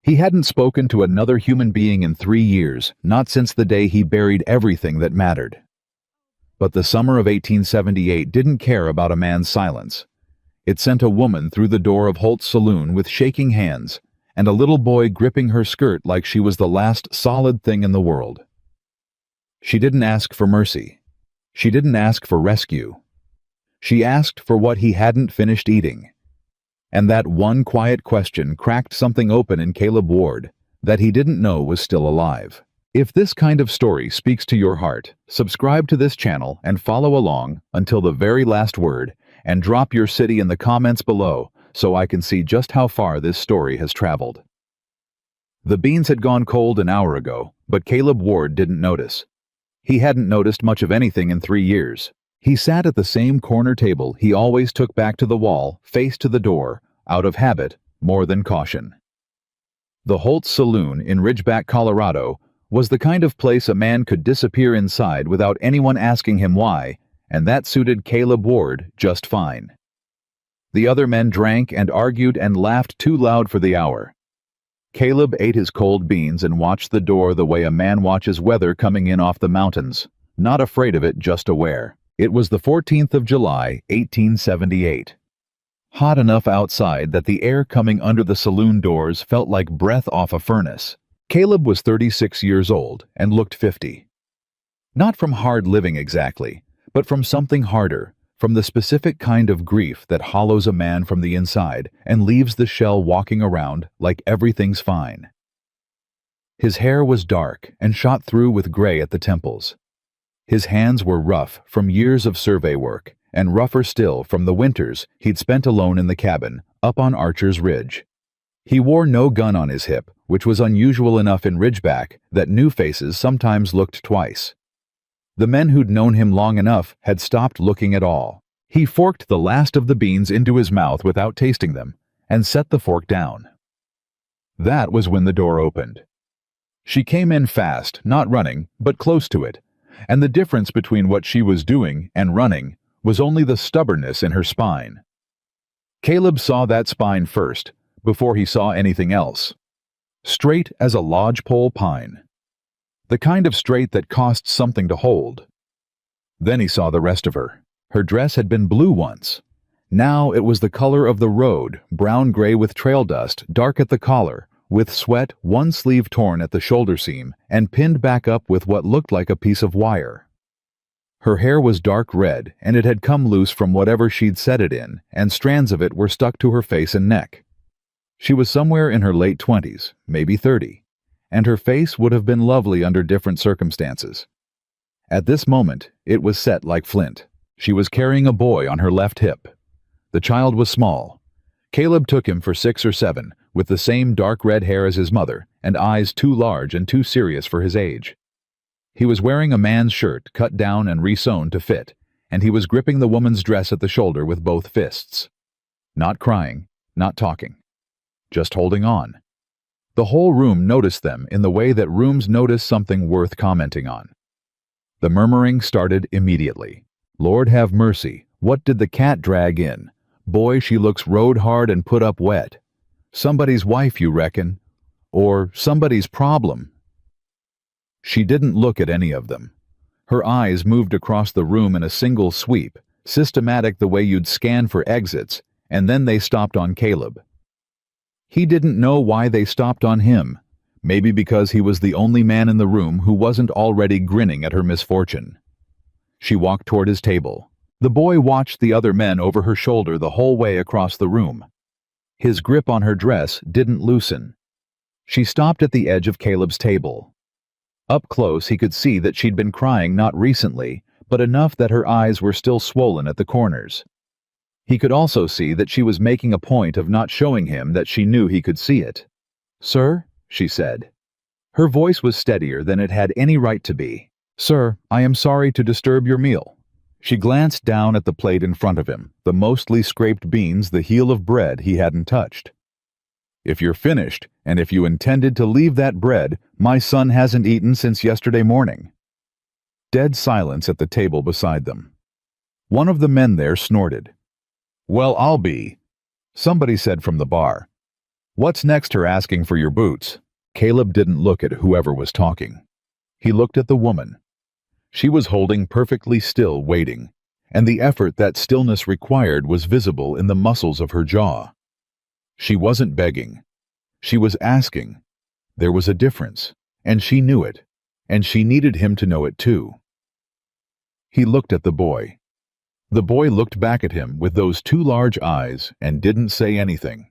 He hadn't spoken to another human being in 3 years, not since the day he buried everything that mattered. But the summer of 1878 didn't care about a man's silence. It sent a woman through the door of Holt's saloon with shaking hands, and a little boy gripping her skirt like she was the last solid thing in the world. She didn't ask for mercy. She didn't ask for rescue. She asked for what he hadn't finished eating. And that one quiet question cracked something open in Caleb Ward that he didn't know was still alive. If this kind of story speaks to your heart, subscribe to this channel and follow along until the very last word, and drop your city in the comments below so I can see just how far this story has traveled. The beans had gone cold an hour ago, but Caleb Ward didn't notice. He hadn't noticed much of anything in 3 years. He sat at the same corner table he always took back to the wall, face to the door, out of habit, more than caution. The Holt's Saloon in Ridgeback, Colorado, was the kind of place a man could disappear inside without anyone asking him why, and that suited Caleb Ward just fine. The other men drank and argued and laughed too loud for the hour. Caleb ate his cold beans and watched the door the way a man watches weather coming in off the mountains, not afraid of it, just aware. It was the 14th of July, 1878. Hot enough outside that the air coming under the saloon doors felt like breath off a furnace. Caleb was 36 years old and looked 50. Not from hard living exactly, but from something harder, from the specific kind of grief that hollows a man from the inside and leaves the shell walking around like everything's fine. His hair was dark and shot through with gray at the temples. His hands were rough from years of survey work, and rougher still from the winters he'd spent alone in the cabin, up on Archer's Ridge. He wore no gun on his hip, which was unusual enough in Ridgeback that new faces sometimes looked twice. The men who'd known him long enough had stopped looking at all. He forked the last of the beans into his mouth without tasting them, and set the fork down. That was when the door opened. She came in fast, not running, but close to it, and the difference between what she was doing and running was only the stubbornness in her spine. Caleb saw that spine first, before he saw anything else. Straight as a lodgepole pine. The kind of straight that costs something to hold. Then he saw the rest of her. Her dress had been blue once. Now it was the color of the road, brown-gray with trail dust, dark at the collar, with sweat, one sleeve torn at the shoulder seam, and pinned back up with what looked like a piece of wire. Her hair was dark red, and it had come loose from whatever she'd set it in, and strands of it were stuck to her face and neck. She was somewhere in her late 20s, maybe 30, and her face would have been lovely under different circumstances. At this moment, it was set like flint. She was carrying a boy on her left hip. The child was small. Caleb took him for 6 or 7, with the same dark red hair as his mother, and eyes too large and too serious for his age. He was wearing a man's shirt cut down and re-sewn to fit, and he was gripping the woman's dress at the shoulder with both fists. Not crying, not talking. Just holding on. The whole room noticed them in the way that rooms notice something worth commenting on. The murmuring started immediately. Lord have mercy, what did the cat drag in? Boy, she looks rode hard and put up wet. Somebody's wife, you reckon? Or somebody's problem? She didn't look at any of them. Her eyes moved across the room in a single sweep, systematic the way you'd scan for exits, and then they stopped on Caleb. He didn't know why they stopped on him, maybe because he was the only man in the room who wasn't already grinning at her misfortune. She walked toward his table. The boy watched the other men over her shoulder the whole way across the room. His grip on her dress didn't loosen. She stopped at the edge of Caleb's table. Up close he could see that she'd been crying not recently, but enough that her eyes were still swollen at the corners. He could also see that she was making a point of not showing him that she knew he could see it. "Sir?" she said. Her voice was steadier than it had any right to be. "Sir, I am sorry to disturb your meal." She glanced down at the plate in front of him, the mostly scraped beans, the heel of bread he hadn't touched. "If you're finished, and if you intended to leave that bread, my son hasn't eaten since yesterday morning." Dead silence at the table beside them. One of the men there snorted. "Well, I'll be," somebody said from the bar. What's next her asking for your boots? Caleb didn't look at whoever was talking. He looked at the woman. She was holding perfectly still, waiting, and the effort that stillness required was visible in the muscles of her jaw. She wasn't begging. She was asking. There was a difference, and she knew it, and she needed him to know it too. He looked at the boy. The boy looked back at him with those two large eyes and didn't say anything.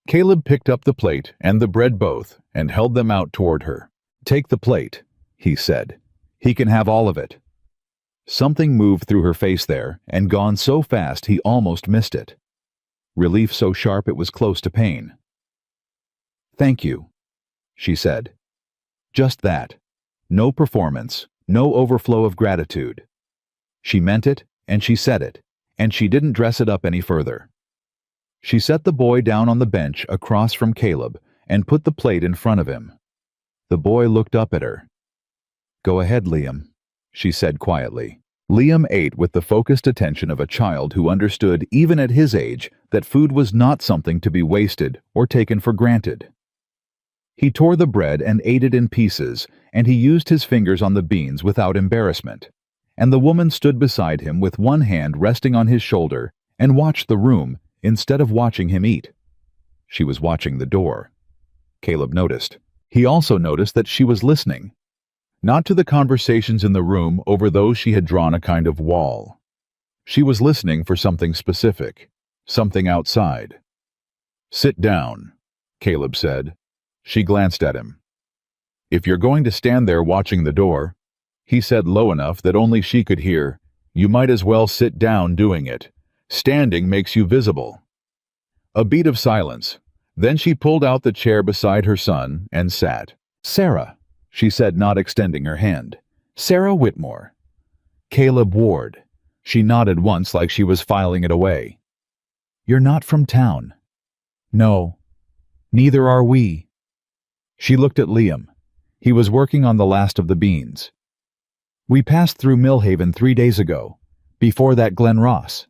Caleb picked up the plate and the bread both and held them out toward her. "Take the plate," he said. "He can have all of it." Something moved through her face there and gone so fast he almost missed it. Relief so sharp it was close to pain. "Thank you," she said. Just that. No performance, no overflow of gratitude. She meant it, and she said it, and she didn't dress it up any further. She set the boy down on the bench across from Caleb and put the plate in front of him. The boy looked up at her. "Go ahead, Liam," she said quietly. Liam ate with the focused attention of a child who understood, even at his age, that food was not something to be wasted or taken for granted. He tore the bread and ate it in pieces, and he used his fingers on the beans without embarrassment. And the woman stood beside him with one hand resting on his shoulder and watched the room instead of watching him eat. She was watching the door. Caleb noticed. He also noticed that she was listening. Not to the conversations in the room over those she had drawn a kind of wall. She was listening for something specific, something outside. "Sit down," Caleb said. She glanced at him. "If you're going to stand there watching the door," he said low enough that only she could hear, "you might as well sit down doing it. Standing makes you visible." A beat of silence. Then she pulled out the chair beside her son and sat. "Sarah," she said, not extending her hand. "Sarah Whitmore." "Caleb Ward." She nodded once like she was filing it away. "You're not from town." "No. Neither are we." She looked at Liam. He was working on the last of the beans. "We passed through Millhaven 3 days ago. Before that, Glen Ross."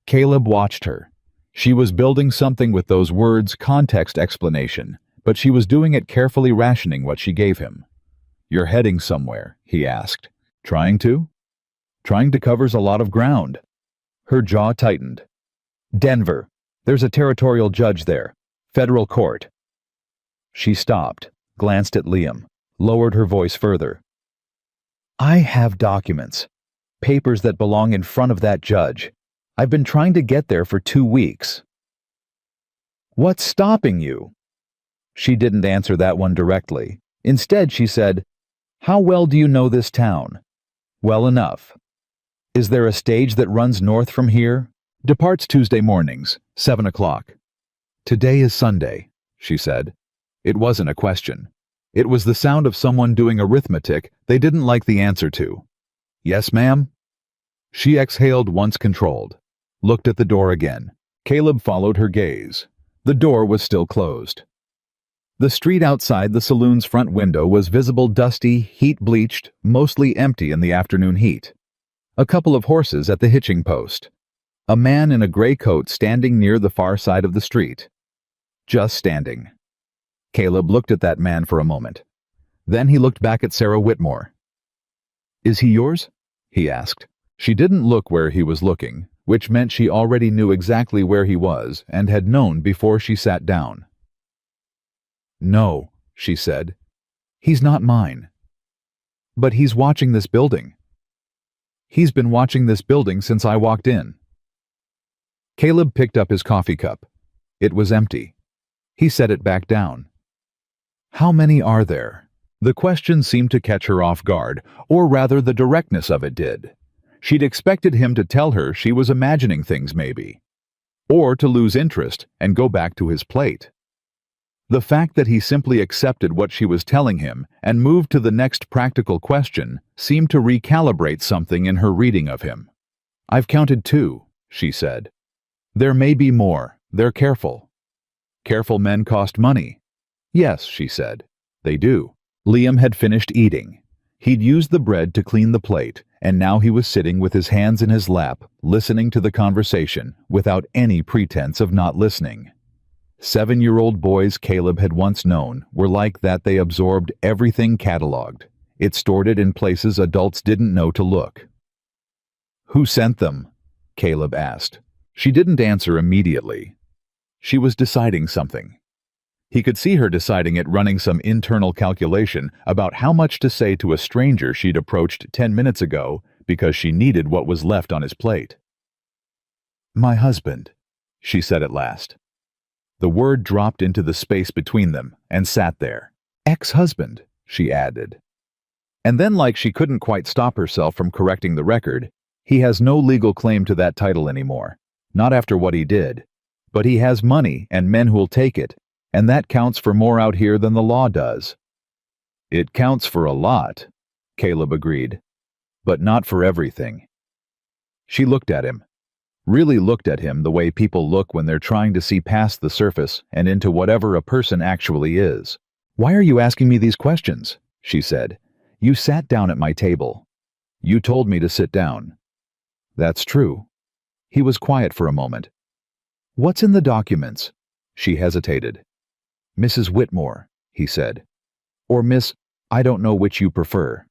Caleb watched her. She was building something with those words, context explanation, but she was doing it carefully, rationing what she gave him. "You're heading somewhere?" he asked. "Trying to?" "Trying to covers a lot of ground." Her jaw tightened. "Denver. There's a territorial judge there. Federal court." She stopped, glanced at Liam, lowered her voice further. "I have documents. Papers that belong in front of that judge. I've been trying to get there for 2 weeks." "What's stopping you?" She didn't answer that one directly. Instead, she said, "How well do you know this town?" "Well enough." "Is there a stage that runs north from here?" "Departs Tuesday mornings, 7 o'clock. "Today is Sunday," she said. It wasn't a question. It was the sound of someone doing arithmetic they didn't like the answer to. "Yes, ma'am?" She exhaled once controlled, looked at the door again. Caleb followed her gaze. The door was still closed. The street outside the saloon's front window was visible, dusty, heat-bleached, mostly empty in the afternoon heat. A couple of horses at the hitching post. A man in a gray coat standing near the far side of the street. Just standing. Caleb looked at that man for a moment. Then he looked back at Sarah Whitmore. "Is he yours?" he asked. She didn't look where he was looking, which meant she already knew exactly where he was and had known before she sat down. "No," she said. "He's not mine." "But he's watching this building." "He's been watching this building since I walked in." Caleb picked up his coffee cup. It was empty. He set it back down. "How many are there?" The question seemed to catch her off guard, or rather the directness of it did. She'd expected him to tell her she was imagining things maybe. Or to lose interest and go back to his plate. The fact that he simply accepted what she was telling him and moved to the next practical question seemed to recalibrate something in her reading of him. "I've counted 2, she said. "There may be more. They're careful." "Careful men cost money." "Yes," she said. "They do." Liam had finished eating. He'd used the bread to clean the plate, and now he was sitting with his hands in his lap, listening to the conversation without any pretense of not listening. 7-year-old boys Caleb had once known were like that. They absorbed everything cataloged. It stored it in places adults didn't know to look. "Who sent them?" Caleb asked. She didn't answer immediately. She was deciding something. He could see her deciding it, running some internal calculation about how much to say to a stranger she'd approached 10 minutes ago because she needed what was left on his plate. "My husband," she said at last. The word dropped into the space between them and sat there. "Ex-husband," she added. And then, like she couldn't quite stop herself from correcting the record, "He has no legal claim to that title anymore. Not after what he did. But he has money and men who'll take it, and that counts for more out here than the law does." "It counts for a lot," Caleb agreed. "But not for everything." She looked at him. Really looked at him the way people look when they're trying to see past the surface and into whatever a person actually is. "Why are you asking me these questions?" she said. "You sat down at my table. You told me to sit down." "That's true." He was quiet for a moment. "What's in the documents?" She hesitated. "Mrs. Whitmore," he said. "Or Miss, I don't know which you prefer."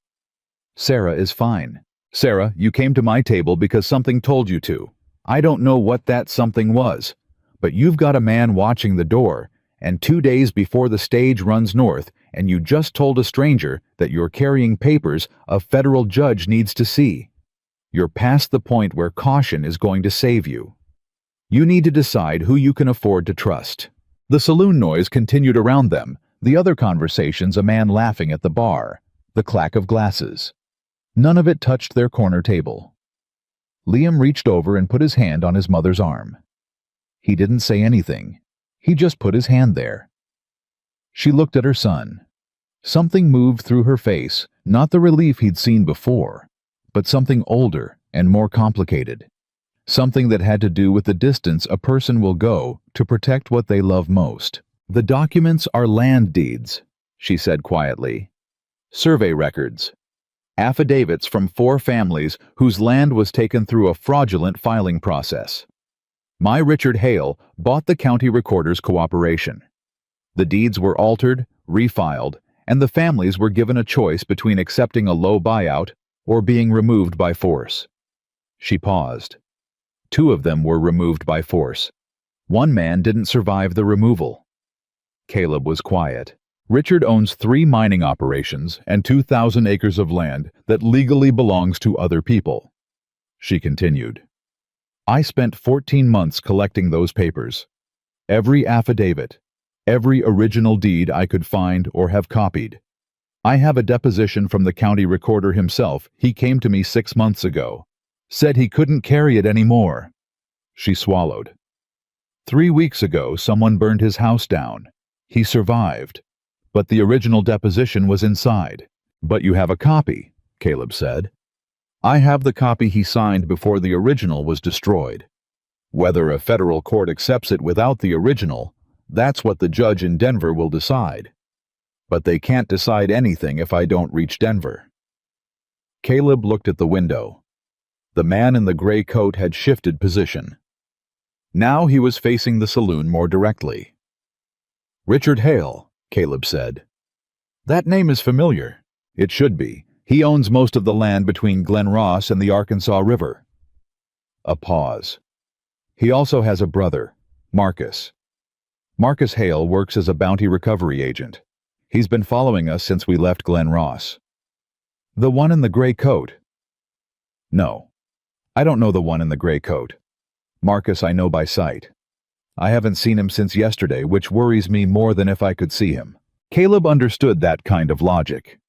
"Sarah is fine." "Sarah, you came to my table because something told you to. I don't know what that something was, but you've got a man watching the door, and 2 days before the stage runs north, and you just told a stranger that you're carrying papers a federal judge needs to see. You're past the point where caution is going to save you. You need to decide who you can afford to trust." The saloon noise continued around them, the other conversations, a man laughing at the bar, the clack of glasses. None of it touched their corner table. Liam reached over and put his hand on his mother's arm. He didn't say anything. He just put his hand there. She looked at her son. Something moved through her face, not the relief he'd seen before, but something older and more complicated. Something that had to do with the distance a person will go to protect what they love most. "The documents are land deeds," she said quietly. "Survey records. Affidavits from 4 families whose land was taken through a fraudulent filing process. My Richard Hale bought the county recorder's cooperation. The deeds were altered, refiled, and the families were given a choice between accepting a low buyout or being removed by force." She paused. 2 of them were removed by force. 1 man didn't survive the removal. Caleb was quiet. "Richard owns 3 mining operations and 2,000 acres of land that legally belongs to other people." She continued. "I spent 14 months collecting those papers. Every affidavit, every original deed I could find or have copied. I have a deposition from the county recorder himself. He came to me 6 months ago. Said he couldn't carry it anymore." She swallowed. 3 weeks ago, someone burned his house down. He survived. But the original deposition was inside. "But you have a copy," Caleb said. "I have the copy he signed before the original was destroyed. Whether a federal court accepts it without the original, that's what the judge in Denver will decide. But they can't decide anything if I don't reach Denver." Caleb looked at the window. The man in the gray coat had shifted position. Now he was facing the saloon more directly. "Richard Hale," Caleb said. "That name is familiar. It should be. He owns most of the land between Glen Ross and the Arkansas River." A pause. "He also has a brother, Marcus. Marcus Hale works as a bounty recovery agent. He's been following us since we left Glen Ross." "The one in the gray coat?" "No. I don't know the one in the gray coat. Marcus I know by sight. I haven't seen him since yesterday, which worries me more than if I could see him." Caleb understood that kind of logic.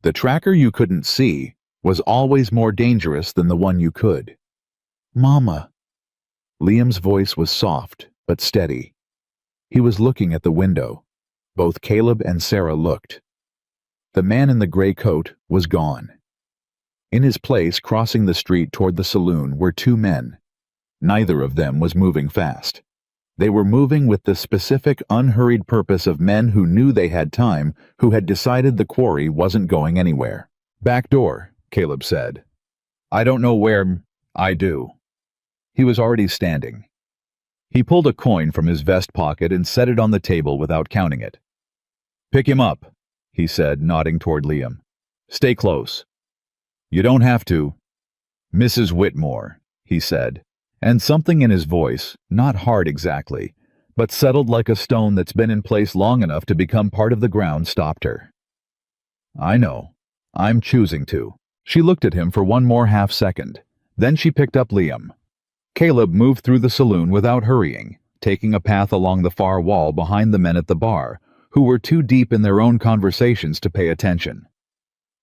The tracker you couldn't see was always more dangerous than the one you could. "Mama." Liam's voice was soft but steady. He was looking at the window. Both Caleb and Sarah looked. The man in the gray coat was gone. In his place, crossing the street toward the saloon, were 2 men. Neither of them was moving fast. They were moving with the specific, unhurried purpose of men who knew they had time, who had decided the quarry wasn't going anywhere. "Back door," Caleb said. "I don't know where—" "I do." He was already standing. He pulled a coin from his vest pocket and set it on the table without counting it. "Pick him up," he said, nodding toward Liam. "Stay close." "You don't have to." "Mrs. Whitmore," he said, and something in his voice, not hard exactly, but settled like a stone that's been in place long enough to become part of the ground, stopped her. "I know. I'm choosing to." She looked at him for one more half second. Then she picked up Liam. Caleb moved through the saloon without hurrying, taking a path along the far wall behind the men at the bar, who were too deep in their own conversations to pay attention.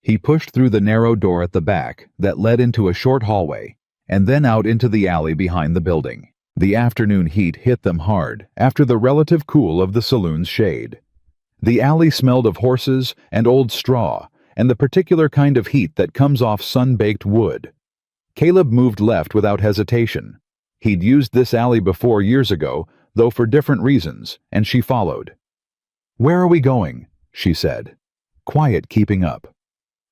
He pushed through the narrow door at the back that led into a short hallway, and then out into the alley behind the building. The afternoon heat hit them hard after the relative cool of the saloon's shade. The alley smelled of horses and old straw, and the particular kind of heat that comes off sun-baked wood. Caleb moved left without hesitation. He'd used this alley before years ago, though for different reasons, and she followed. "Where are we going?" she said. Quiet keeping up.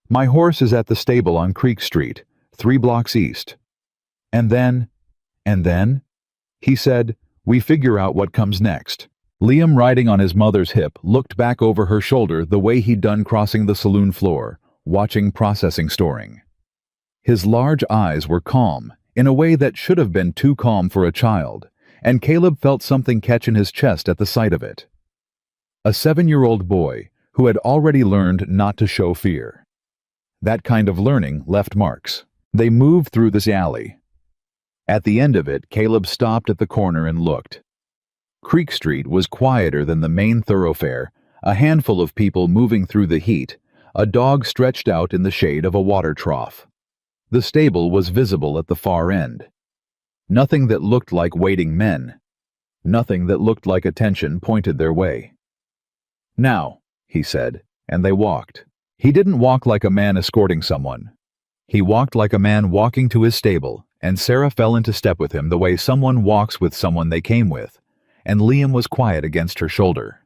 "My horse is at the stable on Creek Street, 3 blocks east." And then, he said, "We figure out what comes next." Liam, riding on his mother's hip, looked back over her shoulder the way he'd done crossing the saloon floor, watching processing storing. His large eyes were calm, in a way that should have been too calm for a child, and Caleb felt something catch in his chest at the sight of it. A 7-year-old boy who had already learned not to show fear. That kind of learning left marks. They moved through this alley. At the end of it, Caleb stopped at the corner and looked. Creek Street was quieter than the main thoroughfare, a handful of people moving through the heat, a dog stretched out in the shade of a water trough. The stable was visible at the far end. Nothing that looked like waiting men. Nothing that looked like attention pointed their way. "Now," he said, and they walked. He didn't walk like a man escorting someone. He walked like a man walking to his stable, and Sarah fell into step with him the way someone walks with someone they came with, and Liam was quiet against her shoulder.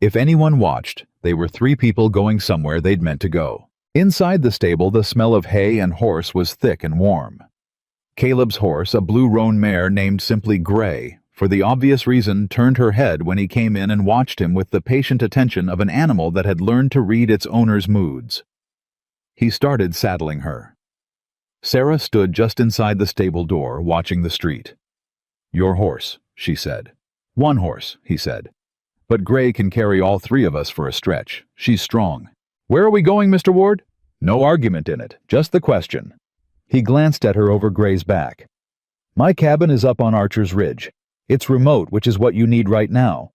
If anyone watched, they were 3 people going somewhere they'd meant to go. Inside the stable, the smell of hay and horse was thick and warm. Caleb's horse, a blue roan mare named simply Gray, for the obvious reason, turned her head when he came in and watched him with the patient attention of an animal that had learned to read its owner's moods. He started saddling her. Sarah stood just inside the stable door, watching the street. "Your horse," she said. "One horse," he said. "But Gray can carry all 3 of us for a stretch. She's strong." "Where are we going, Mr. Ward?" "No argument in it, just the question." He glanced at her over Gray's back. "My cabin is up on Archer's Ridge. It's remote, which is what you need right now.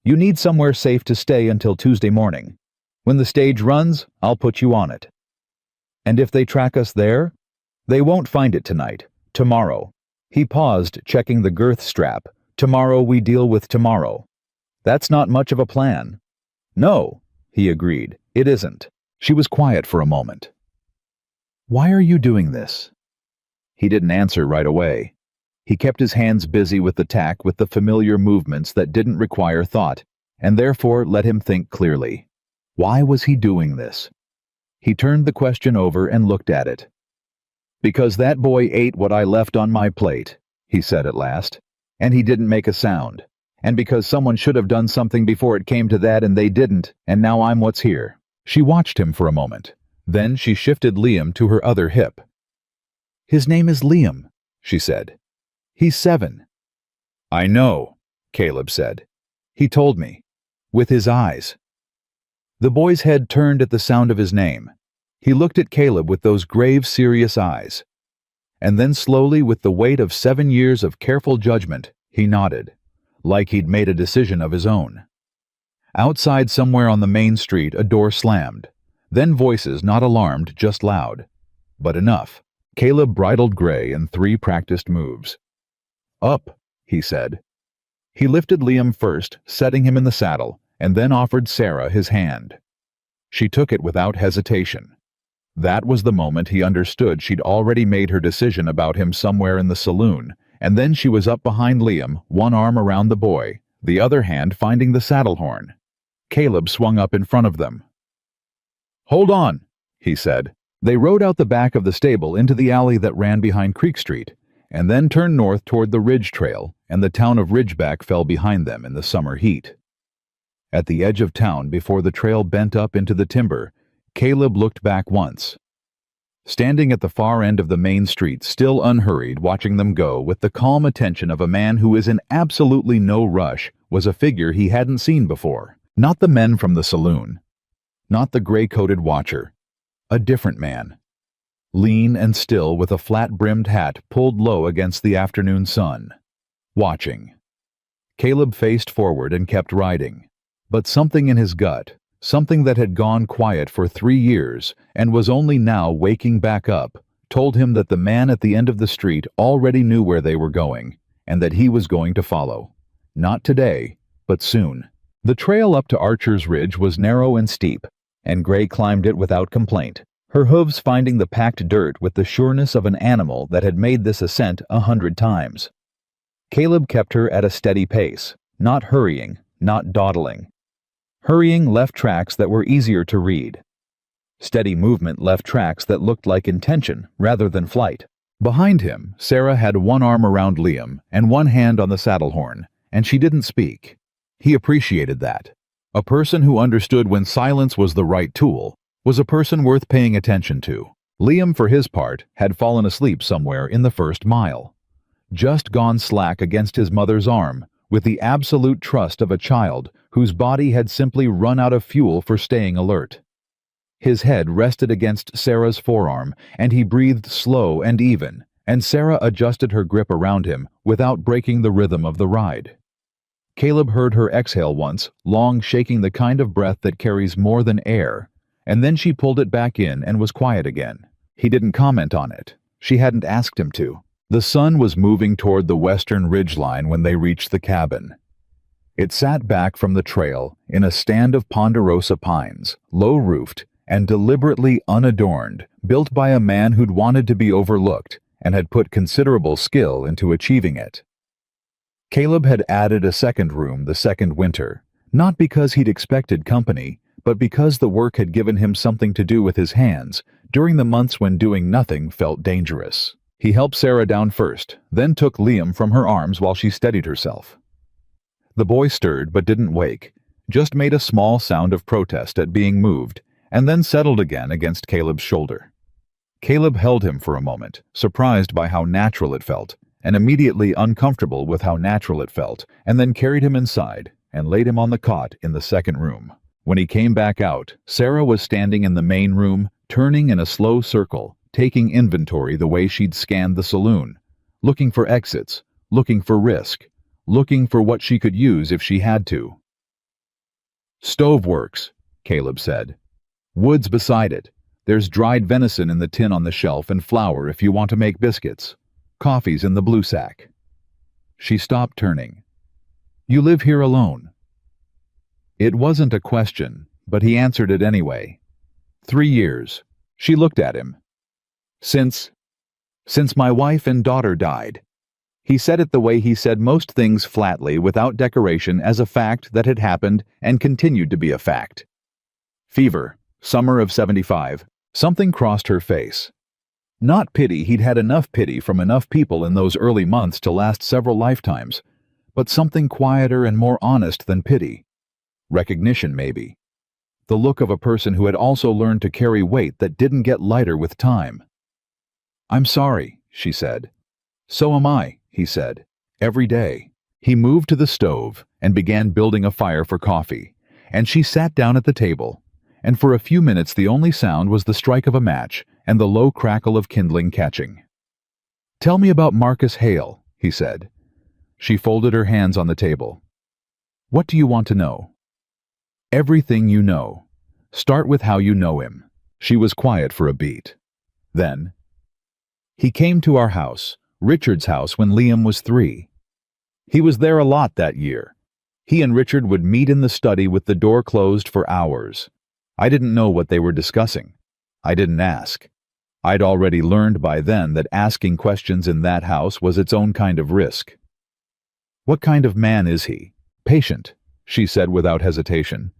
You need somewhere safe to stay until Tuesday morning. When the stage runs, I'll put you on it." "And if they track us there?" "They won't find it tonight. Tomorrow." He paused, checking the girth strap. "Tomorrow we deal with tomorrow." "That's not much of a plan." "No," he agreed. "It isn't." She was quiet for a moment. "Why are you doing this?" He didn't answer right away. He kept his hands busy with the tack, with the familiar movements that didn't require thought, and therefore let him think clearly. Why was he doing this? He turned the question over and looked at it. "Because that boy ate what I left on my plate," he said at last, "and he didn't make a sound. And because someone should have done something before it came to that and they didn't, and now I'm what's here." She watched him for a moment. Then she shifted Liam to her other hip. "His name is Liam," she said. "He's 7. "I know," Caleb said. "He told me. With his eyes." The boy's head turned at the sound of his name. He looked at Caleb with those grave, serious eyes. And then slowly, with the weight of 7 years of careful judgment, he nodded, like he'd made a decision of his own. Outside, somewhere on the main street, a door slammed. Then voices, not alarmed, just loud. But enough. Caleb bridled Gray in 3 practiced moves. "Up," he said. He lifted Liam first, setting him in the saddle, and then offered Sarah his hand. She took it without hesitation. That was the moment he understood she'd already made her decision about him somewhere in the saloon, and then she was up behind Liam, one arm around the boy, the other hand finding the saddle horn. Caleb swung up in front of them. "Hold on," he said. They rode out the back of the stable into the alley that ran behind Creek Street, and then turned north toward the ridge trail, and the town of Ridgeback fell behind them in the summer heat. At the edge of town, before the trail bent up into the timber, Caleb looked back once. Standing at the far end of the main street, still unhurried, watching them go with the calm attention of a man who is in absolutely no rush, was a figure he hadn't seen before. Not the men from the saloon. Not the gray-coated watcher. A different man. Lean and still, with a flat-brimmed hat pulled low against the afternoon sun. Watching. Caleb faced forward and kept riding. But something in his gut, something that had gone quiet for 3 years and was only now waking back up, told him that the man at the end of the street already knew where they were going, and that he was going to follow. Not today, but soon. The trail up to Archer's Ridge was narrow and steep, and Gray climbed it without complaint, her hooves finding the packed dirt with the sureness of an animal that had made this ascent 100 times. Caleb kept her at a steady pace, not hurrying, not dawdling. Hurrying left tracks that were easier to read. Steady movement left tracks that looked like intention rather than flight. Behind him, Sarah had one arm around Liam and one hand on the saddle horn, and she didn't speak. He appreciated that. A person who understood when silence was the right tool was a person worth paying attention to. Liam, for his part, had fallen asleep somewhere in the first mile. Just gone slack against his mother's arm, with the absolute trust of a child whose body had simply run out of fuel for staying alert. His head rested against Sarah's forearm, and he breathed slow and even, and Sarah adjusted her grip around him without breaking the rhythm of the ride. Caleb heard her exhale once, long, shaking the kind of breath that carries more than air, and then she pulled it back in and was quiet again. He didn't comment on it. She hadn't asked him to. The sun was moving toward the western ridgeline when they reached the cabin. It sat back from the trail in a stand of ponderosa pines, low-roofed and deliberately unadorned, built by a man who'd wanted to be overlooked and had put considerable skill into achieving it. Caleb had added a second room the second winter, not because he'd expected company, but because the work had given him something to do with his hands during the months when doing nothing felt dangerous. He helped Sarah down first, then took Liam from her arms while she steadied herself. The boy stirred but didn't wake, just made a small sound of protest at being moved, and then settled again against Caleb's shoulder. Caleb held him for a moment, surprised by how natural it felt, and immediately uncomfortable with how natural it felt, and then carried him inside and laid him on the cot in the second room. When he came back out, Sarah was standing in the main room, turning in a slow circle, taking inventory the way she'd scanned the saloon, looking for exits, looking for risk, looking for what she could use if she had to. "Stove works," Caleb said. "Wood's beside it. There's dried venison in the tin on the shelf and flour if you want to make biscuits. Coffee's in the blue sack." She stopped turning. "You live here alone?" It wasn't a question, but he answered it anyway. 3 years. She looked at him. Since my wife and daughter died." He said it the way he said most things, flatly, without decoration, as a fact that had happened and continued to be a fact. Fever, summer of 75. Something crossed her face. Not pity, he'd had enough pity from enough people in those early months to last several lifetimes, but something quieter and more honest than pity. Recognition, maybe. The look of a person who had also learned to carry weight that didn't get lighter with time. "I'm sorry," she said. "So am I," he said. "Every day." He moved to the stove and began building a fire for coffee, and she sat down at the table, and for a few minutes the only sound was the strike of a match and the low crackle of kindling catching. "Tell me about Marcus Hale," he said. She folded her hands on the table. "What do you want to know?" "Everything you know. Start with how you know him." She was quiet for a beat. Then, "He came to our house, Richard's house, when Liam was 3. He was there a lot that year. He and Richard would meet in the study with the door closed for hours. I didn't know what they were discussing. I didn't ask. I'd already learned by then that asking questions in that house was its own kind of risk." "What kind of man is he?" "Patient," she said without hesitation.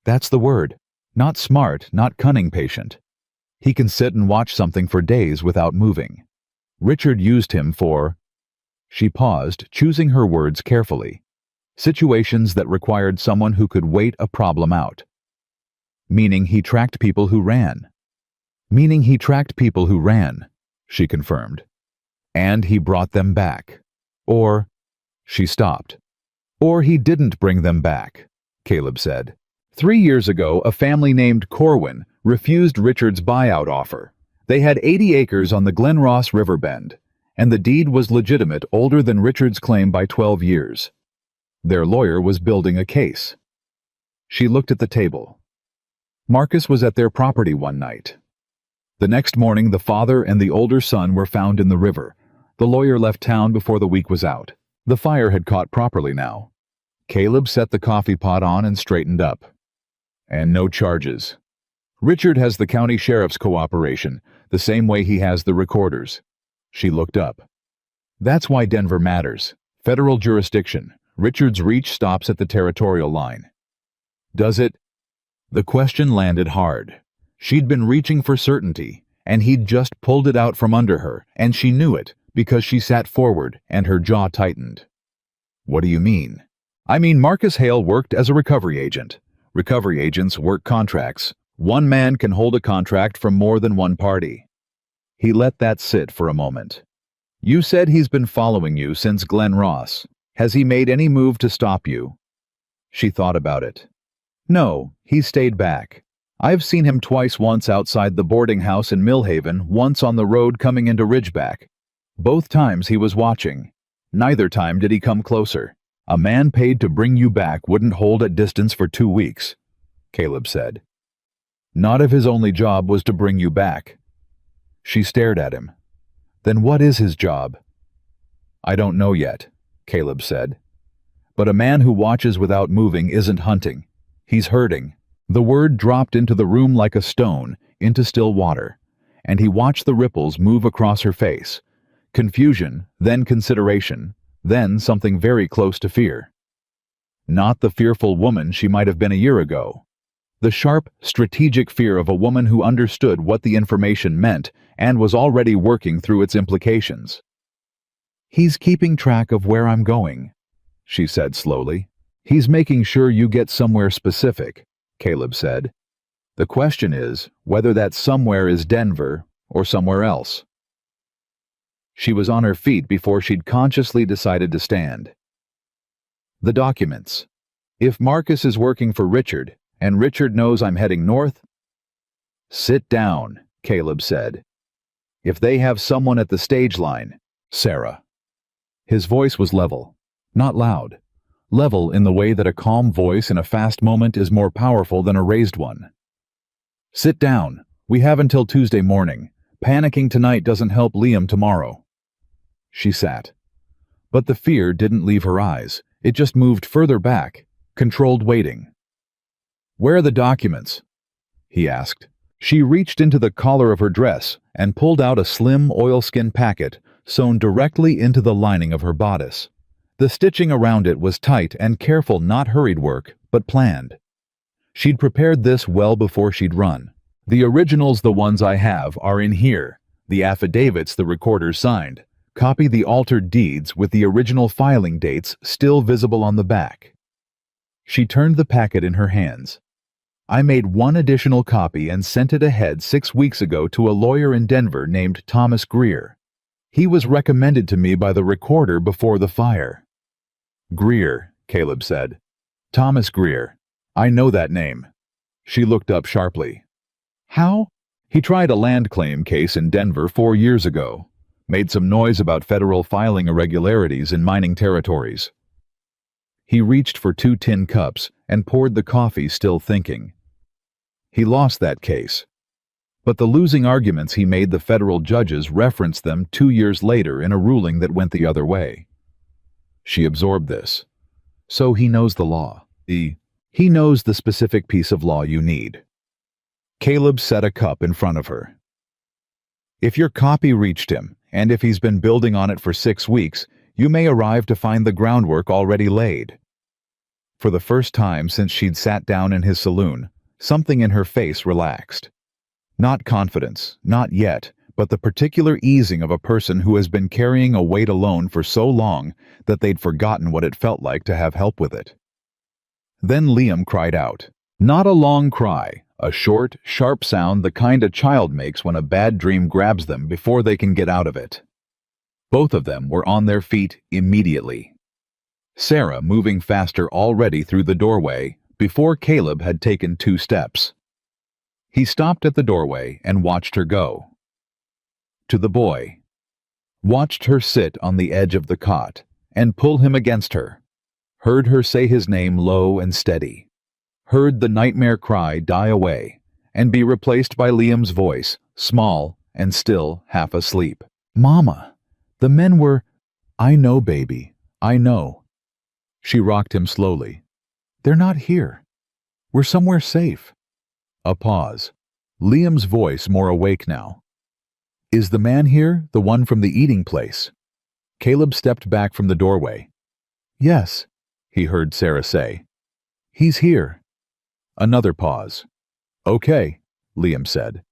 "That's the word. Not smart, not cunning patient. He can sit and watch something for days without moving. Richard used him for..." She paused, choosing her words carefully. Situations that required someone who could wait a problem out. Meaning he tracked people who ran. Meaning he tracked people who ran, she confirmed. And he brought them back. Or, she stopped. Or he didn't bring them back, Caleb said. 3 years ago, a family named Corwin refused Richard's buyout offer. They had 80 acres on the Glen Ross River bend, and the deed was legitimate, older than Richard's claim by 12 years. Their lawyer was building a case. She looked at the table. Marcus was at their property one night. The next morning, the father and the older son were found in the river. The lawyer left town before the week was out. The fire had caught properly now. Caleb set the coffee pot on and straightened up. And no charges. Richard has the county sheriff's cooperation, the same way he has the recorder's. She looked up. That's why Denver matters. Federal jurisdiction. Richard's reach stops at the territorial line. Does it? The question landed hard. She'd been reaching for certainty, and he'd just pulled it out from under her, and she knew it because she sat forward and her jaw tightened. What do you mean? I mean, Marcus Hale worked as a recovery agent. Recovery agents work contracts. One man can hold a contract from more than one party. He let that sit for a moment. You said he's been following you since Glen Ross. Has he made any move to stop you? She thought about it. No, he stayed back. I've seen him twice, once outside the boarding house in Millhaven, once on the road coming into Ridgeback. Both times he was watching. Neither time did he come closer. A man paid to bring you back wouldn't hold at distance for 2 weeks, Caleb said. Not if his only job was to bring you back. She stared at him. Then what is his job? I don't know yet, Caleb said. But a man who watches without moving isn't hunting. He's herding. The word dropped into the room like a stone, into still water, and he watched the ripples move across her face. Confusion, then consideration, then something very close to fear. Not the fearful woman she might have been a year ago. The sharp, strategic fear of a woman who understood what the information meant and was already working through its implications. He's keeping track of where I'm going, she said slowly. He's making sure you get somewhere specific, Caleb said. The question is whether that somewhere is Denver or somewhere else. She was on her feet before she'd consciously decided to stand. The documents. If Marcus is working for Richard, and Richard knows I'm heading north? Sit down, Caleb said. If they have someone at the stage line, Sarah. His voice was level, not loud. Level in the way that a calm voice in a fast moment is more powerful than a raised one. Sit down. We have until Tuesday morning. Panicking tonight doesn't help Liam tomorrow. She sat. But the fear didn't leave her eyes. It just moved further back, controlled waiting. Where are the documents? He asked. She reached into the collar of her dress and pulled out a slim oilskin packet sewn directly into the lining of her bodice. The stitching around it was tight and careful, not hurried work, but planned. She'd prepared this well before she'd run. The originals, the ones I have, are in here. The affidavits the recorders signed. Copy the altered deeds with the original filing dates still visible on the back. She turned the packet in her hands. I made one additional copy and sent it ahead 6 weeks ago to a lawyer in Denver named Thomas Greer. He was recommended to me by the recorder before the fire. Greer, Caleb said. Thomas Greer. I know that name. She looked up sharply. How? He tried a land claim case in Denver 4 years ago. Made some noise about federal filing irregularities in mining territories. He reached for 2 tin cups and poured the coffee, still thinking. He lost that case. But the losing arguments he made, the federal judges referenced them 2 years later in a ruling that went the other way. She absorbed this. So he knows the law. He knows the specific piece of law you need. Caleb set a cup in front of her. If your copy reached him, and if he's been building on it for 6 weeks, you may arrive to find the groundwork already laid. For the first time since she'd sat down in his saloon, something in her face relaxed. Not confidence, not yet, but the particular easing of a person who has been carrying a weight alone for so long that they'd forgotten what it felt like to have help with it. Then Liam cried out. Not a long cry, a short, sharp sound the kind a child makes when a bad dream grabs them before they can get out of it. Both of them were on their feet immediately. Sarah moving faster already through the doorway before Caleb had taken 2 steps. He stopped at the doorway and watched her go. To the boy. Watched her sit on the edge of the cot and pull him against her. Heard her say his name low and steady. Heard the nightmare cry die away and be replaced by Liam's voice, small and still half asleep. Mama, the men were... I know, baby, I know. She rocked him slowly. They're not here. We're somewhere safe. A pause. Liam's voice more awake now. Is the man here, the one from the eating place? Caleb stepped back from the doorway. Yes, he heard Sarah say. He's here. Another pause. Okay, Liam said.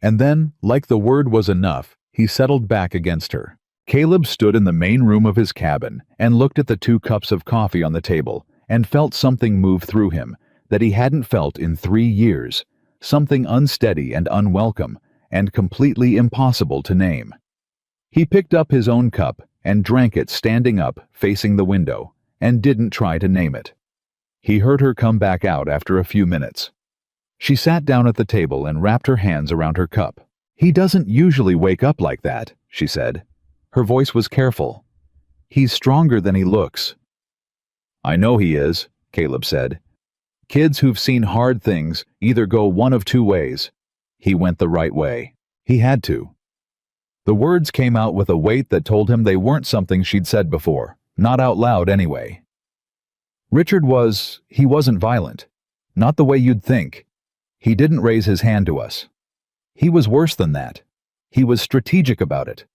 And then, like the word was enough, he settled back against her. Caleb stood in the main room of his cabin and looked at the 2 cups of coffee on the table and felt something move through him that he hadn't felt in 3 years, something unsteady and unwelcome and completely impossible to name. He picked up his own cup and drank it standing up, facing the window, and didn't try to name it. He heard her come back out after a few minutes. She sat down at the table and wrapped her hands around her cup. He doesn't usually wake up like that, she said. Her voice was careful. He's stronger than he looks. I know he is, Caleb said. Kids who've seen hard things either go one of 2 ways. He went the right way. He had to. The words came out with a weight that told him they weren't something she'd said before, not out loud anyway. He wasn't violent. Not the way you'd think. He didn't raise his hand to us. He was worse than that. He was strategic about it.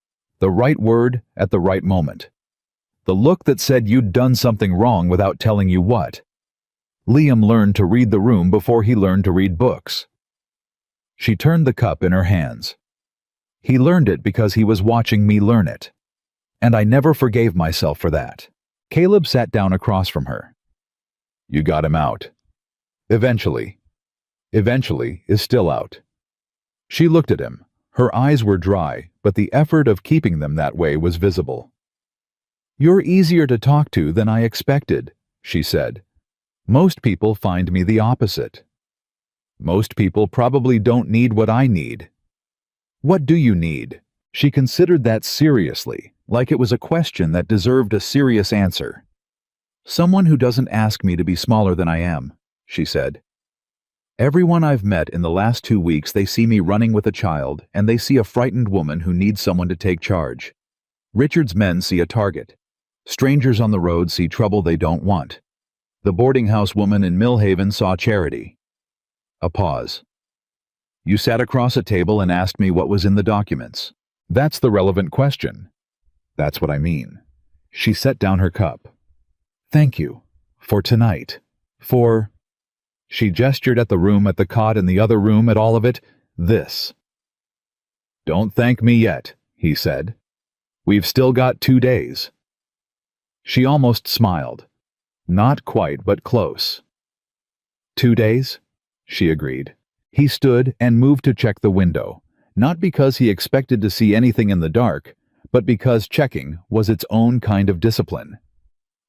The right word at the right moment. The look that said you'd done something wrong without telling you what. Liam learned to read the room before he learned to read books. She turned the cup in her hands. He learned it because he was watching me learn it. And I never forgave myself for that. Caleb sat down across from her. You got him out. Eventually. Eventually is still out. She looked at him. Her eyes were dry, but the effort of keeping them that way was visible. You're easier to talk to than I expected, she said. Most people find me the opposite. Most people probably don't need what I need. What do you need? She considered that seriously, like it was a question that deserved a serious answer. Someone who doesn't ask me to be smaller than I am, she said. Everyone I've met in the last 2 weeks, they see me running with a child, and they see a frightened woman who needs someone to take charge. Richard's men see a target. Strangers on the road see trouble they don't want. The boarding house woman in Millhaven saw charity. A pause. You sat across a table and asked me what was in the documents. That's the relevant question. That's what I mean. She set down her cup. Thank you. For tonight. For... She gestured at the room, at the cot in the other room, at all of it. This. Don't thank me yet, he said. We've still got 2 days. She almost smiled. Not quite, but close. 2 days? She agreed. He stood and moved to check the window, not because he expected to see anything in the dark, but because checking was its own kind of discipline.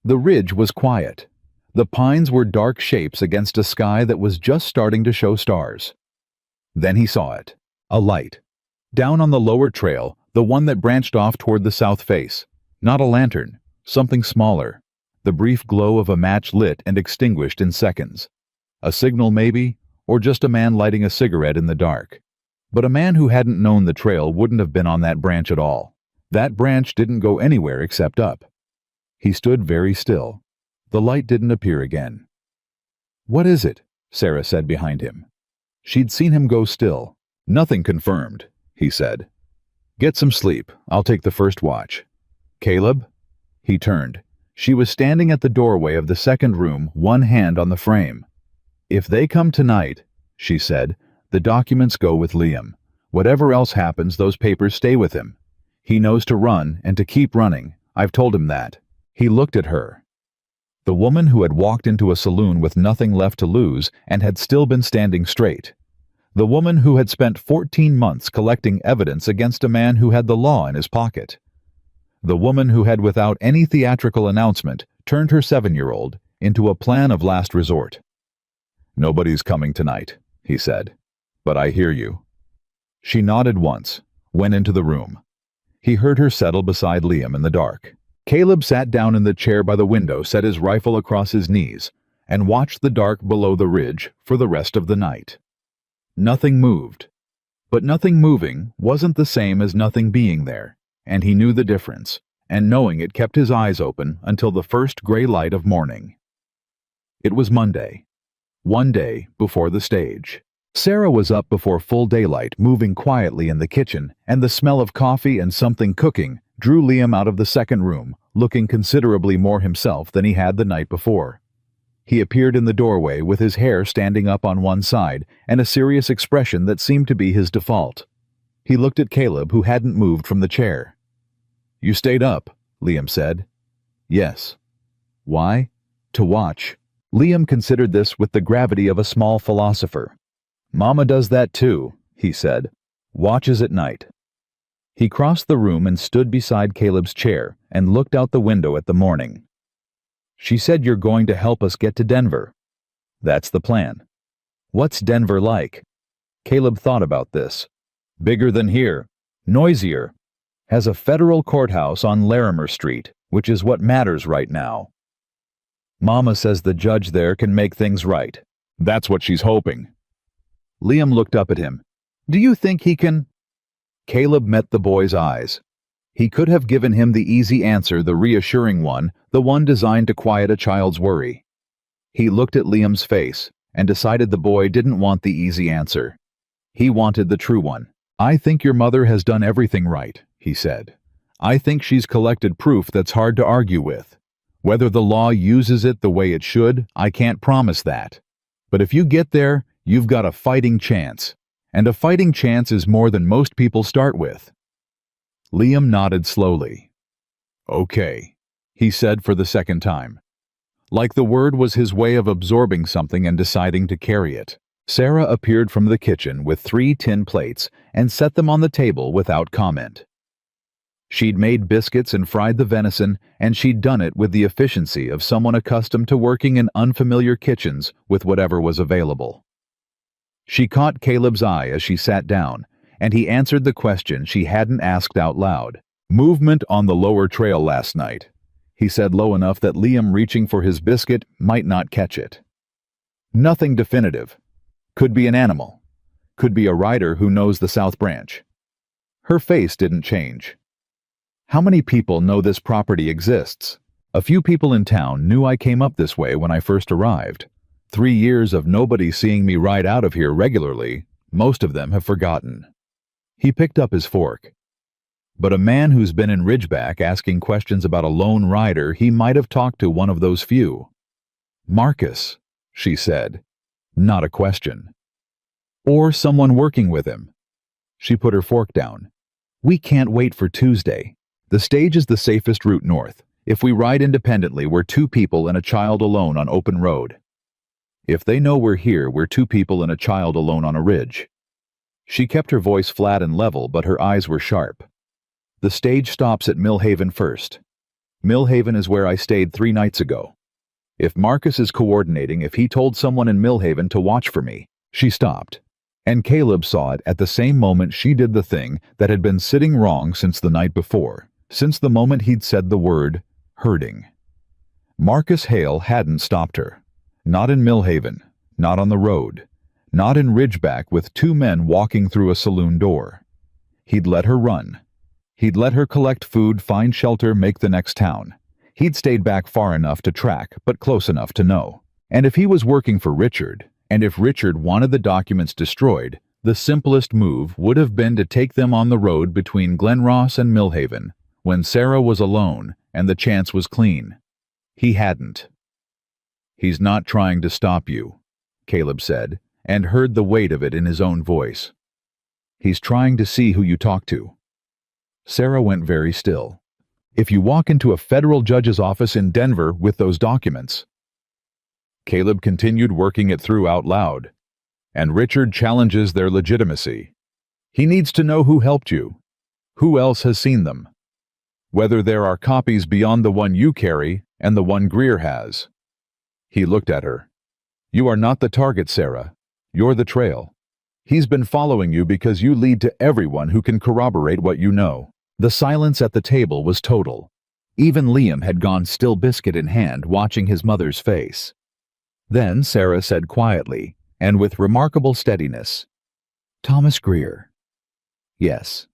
The ridge was quiet. The pines were dark shapes against a sky that was just starting to show stars. Then he saw it. A light. Down on the lower trail, the one that branched off toward the south face. Not a lantern, something smaller. The brief glow of a match lit and extinguished in seconds. A signal maybe, or just a man lighting a cigarette in the dark. But a man who hadn't known the trail wouldn't have been on that branch at all. That branch didn't go anywhere except up. He stood very still. The light didn't appear again. What is it? Sarah said behind him. She'd seen him go still. Nothing confirmed, he said. Get some sleep. I'll take the first watch. Caleb? He turned. She was standing at the doorway of the second room, one hand on the frame. If they come tonight, she said, the documents go with Liam. Whatever else happens, those papers stay with him. He knows to run and to keep running. I've told him that. He looked at her. The woman who had walked into a saloon with nothing left to lose and had still been standing straight. The woman who had spent 14 months collecting evidence against a man who had the law in his pocket. The woman who had, without any theatrical announcement, turned her 7-year-old into a plan of last resort. "Nobody's coming tonight," he said. "But I hear you." She nodded once, went into the room. He heard her settle beside Liam in the dark. Caleb sat down in the chair by the window, set his rifle across his knees, and watched the dark below the ridge for the rest of the night. Nothing moved. But nothing moving wasn't the same as nothing being there, and he knew the difference, and knowing it kept his eyes open until the first gray light of morning. It was Monday. One day before the stage. Sarah was up before full daylight, moving quietly in the kitchen, and the smell of coffee and something cooking drew Liam out of the second room, looking considerably more himself than he had the night before. He appeared in the doorway with his hair standing up on one side and a serious expression that seemed to be his default. He looked at Caleb, who hadn't moved from the chair. "You stayed up," Liam said. "Yes." "Why?" "To watch." Liam considered this with the gravity of a small philosopher. "Mama does that too," he said. "Watches at night." He crossed the room and stood beside Caleb's chair and looked out the window at the morning. "She said you're going to help us get to Denver." "That's the plan." "What's Denver like?" Caleb thought about this. "Bigger than here. Noisier. Has a federal courthouse on Larimer Street, which is what matters right now. Mama says the judge there can make things right. That's what she's hoping." Liam looked up at him. "Do you think he can—" Caleb met the boy's eyes. He could have given him the easy answer, the reassuring one, the one designed to quiet a child's worry. He looked at Liam's face and decided the boy didn't want the easy answer. He wanted the true one. "I think your mother has done everything right," he said. "I think she's collected proof that's hard to argue with. Whether the law uses it the way it should, I can't promise that. But if you get there, you've got a fighting chance. And a fighting chance is more than most people start with." Liam nodded slowly. "Okay," he said for the second time. Like the word was his way of absorbing something and deciding to carry it. Sarah appeared from the kitchen with 3 tin plates and set them on the table without comment. She'd made biscuits and fried the venison, and she'd done it with the efficiency of someone accustomed to working in unfamiliar kitchens with whatever was available. She caught Caleb's eye as she sat down, and he answered the question she hadn't asked out loud. "Movement on the lower trail last night," he said low enough that Liam, reaching for his biscuit, might not catch it. "Nothing definitive. Could be an animal. Could be a rider who knows the South Branch." Her face didn't change. "How many people know this property exists?" "A few people in town knew I came up this way when I first arrived. 3 years of nobody seeing me ride out of here regularly, most of them have forgotten." He picked up his fork. "But a man who's been in Ridgeback asking questions about a lone rider, he might have talked to one of those few." "Marcus," she said. Not a question. "Or someone working with him." She put her fork down. "We can't wait for Tuesday. The stage is the safest route north. If we ride independently, we're 2 people and a child alone on open road. If they know we're here, we're 2 people and a child alone on a ridge." She kept her voice flat and level, but her eyes were sharp. "The stage stops at Millhaven first. Millhaven is where I stayed 3 nights ago. If Marcus is coordinating, if he told someone in Millhaven to watch for me—" She stopped, and Caleb saw it at the same moment she did the thing that had been sitting wrong since the night before, since the moment he'd said the word, hurting. Marcus Hale hadn't stopped her. Not in Millhaven, not on the road, not in Ridgeback with 2 men walking through a saloon door. He'd let her run. He'd let her collect food, find shelter, make the next town. He'd stayed back far enough to track, but close enough to know. And if he was working for Richard, and if Richard wanted the documents destroyed, the simplest move would have been to take them on the road between Glenross and Millhaven, when Sarah was alone and the chance was clean. He hadn't. "He's not trying to stop you," Caleb said, and heard the weight of it in his own voice. He's trying to see who you talk to. Sarah went very still. If you walk into a federal judge's office in Denver with those documents. Caleb continued working it through out loud. And Richard challenges their legitimacy. He needs to know who helped you. Who else has seen them? Whether there are copies beyond the one you carry and the one Greer has. He looked at her. You are not the target, Sarah. You're the trail. He's been following you because you lead to everyone who can corroborate what you know. The silence at the table was total. Even Liam had gone still, biscuit in hand, watching his mother's face. Then Sarah said quietly, and with remarkable steadiness, Thomas Greer. Yes.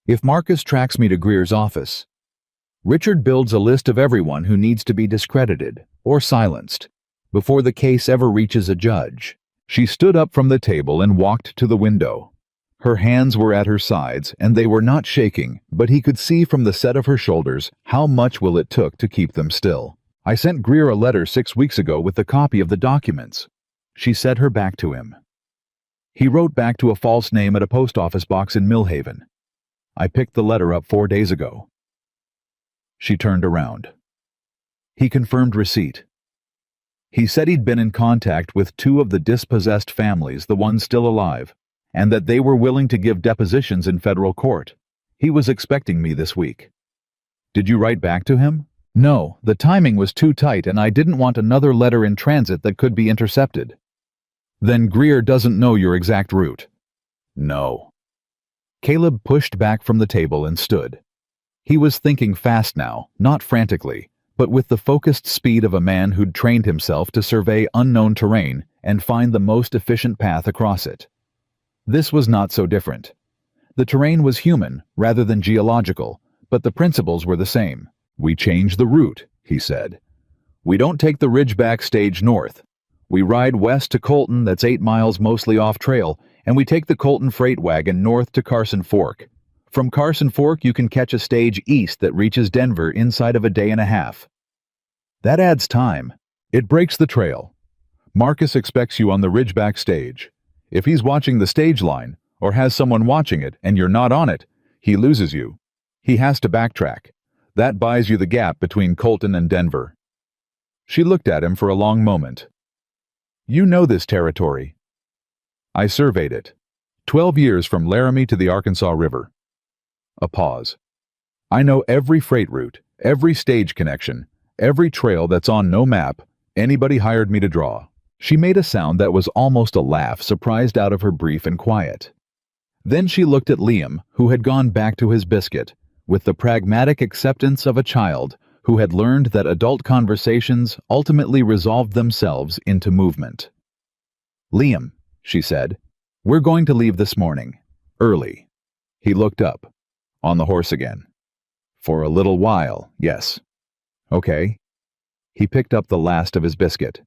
If Marcus tracks me to Greer's office, Richard builds a list of everyone who needs to be discredited or silenced before the case ever reaches a judge. She stood up from the table and walked to the window. Her hands were at her sides, and they were not shaking, but he could see from the set of her shoulders how much will it took to keep them still. I sent Greer a letter 6 weeks ago with a copy of the documents. She set her back to him. He wrote back to a false name at a post office box in Millhaven. I picked the letter up 4 days ago. She turned around. He confirmed receipt. He said he'd been in contact with 2 of the dispossessed families, the ones still alive, and that they were willing to give depositions in federal court. He was expecting me this week. Did you write back to him? No, the timing was too tight and I didn't want another letter in transit that could be intercepted. Then Greer doesn't know your exact route. No. Caleb pushed back from the table and stood. He was thinking fast now, not frantically, but with the focused speed of a man who'd trained himself to survey unknown terrain and find the most efficient path across it. This was not so different. The terrain was human rather than geological, but the principles were the same. We change the route, he said. We don't take the Ridgeback stage north. We ride west to Colton, that's 8 miles mostly off trail, and we take the Colton freight wagon north to Carson Fork. From Carson Fork you can catch a stage east that reaches Denver inside of a day and a half. That adds time. It breaks the trail. Marcus expects you on the Ridgeback stage. If he's watching the stage line, or has someone watching it and you're not on it, he loses you. He has to backtrack. That buys you the gap between Colton and Denver. She looked at him for a long moment. You know this territory. I surveyed it. 12 years from Laramie to the Arkansas River. A pause. I know every freight route, every stage connection, every trail that's on no map anybody hired me to draw. She made a sound that was almost a laugh, surprised out of her brief and quiet. Then she looked at Liam, who had gone back to his biscuit, with the pragmatic acceptance of a child who had learned that adult conversations ultimately resolved themselves into movement. Liam, she said, we're going to leave this morning. Early. He looked up. On the horse again. For a little while, yes. Okay. He picked up the last of his biscuit.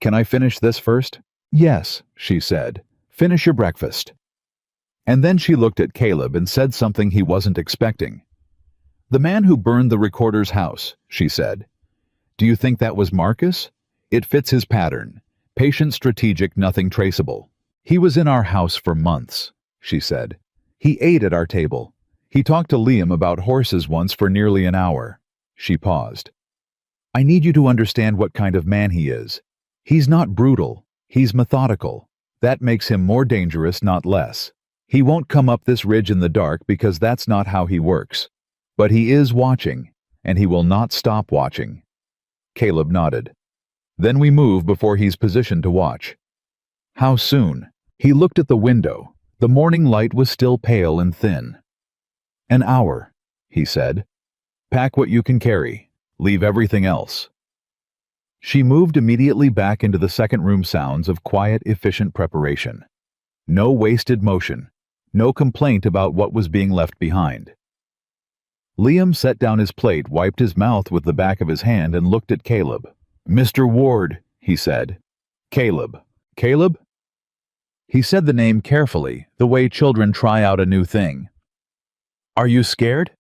Can I finish this first? Yes, she said. Finish your breakfast. And then she looked at Caleb and said something he wasn't expecting. The man who burned the recorder's house, she said. Do you think that was Marcus? It fits his pattern. Patient, strategic, nothing traceable. He was in our house for months, she said. He ate at our table. He talked to Liam about horses once for nearly an hour. She paused. I need you to understand what kind of man he is. He's not brutal. He's methodical. That makes him more dangerous, not less. He won't come up this ridge in the dark because that's not how he works. But he is watching, and he will not stop watching. Caleb nodded. Then we move before he's positioned to watch. How soon? He looked at the window. The morning light was still pale and thin. An hour, he said. Pack what you can carry. Leave everything else. She moved immediately back into the second room, sounds of quiet, efficient preparation. No wasted motion. No complaint about what was being left behind. Liam set down his plate, wiped his mouth with the back of his hand, and looked at Caleb. Mr. Ward, he said. Caleb. Caleb? He said the name carefully, the way children try out a new thing. Are you scared?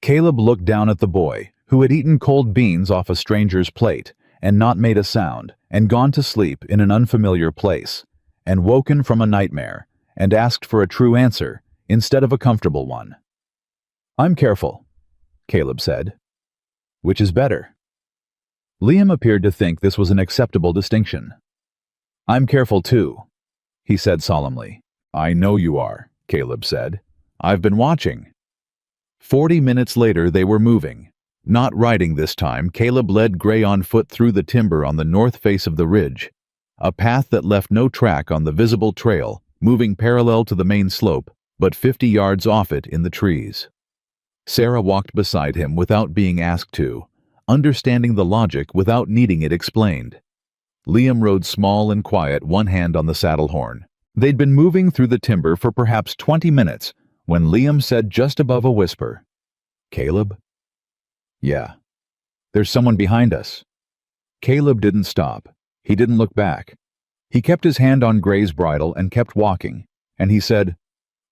Caleb looked down at the boy, who had eaten cold beans off a stranger's plate, and not made a sound, and gone to sleep in an unfamiliar place, and woken from a nightmare, and asked for a true answer instead of a comfortable one. "I'm careful," Caleb said. "Which is better?" Liam appeared to think this was an acceptable distinction. "I'm careful too," he said solemnly. "I know you are," Caleb said. "I've been watching." 40 minutes later they were moving. Not riding this time, Caleb led Gray on foot through the timber on the north face of the ridge, a path that left no track on the visible trail, moving parallel to the main slope, but 50 yards off it in the trees. Sarah walked beside him without being asked to, understanding the logic without needing it explained. Liam rode small and quiet, one hand on the saddle horn. They'd been moving through the timber for perhaps 20 minutes when Liam said just above a whisper, "Caleb?" "Yeah." "There's someone behind us." Caleb didn't stop. He didn't look back. He kept his hand on Gray's bridle and kept walking, and he said,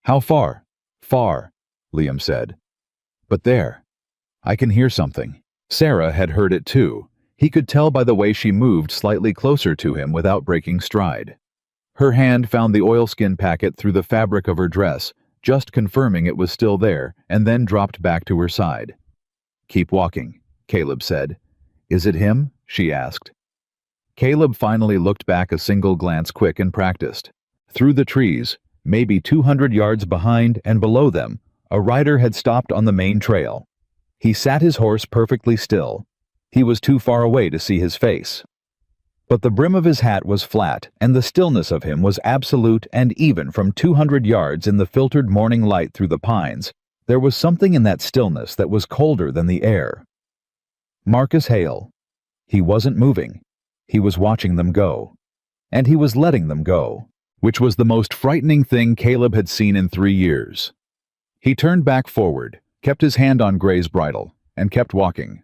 "How far?" "Far," Liam said. "But there. I can hear something." Sarah had heard it too. He could tell by the way she moved slightly closer to him without breaking stride. Her hand found the oilskin packet through the fabric of her dress, just confirming it was still there, and then dropped back to her side. "Keep walking," Caleb said. "Is it him?" she asked. Caleb finally looked back, a single glance, quick and practiced. Through the trees, maybe 200 yards behind and below them, a rider had stopped on the main trail. He sat his horse perfectly still. He was too far away to see his face. But the brim of his hat was flat, and the stillness of him was absolute, and even from 200 yards in the filtered morning light through the pines, there was something in that stillness that was colder than the air. Marcus Hale. He wasn't moving. He was watching them go. And he was letting them go, which was the most frightening thing Caleb had seen in 3 years. He turned back forward, kept his hand on Gray's bridle, and kept walking.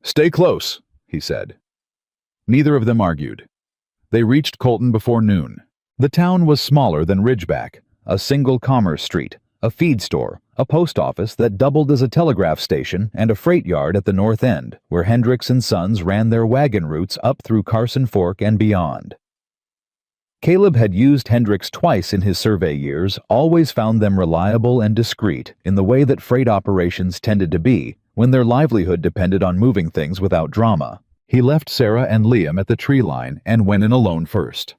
"Stay close," he said. Neither of them argued. They reached Colton before noon. The town was smaller than Ridgeback, a single commerce street, a feed store, a post office that doubled as a telegraph station, and a freight yard at the north end, where Hendricks and Sons ran their wagon routes up through Carson Fork and beyond. Caleb had used Hendricks twice in his survey years, always found them reliable and discreet in the way that freight operations tended to be when their livelihood depended on moving things without drama. He left Sarah and Liam at the tree line and went in alone first.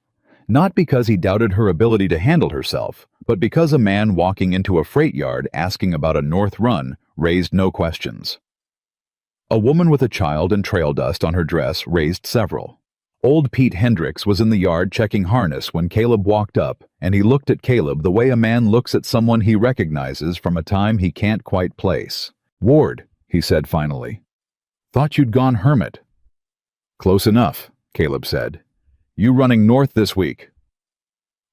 Not because he doubted her ability to handle herself, but because a man walking into a freight yard asking about a north run raised no questions. A woman with a child and trail dust on her dress raised several. Old Pete Hendricks was in the yard checking harness when Caleb walked up, and he looked at Caleb the way a man looks at someone he recognizes from a time he can't quite place. "Ward," he said finally. "Thought you'd gone hermit." "Close enough," Caleb said. "You running north this week?"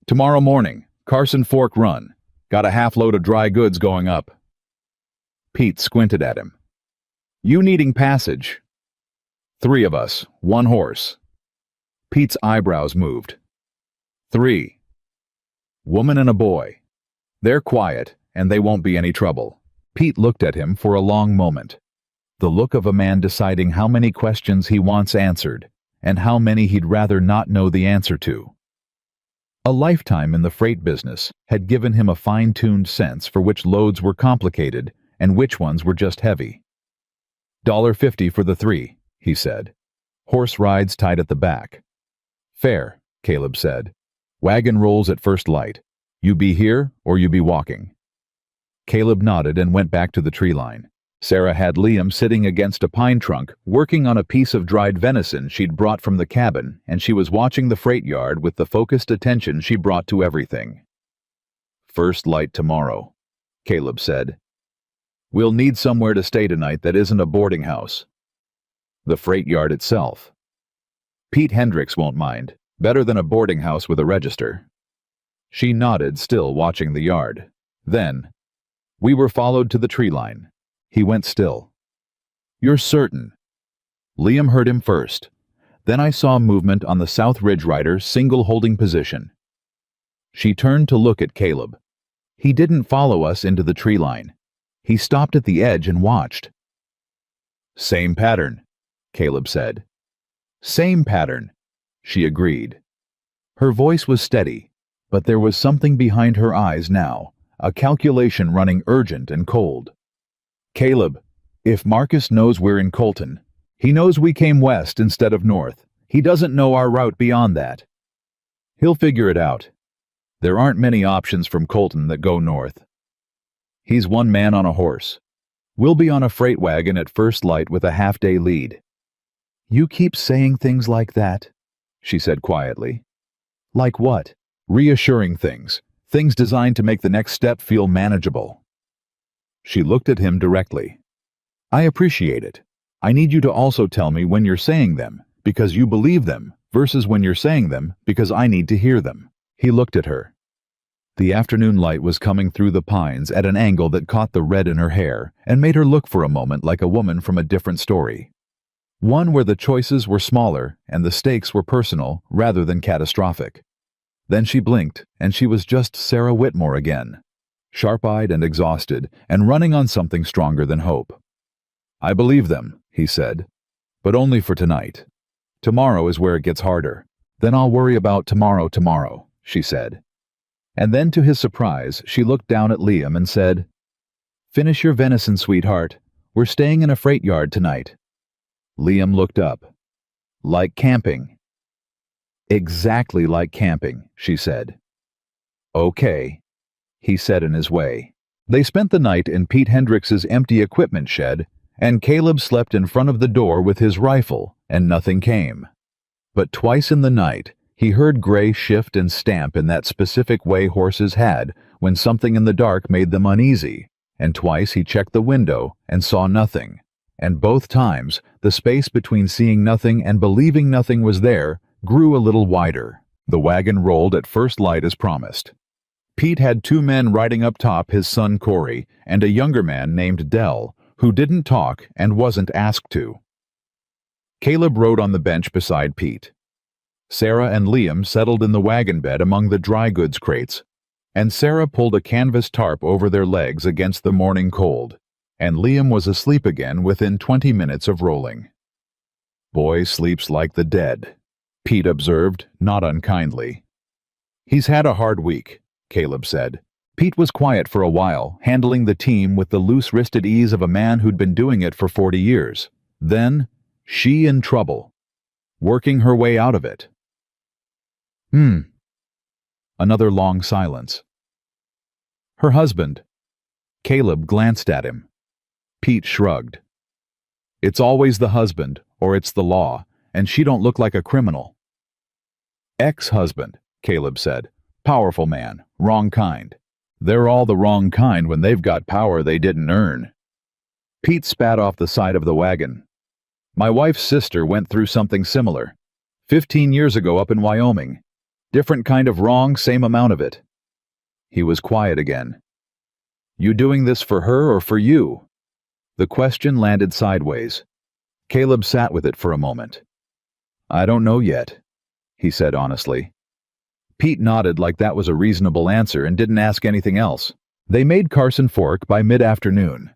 "Tomorrow morning, Carson Fork run. Got a half-load of dry goods going up." Pete squinted at him. "You needing passage?" "3 of us, 1 horse." Pete's eyebrows moved. 3. Woman and a boy. They're quiet, and they won't be any trouble." Pete looked at him for a long moment. The look of a man deciding how many questions he wants answered, and how many he'd rather not know the answer to. A lifetime in the freight business had given him a fine-tuned sense for which loads were complicated and which ones were just heavy. $1.50 for the 3, he said. "Horse rides tied at the back." "Fair," Caleb said. "Wagon rolls at first light. You be here or you be walking." Caleb nodded and went back to the tree line. Sarah had Liam sitting against a pine trunk, working on a piece of dried venison she'd brought from the cabin, and she was watching the freight yard with the focused attention she brought to everything. "First light tomorrow," Caleb said. "We'll need somewhere to stay tonight that isn't a boarding house." "The freight yard itself." "Pete Hendricks won't mind. Better than a boarding house with a register." She nodded, still watching the yard. Then, "We were followed to the tree line." He went still. "You're certain?" Liam heard him first. Then I saw movement on the South Ridge rider's single holding position. She turned to look at Caleb. He didn't follow us into the tree line. He stopped at the edge and watched. "Same pattern," Caleb said. "Same pattern," she agreed. Her voice was steady, But there was something behind her eyes now, a calculation running urgent and cold. "Caleb, if Marcus knows we're in Colton, he knows we came west instead of north. He doesn't know our route beyond that. He'll figure it out. There aren't many options from Colton that go north. He's one man on a horse. We'll be on a freight wagon at first light with a half-day lead." "You keep saying things like that," she said quietly. "Like what?" "Reassuring things. Things designed to make the next step feel manageable." She looked at him directly. "I appreciate it. I need you to also tell me when you're saying them, because you believe them, versus when you're saying them, because I need to hear them." He looked at her. The afternoon light was coming through the pines at an angle that caught the red in her hair and made her look for a moment like a woman from a different story. One where the choices were smaller and the stakes were personal rather than catastrophic. Then she blinked, and she was just Sarah Whitmore again, sharp-eyed and exhausted, and running on something stronger than hope. "I believe them," he said, "but only for tonight. Tomorrow is where it gets harder. Then I'll worry about tomorrow, she said. And then to his surprise, she looked down at Liam and said, "Finish your venison, sweetheart. We're staying in a freight yard tonight." Liam looked up. "Like camping." "Exactly like camping," she said. "Okay," he said in his way. They spent the night in Pete Hendrix's empty equipment shed, and Caleb slept in front of the door with his rifle, and nothing came. But twice in the night, he heard Gray shift and stamp in that specific way horses had when something in the dark made them uneasy, and twice he checked the window and saw nothing, and both times the space between seeing nothing and believing nothing was there grew a little wider. The wagon rolled at first light as promised. Pete had 2 men riding up top, his son Corey, and a younger man named Dell, who didn't talk and wasn't asked to. Caleb rode on the bench beside Pete. Sarah and Liam settled in the wagon bed among the dry goods crates, and Sarah pulled a canvas tarp over their legs against the morning cold, and Liam was asleep again within 20 minutes of rolling. "Boy sleeps like the dead," Pete observed, not unkindly. "He's had a hard week," Caleb said. Pete was quiet for a while, handling the team with the loose-wristed ease of a man who'd been doing it for 40 years. Then, she in trouble. Working her way out of it. Another long silence. "Her husband." Caleb glanced at him. Pete shrugged. "It's always the husband, or it's the law, and she don't look like a criminal." "Ex-husband," Caleb said. "Powerful man, wrong kind. They're all the wrong kind when they've got power they didn't earn." Pete spat off the side of the wagon. "My wife's sister went through something similar. 15 years ago up in Wyoming. Different kind of wrong, same amount of it." He was quiet again. "You doing this for her or for you?" The question landed sideways. Caleb sat with it for a moment. "I don't know yet," he said honestly. Pete nodded like that was a reasonable answer and didn't ask anything else. They made Carson Fork by mid-afternoon.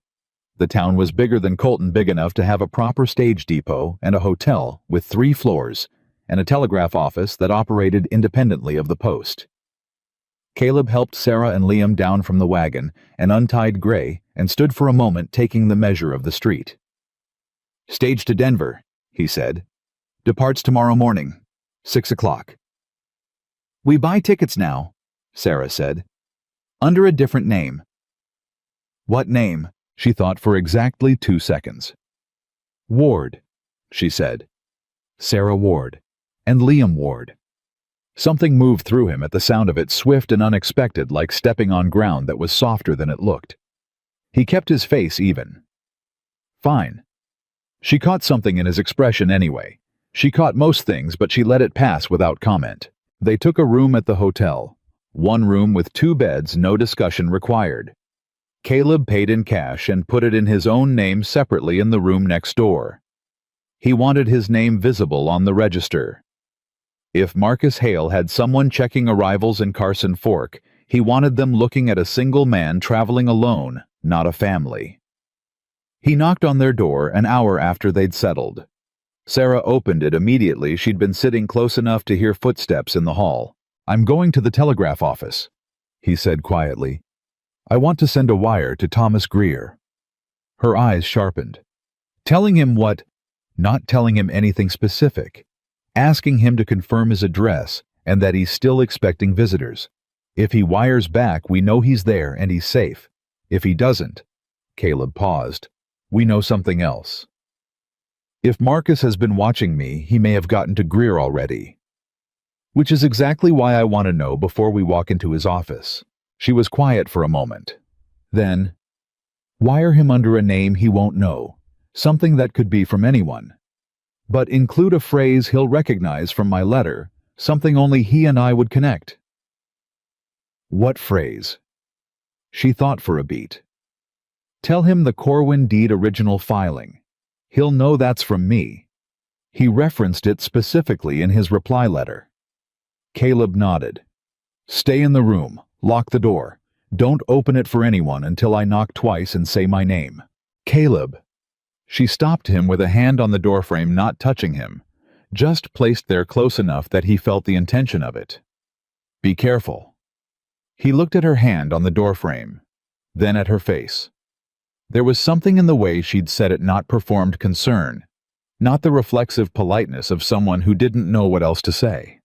The town was bigger than Colton, big enough to have a proper stage depot and a hotel with 3 floors, and a telegraph office that operated independently of the post. Caleb helped Sarah and Liam down from the wagon and untied Gray and stood for a moment taking the measure of the street. "Stage to Denver," he said. "Departs tomorrow morning, 6 o'clock. "We buy tickets now," Sarah said. "Under a different name." "What name?" She thought for exactly 2 seconds. "Ward," she said. Sarah Ward. And Liam Ward. Something moved through him at the sound of it, swift and unexpected, like stepping on ground that was softer than it looked. He kept his face even. "Fine." She caught something in his expression anyway. She caught most things, but she let it pass without comment. They took a room at the hotel. 1 room with 2 beds, no discussion required. Caleb paid in cash and put it in his own name separately in the room next door. He wanted his name visible on the register. If Marcus Hale had someone checking arrivals in Carson Fork, he wanted them looking at a single man traveling alone, not a family. He knocked on their door an hour after they'd settled. Sarah opened it immediately. She'd been sitting close enough to hear footsteps in the hall. "I'm going to the telegraph office," he said quietly. "I want to send a wire to Thomas Greer." Her eyes sharpened. Telling him what? Not telling him anything specific. Asking him to confirm his address and that he's still expecting visitors. If he wires back, we know he's there and he's safe. If he doesn't, Caleb paused, we know something else. If Marcus has been watching me, he may have gotten to Greer already. Which is exactly why I want to know before we walk into his office. She was quiet for a moment. Then, wire him under a name he won't know, something that could be from anyone. But include a phrase he'll recognize from my letter, something only he and I would connect. What phrase? She thought for a beat. Tell him the Corwin deed original filing. He'll know that's from me. He referenced it specifically in his reply letter. Caleb nodded. Stay in the room. Lock the door. Don't open it for anyone until I knock twice and say my name. Caleb. She stopped him with a hand on the doorframe, not touching him, just placed there close enough that he felt the intention of it. Be careful. He looked at her hand on the doorframe, then at her face. There was something in the way she'd said it, not performed concern, not the reflexive politeness of someone who didn't know what else to say.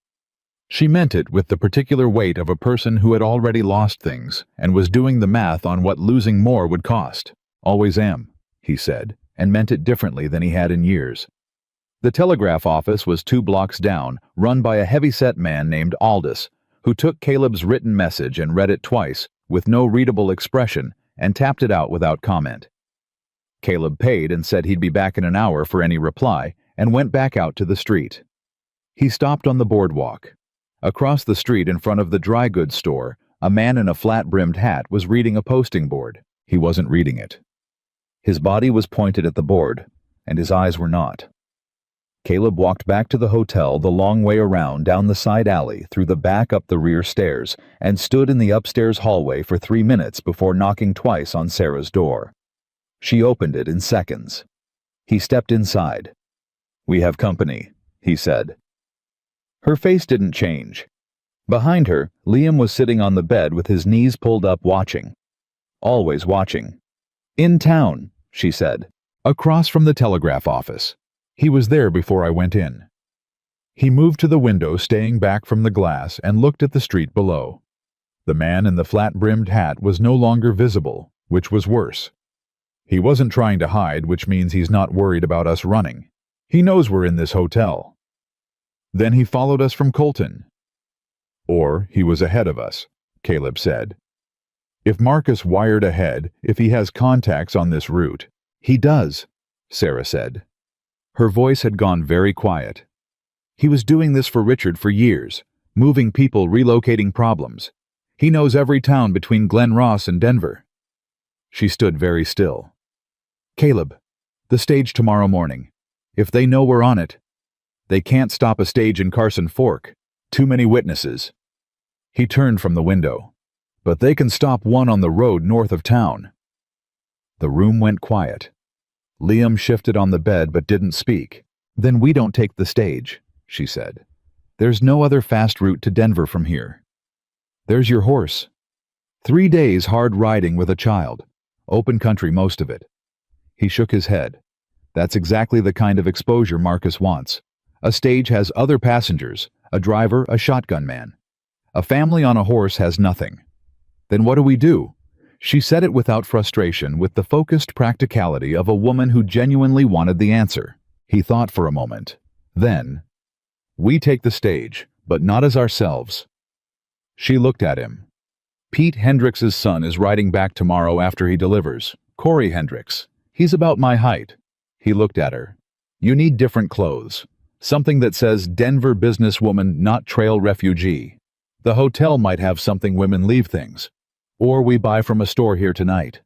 She meant it with the particular weight of a person who had already lost things and was doing the math on what losing more would cost. Always am, he said, and meant it differently than he had in years. The telegraph office was 2 blocks down, run by a heavy-set man named Aldous, who took Caleb's written message and read it twice, with no readable expression, and tapped it out without comment. Caleb paid and said he'd be back in an hour for any reply, and went back out to the street. He stopped on the boardwalk. Across the street in front of the dry goods store, a man in a flat-brimmed hat was reading a posting board. He wasn't reading it. His body was pointed at the board, and his eyes were not. Caleb walked back to the hotel the long way around, down the side alley, through the back, up the rear stairs, and stood in the upstairs hallway for 3 minutes before knocking twice on Sarah's door. She opened it in seconds. He stepped inside. "We have company," he said. Her face didn't change. Behind her, Liam was sitting on the bed with his knees pulled up, watching. Always watching. "In town," she said. "Across from the telegraph office. He was there before I went in." He moved to the window, staying back from the glass, and looked at the street below. The man in the flat-brimmed hat was no longer visible, which was worse. He wasn't trying to hide, which means he's not worried about us running. He knows we're in this hotel. Then he followed us from Colton. Or he was ahead of us, Caleb said. If Marcus wired ahead, if he has contacts on this route. He does, Sarah said. Her voice had gone very quiet. He was doing this for Richard for years, moving people, relocating problems. He knows every town between Glen Ross and Denver. She stood very still. Caleb, the stage tomorrow morning. If they know we're on it, they can't stop a stage in Carson Fork. Too many witnesses. He turned from the window. But they can stop one on the road north of town. The room went quiet. Liam shifted on the bed but didn't speak. Then we don't take the stage, she said. There's no other fast route to Denver from here. There's your horse. 3 days hard riding with a child. Open country, most of it. He shook his head. That's exactly the kind of exposure Marcus wants. A stage has other passengers, a driver, a shotgun man. A family on a horse has nothing. Then what do we do? She said it without frustration, with the focused practicality of a woman who genuinely wanted the answer. He thought for a moment. Then, we take the stage, but not as ourselves. She looked at him. Pete Hendricks' son is riding back tomorrow after he delivers. Corey Hendricks. He's about my height. He looked at her. You need different clothes. Something that says Denver businesswoman, not trail refugee. The hotel might have something women leave things. Or we buy from a store here tonight.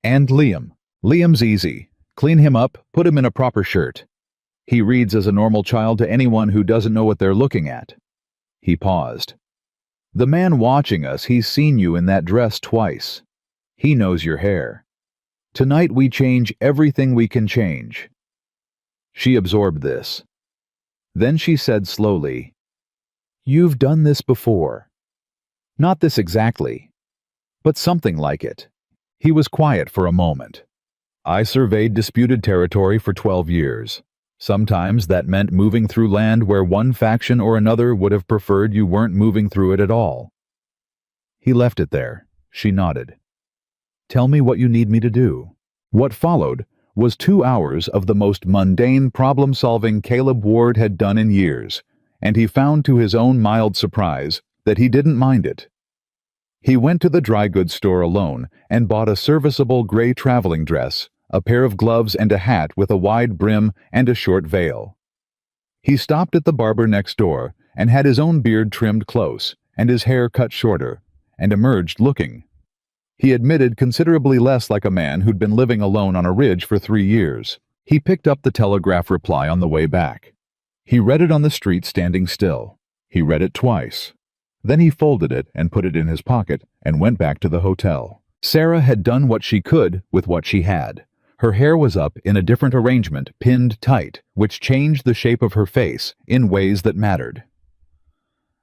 And Liam. Liam's easy. Clean him up, put him in a proper shirt. He reads as a normal child to anyone who doesn't know what they're looking at. He paused. The man watching us, he's seen you in that dress twice. He knows your hair. Tonight we change everything we can change. She absorbed this. Then she said slowly, You've done this before. Not this exactly, but something like it. He was quiet for a moment. I surveyed disputed territory for 12 years. Sometimes that meant moving through land where one faction or another would have preferred you weren't moving through it at all. He left it there. She nodded. Tell me what you need me to do. What followed was 2 hours of the most mundane problem-solving Caleb Ward had done in years, and he found to his own mild surprise that he didn't mind it. He went to the dry goods store alone and bought a serviceable gray traveling dress, a pair of gloves and a hat with a wide brim and a short veil. He stopped at the barber next door and had his own beard trimmed close and his hair cut shorter, and emerged looking. He admitted considerably less like a man who'd been living alone on a ridge for 3 years. He picked up the telegraph reply on the way back. He read it on the street standing still. He read it twice. Then he folded it and put it in his pocket and went back to the hotel. Sarah had done what she could with what she had. Her hair was up in a different arrangement, pinned tight, which changed the shape of her face in ways that mattered.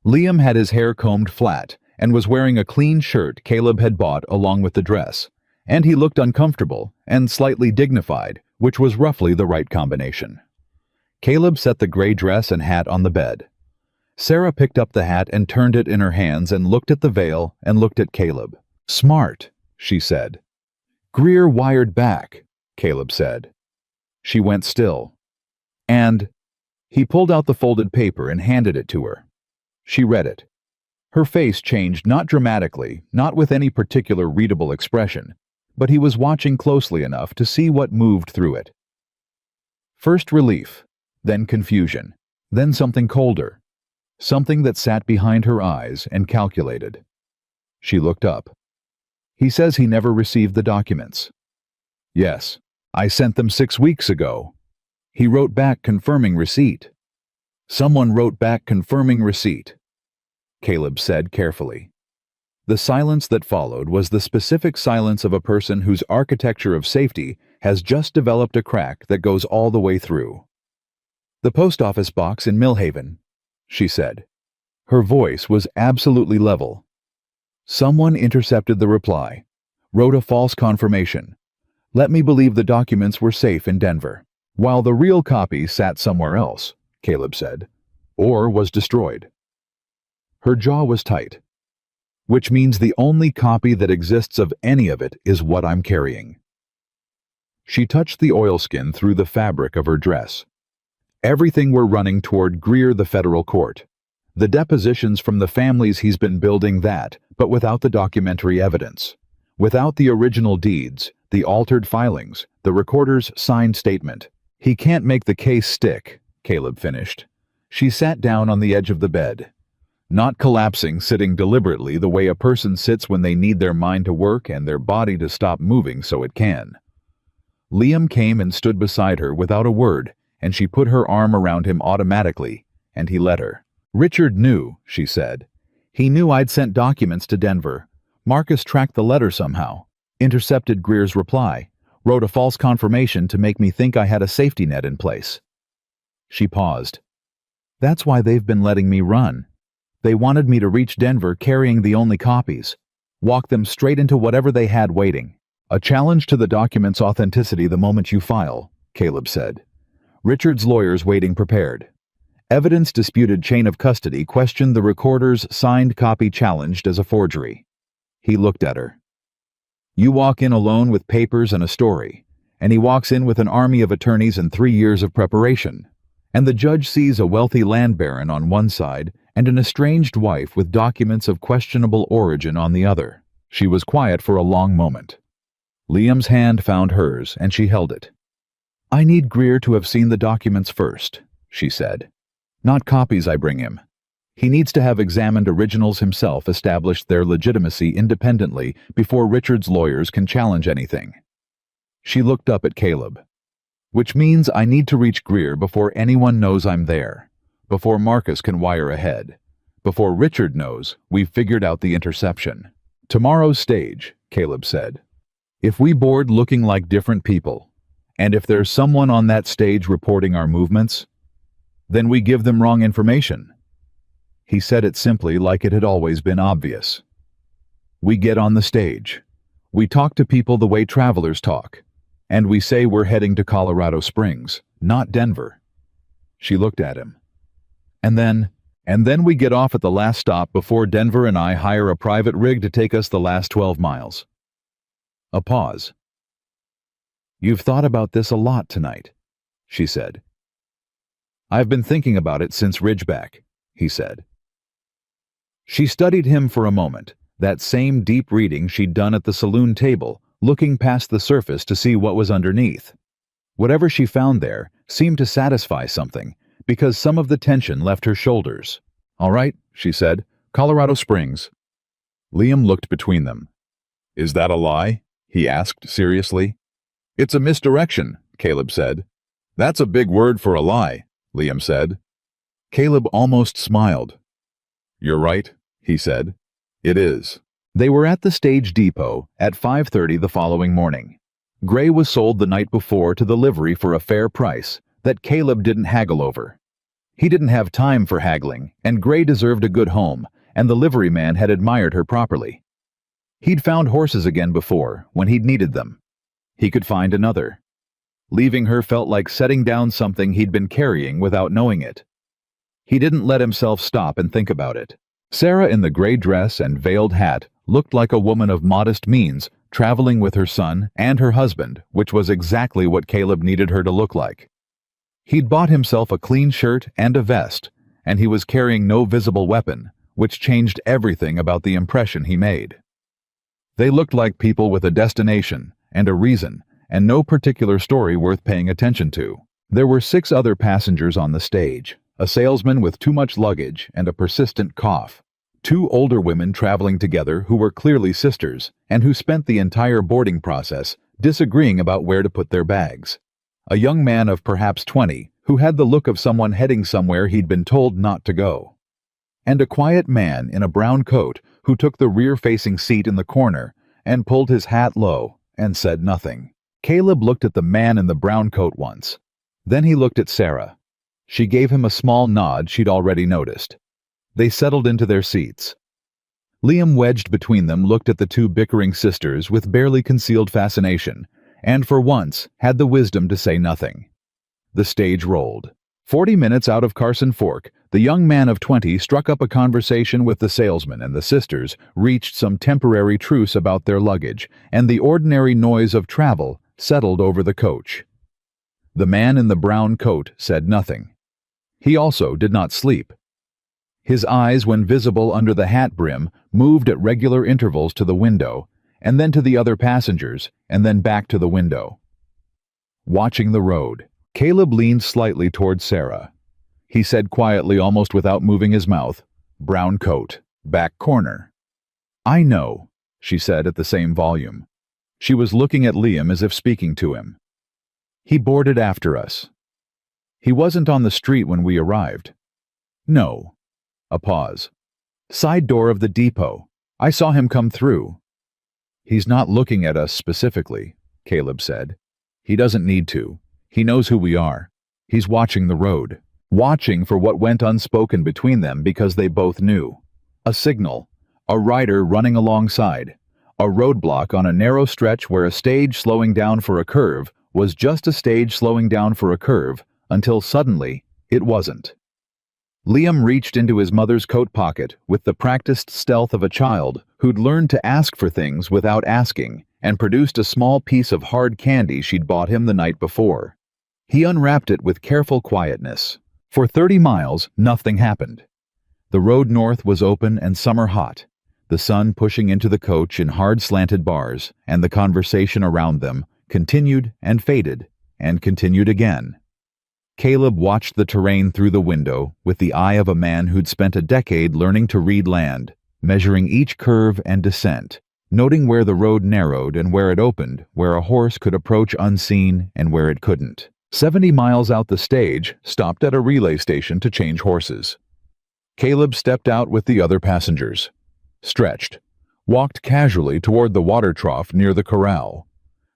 Liam had his hair combed flat and was wearing a clean shirt Caleb had bought along with the dress, and he looked uncomfortable and slightly dignified, which was roughly the right combination. Caleb set the gray dress and hat on the bed. Sarah picked up the hat and turned it in her hands and looked at the veil and looked at Caleb. "Smart," she said. "Greer wired back," Caleb said. She went still. "And—" He pulled out the folded paper and handed it to her. She read it. Her face changed not dramatically, not with any particular readable expression, but he was watching closely enough to see what moved through it. First relief, then confusion, then something colder, something that sat behind her eyes and calculated. She looked up. "He says he never received the documents." "Yes, I sent them 6 weeks ago." He wrote back confirming receipt. "Someone wrote back confirming receipt," Caleb said carefully. The silence that followed was the specific silence of a person whose architecture of safety has just developed a crack that goes all the way through. "The post office box in Millhaven," she said. Her voice was absolutely level. "Someone intercepted the reply, wrote a false confirmation. Let me believe the documents were safe in Denver, while the real copy sat somewhere else," Caleb said, "or was destroyed." Her jaw was tight. "Which means the only copy that exists of any of it is what I'm carrying." She touched the oilskin through the fabric of her dress. "Everything we're running toward Greer the federal court. The depositions from the families he's been building that, but without the documentary evidence. Without the original deeds, the altered filings, the recorder's signed statement. He can't make the case stick," Caleb finished. She sat down on the edge of the bed. Not collapsing, sitting deliberately the way a person sits when they need their mind to work and their body to stop moving so it can. Liam came and stood beside her without a word, and she put her arm around him automatically, and he let her. "Richard knew," she said. "He knew I'd sent documents to Denver. Marcus tracked the letter somehow, intercepted Greer's reply, wrote a false confirmation to make me think I had a safety net in place." She paused. "That's why they've been letting me run. They wanted me to reach Denver carrying the only copies, walk them straight into whatever they had waiting. A challenge to the document's authenticity the moment you file," Caleb said. "Richard's lawyers waiting prepared. Evidence disputed chain of custody questioned the recorder's signed copy challenged as a forgery." He looked at her. "You walk in alone with papers and a story, and he walks in with an army of attorneys and 3 years of preparation. And the judge sees a wealthy land baron on one side and an estranged wife with documents of questionable origin on the other." She was quiet for a long moment. Liam's hand found hers, and she held it. "I need Greer to have seen the documents first," she said. "Not copies I bring him. He needs to have examined originals himself, established their legitimacy independently before Richard's lawyers can challenge anything." She looked up at Caleb. "Which means I need to reach Greer before anyone knows I'm there, before Marcus can wire ahead, before Richard knows we've figured out the interception." "Tomorrow's stage," Caleb said. "If we board looking like different people, and if there's someone on that stage reporting our movements, then we give them wrong information." He said it simply like it had always been obvious. We get on the stage. We talk to people the way travelers talk. And we say we're heading to Colorado Springs, not Denver. She looked at him. And then we get off at the last stop before Denver and I hire a private rig to take us the last 12 miles. A pause. You've thought about this a lot tonight, she said. I've been thinking about it since Ridgeback, he said. She studied him for a moment, that same deep reading she'd done at the saloon table, looking past the surface to see what was underneath. Whatever she found there seemed to satisfy something, because some of the tension left her shoulders. All right, she said, Colorado Springs. Liam looked between them. Is that a lie? He asked seriously. It's a misdirection, Caleb said. That's a big word for a lie, Liam said. Caleb almost smiled. You're right, he said. It is. They were at the stage depot at 5:30 the following morning. Gray was sold the night before to the livery for a fair price that Caleb didn't haggle over. He didn't have time for haggling, and Gray deserved a good home, and the liveryman had admired her properly. He'd found horses again before, when he'd needed them. He could find another. Leaving her felt like setting down something he'd been carrying without knowing it. He didn't let himself stop and think about it. Sarah in the gray dress and veiled hat looked like a woman of modest means, traveling with her son and her husband, which was exactly what Caleb needed her to look like. He'd bought himself a clean shirt and a vest, and he was carrying no visible weapon, which changed everything about the impression he made. They looked like people with a destination and a reason, and no particular story worth paying attention to. There were 6 other passengers on the stage, a salesman with too much luggage and a persistent cough, 2 older women traveling together who were clearly sisters and who spent the entire boarding process disagreeing about where to put their bags, a young man of perhaps 20 who had the look of someone heading somewhere he'd been told not to go, and a quiet man in a brown coat who took the rear-facing seat in the corner and pulled his hat low and said nothing. Caleb looked at the man in the brown coat once. Then he looked at Sarah. She gave him a small nod she'd already noticed. They settled into their seats. Liam, wedged between them, looked at the 2 bickering sisters with barely concealed fascination, and for once had the wisdom to say nothing. The stage rolled. 40 minutes out of Carson Fork, the young man of 20 struck up a conversation with the salesman, and the sisters reached some temporary truce about their luggage, and the ordinary noise of travel settled over the coach. The man in the brown coat said nothing. He also did not sleep. His eyes, when visible under the hat brim, moved at regular intervals to the window, and then to the other passengers, and then back to the window. Watching the road, Caleb leaned slightly toward Sarah. He said quietly, almost without moving his mouth, "Brown coat, back corner." "I know," she said at the same volume. She was looking at Liam as if speaking to him. "He boarded after us." "He wasn't on the street when we arrived." "No." A pause. "Side door of the depot. I saw him come through." "He's not looking at us specifically," Caleb said. "He doesn't need to. He knows who we are. He's watching the road. Watching for what went unspoken between them because they both knew. A signal. A rider running alongside. A roadblock on a narrow stretch where a stage slowing down for a curve was just a stage slowing down for a curve until suddenly it wasn't. Liam reached into his mother's coat pocket with the practiced stealth of a child who'd learned to ask for things without asking, and produced a small piece of hard candy she'd bought him the night before. He unwrapped it with careful quietness. For 30 miles, nothing happened. The road north was open and summer hot, the sun pushing into the coach in hard slanted bars, and the conversation around them continued and faded and continued again. Caleb watched the terrain through the window with the eye of a man who'd spent a decade learning to read land, measuring each curve and descent, noting where the road narrowed and where it opened, where a horse could approach unseen and where it couldn't. 70 miles out the stage, stopped at a relay station to change horses. Caleb stepped out with the other passengers. Stretched. Walked casually toward the water trough near the corral.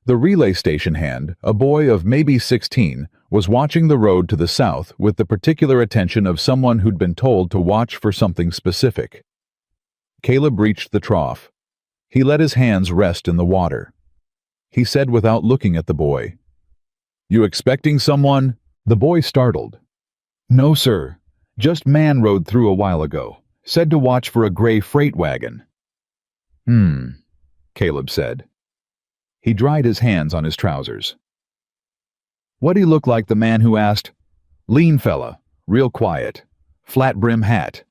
The relay station hand, a boy of maybe 16, was watching the road to the south with the particular attention of someone who'd been told to watch for something specific. Caleb reached the trough. He let his hands rest in the water. He said without looking at the boy, "You expecting someone?" The boy startled. "No, sir. Just man rode through a while ago. Said to watch for a gray freight wagon." Caleb said. He dried his hands on his trousers. What'd he look like, the man who asked? "Lean fella, real quiet, flat brim hat."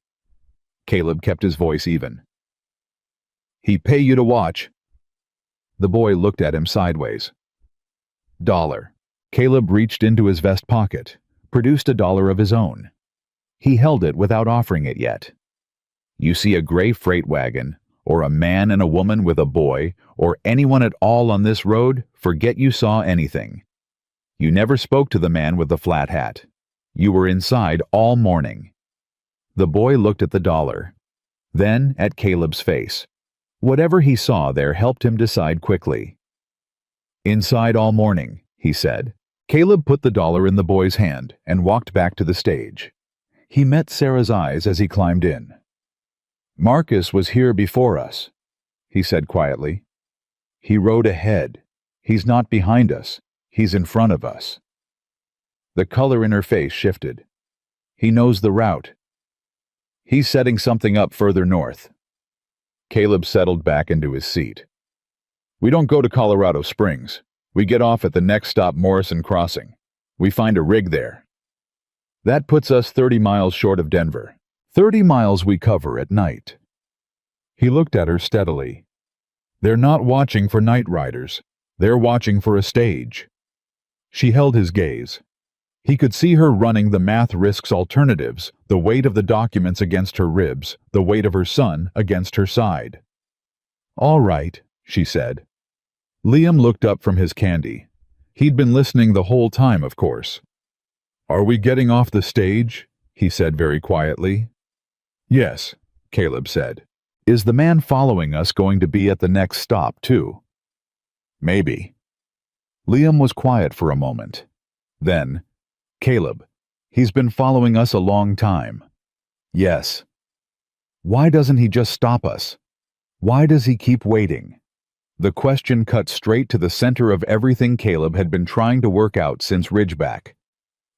Caleb kept his voice even. "He pay you to watch?" The boy looked at him sideways. "Dollar." Caleb reached into his vest pocket, produced $1 of his own. He held it without offering it yet. "You see a gray freight wagon, or a man and a woman with a boy, or anyone at all on this road, forget you saw anything. You never spoke to the man with the flat hat. You were inside all morning." The boy looked at the $1, then at Caleb's face. Whatever he saw there helped him decide quickly. "Inside all morning," he said. Caleb put the $1 in the boy's hand and walked back to the stage. He met Sarah's eyes as he climbed in. "Marcus was here before us," he said quietly. "He rode ahead. He's not behind us. He's in front of us." The color in her face shifted. "He knows the route. He's setting something up further north." Caleb settled back into his seat. "We don't go to Colorado Springs. We get off at the next stop, Morrison Crossing. We find a rig there. That puts us 30 miles short of Denver. 30 miles we cover at night." He looked at her steadily. "They're not watching for night riders. They're watching for a stage." She held his gaze. He could see her running the math risks alternatives, the weight of the documents against her ribs, the weight of her son against her side. "All right," she said. Liam looked up from his candy. He'd been listening the whole time, of course. "Are we getting off the stage?" he said very quietly. "Yes," Caleb said. "Is the man following us going to be at the next stop, too?" "Maybe." Liam was quiet for a moment. Then, "Caleb, he's been following us a long time." "Yes." "Why doesn't he just stop us? Why does he keep waiting?" The question cut straight to the center of everything Caleb had been trying to work out since Ridgeback.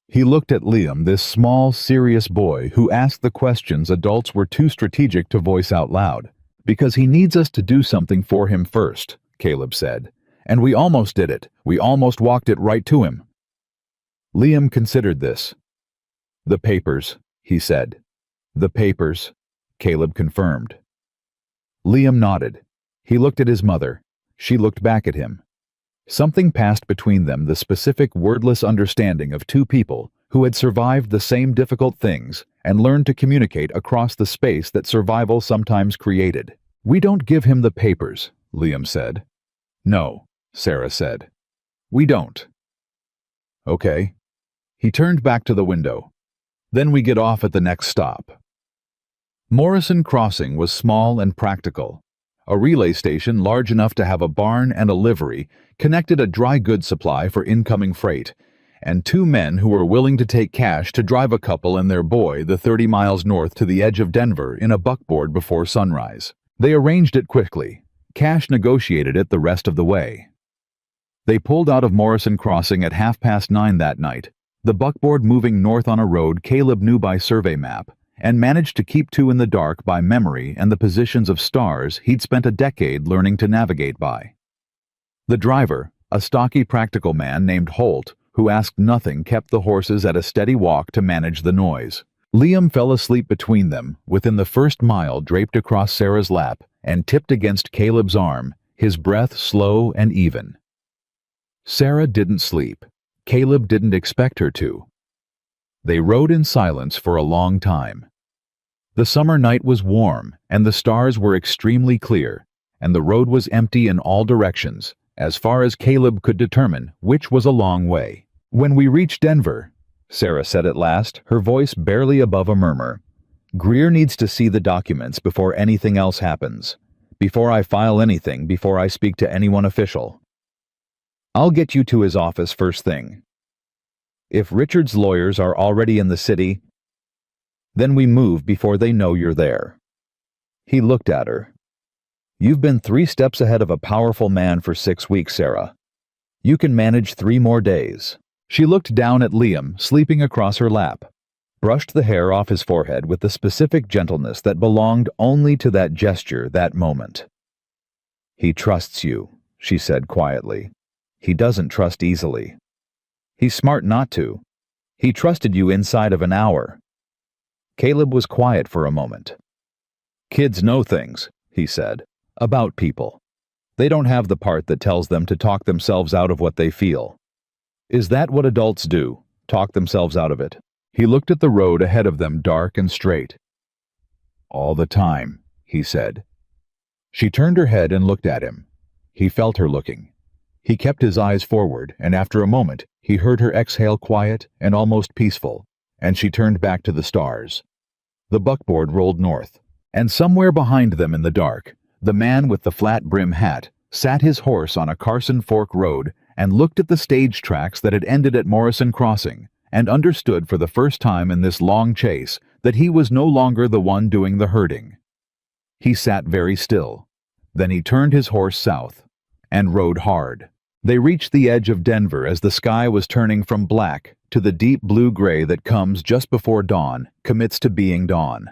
He looked at Liam, this small, serious boy who asked the questions adults were too strategic to voice out loud. "Because he needs us to do something for him first," Caleb said. "And we almost did it. We almost walked it right to him." Liam considered this. "The papers," he said. "The papers," Caleb confirmed. Liam nodded. He looked at his mother. She looked back at him. Something passed between them, the specific wordless understanding of two people who had survived the same difficult things and learned to communicate across the space that survival sometimes created. "We don't give him the papers," Liam said. "No," Sarah said. "We don't." "Okay." He turned back to the window. "Then we get off at the next stop." Morrison Crossing was small and practical. A relay station large enough to have a barn and a livery connected a dry goods supply for incoming freight, and two men who were willing to take cash to drive a couple and their boy the 30 miles north to the edge of Denver in a buckboard before sunrise. They arranged it quickly. Cash negotiated it the rest of the way. They pulled out of Morrison Crossing at 9:30 that night, the buckboard moving north on a road Caleb knew by survey map, and managed to keep to in the dark by memory and the positions of stars he'd spent a decade learning to navigate by. The driver, a stocky practical man named Holt, who asked nothing, kept the horses at a steady walk to manage the noise. Liam fell asleep between them, within the first mile draped across Sarah's lap and tipped against Caleb's arm, his breath slow and even. Sarah didn't sleep. Caleb didn't expect her to. They rode in silence for a long time. The summer night was warm, and the stars were extremely clear, and the road was empty in all directions, as far as Caleb could determine, which was a long way. "When we reach Denver," Sarah said at last, her voice barely above a murmur, "Greer needs to see the documents before anything else happens. Before I file anything, before I speak to anyone official." I'll get you to his office first thing. If Richard's lawyers are already in the city, then we move before they know you're there." He looked at her. "You've been 3 steps ahead of a powerful man for 6 weeks, Sarah. You can manage 3 more days." She looked down at Liam, sleeping across her lap, brushed the hair off his forehead with the specific gentleness that belonged only to that gesture, that moment. "He trusts you," she said quietly. "He doesn't trust easily. He's smart not to. He trusted you inside of an hour." Caleb was quiet for a moment. "Kids know things," he said, "about people. They don't have the part that tells them to talk themselves out of what they feel. Is that what adults do, talk themselves out of it?" He looked at the road ahead of them, dark and straight. "All the time," he said. She turned her head and looked at him. He felt her looking. He kept his eyes forward, and after a moment, he heard her exhale, quiet and almost peaceful, and she turned back to the stars. The buckboard rolled north, and somewhere behind them in the dark, the man with the flat brim hat sat his horse on a Carson Fork road and looked at the stage tracks that had ended at Morrison Crossing, and understood for the first time in this long chase that he was no longer the one doing the herding. He sat very still. Then he turned his horse south and rode hard. They reached the edge of Denver as the sky was turning from black to the deep blue-gray that comes just before dawn commits to being dawn.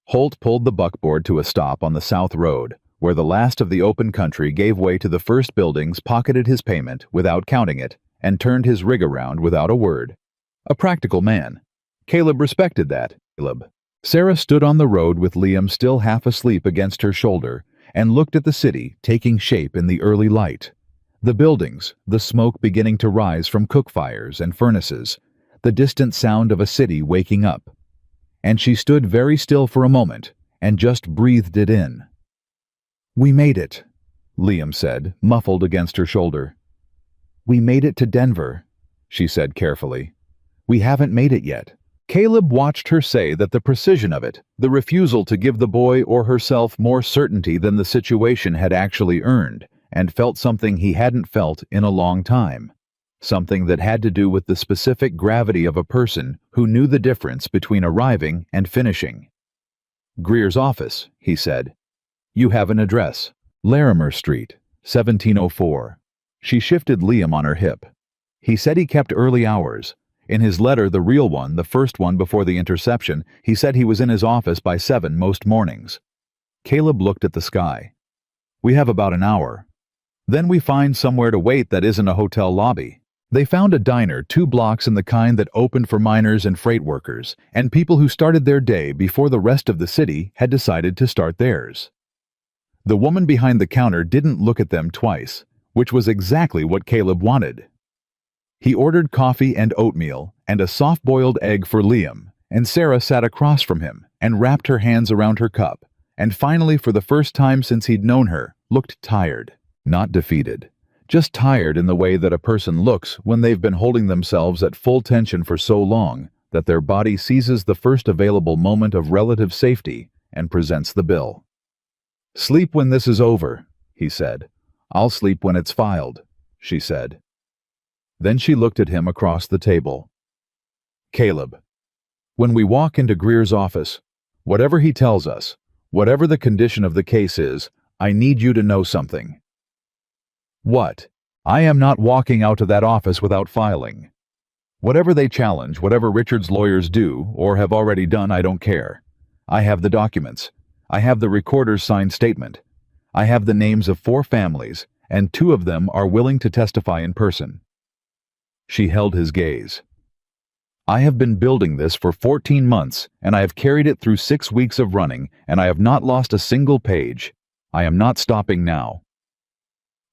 Holt pulled the buckboard to a stop on the south road, where the last of the open country gave way to the first buildings, pocketed his payment without counting it, and turned his rig around without a word. A practical man. Caleb respected that. Sarah stood on the road with Liam still half asleep against her shoulder and looked at the city taking shape in the early light. The buildings, the smoke beginning to rise from cook fires and furnaces, the distant sound of a city waking up. And she stood very still for a moment and just breathed it in. "We made it," Liam said, muffled against her shoulder. "We made it to Denver," she said carefully. "We haven't made it yet." Caleb watched her say that the precision of it, the refusal to give the boy or herself more certainty than the situation had actually earned, and felt something he hadn't felt in a long time. Something that had to do with the specific gravity of a person who knew the difference between arriving and finishing. "Greer's office," he said. "You have an address. Larimer Street, 1704. She shifted Liam on her hip. "He said he kept early hours. In his letter, the real one, the first one before the interception, he said he was in his office by 7 most mornings." Caleb looked at the sky. "We have about an hour. Then we find somewhere to wait that isn't a hotel lobby." They found a diner 2 blocks in the kind that opened for miners and freight workers, and people who started their day before the rest of the city had decided to start theirs. The woman behind the counter didn't look at them twice, which was exactly what Caleb wanted. He ordered coffee and oatmeal and a soft-boiled egg for Liam, and Sarah sat across from him and wrapped her hands around her cup, and finally, for the first time since he'd known her, looked tired. Not defeated, just tired in the way that a person looks when they've been holding themselves at full tension for so long that their body seizes the first available moment of relative safety and presents the bill. "Sleep when this is over," he said. "I'll sleep when it's filed," she said. Then she looked at him across the table. "Caleb, when we walk into Greer's office, whatever he tells us, whatever the condition of the case is, I need you to know something." "What?" "I am not walking out of that office without filing. Whatever they challenge, whatever Richard's lawyers do, or have already done, I don't care. I have the documents. I have the recorder's signed statement. I have the names of 4 families, and 2 of them are willing to testify in person." She held his gaze. "I have been building this for 14 months, and I have carried it through 6 weeks of running, and I have not lost a single page. I am not stopping now."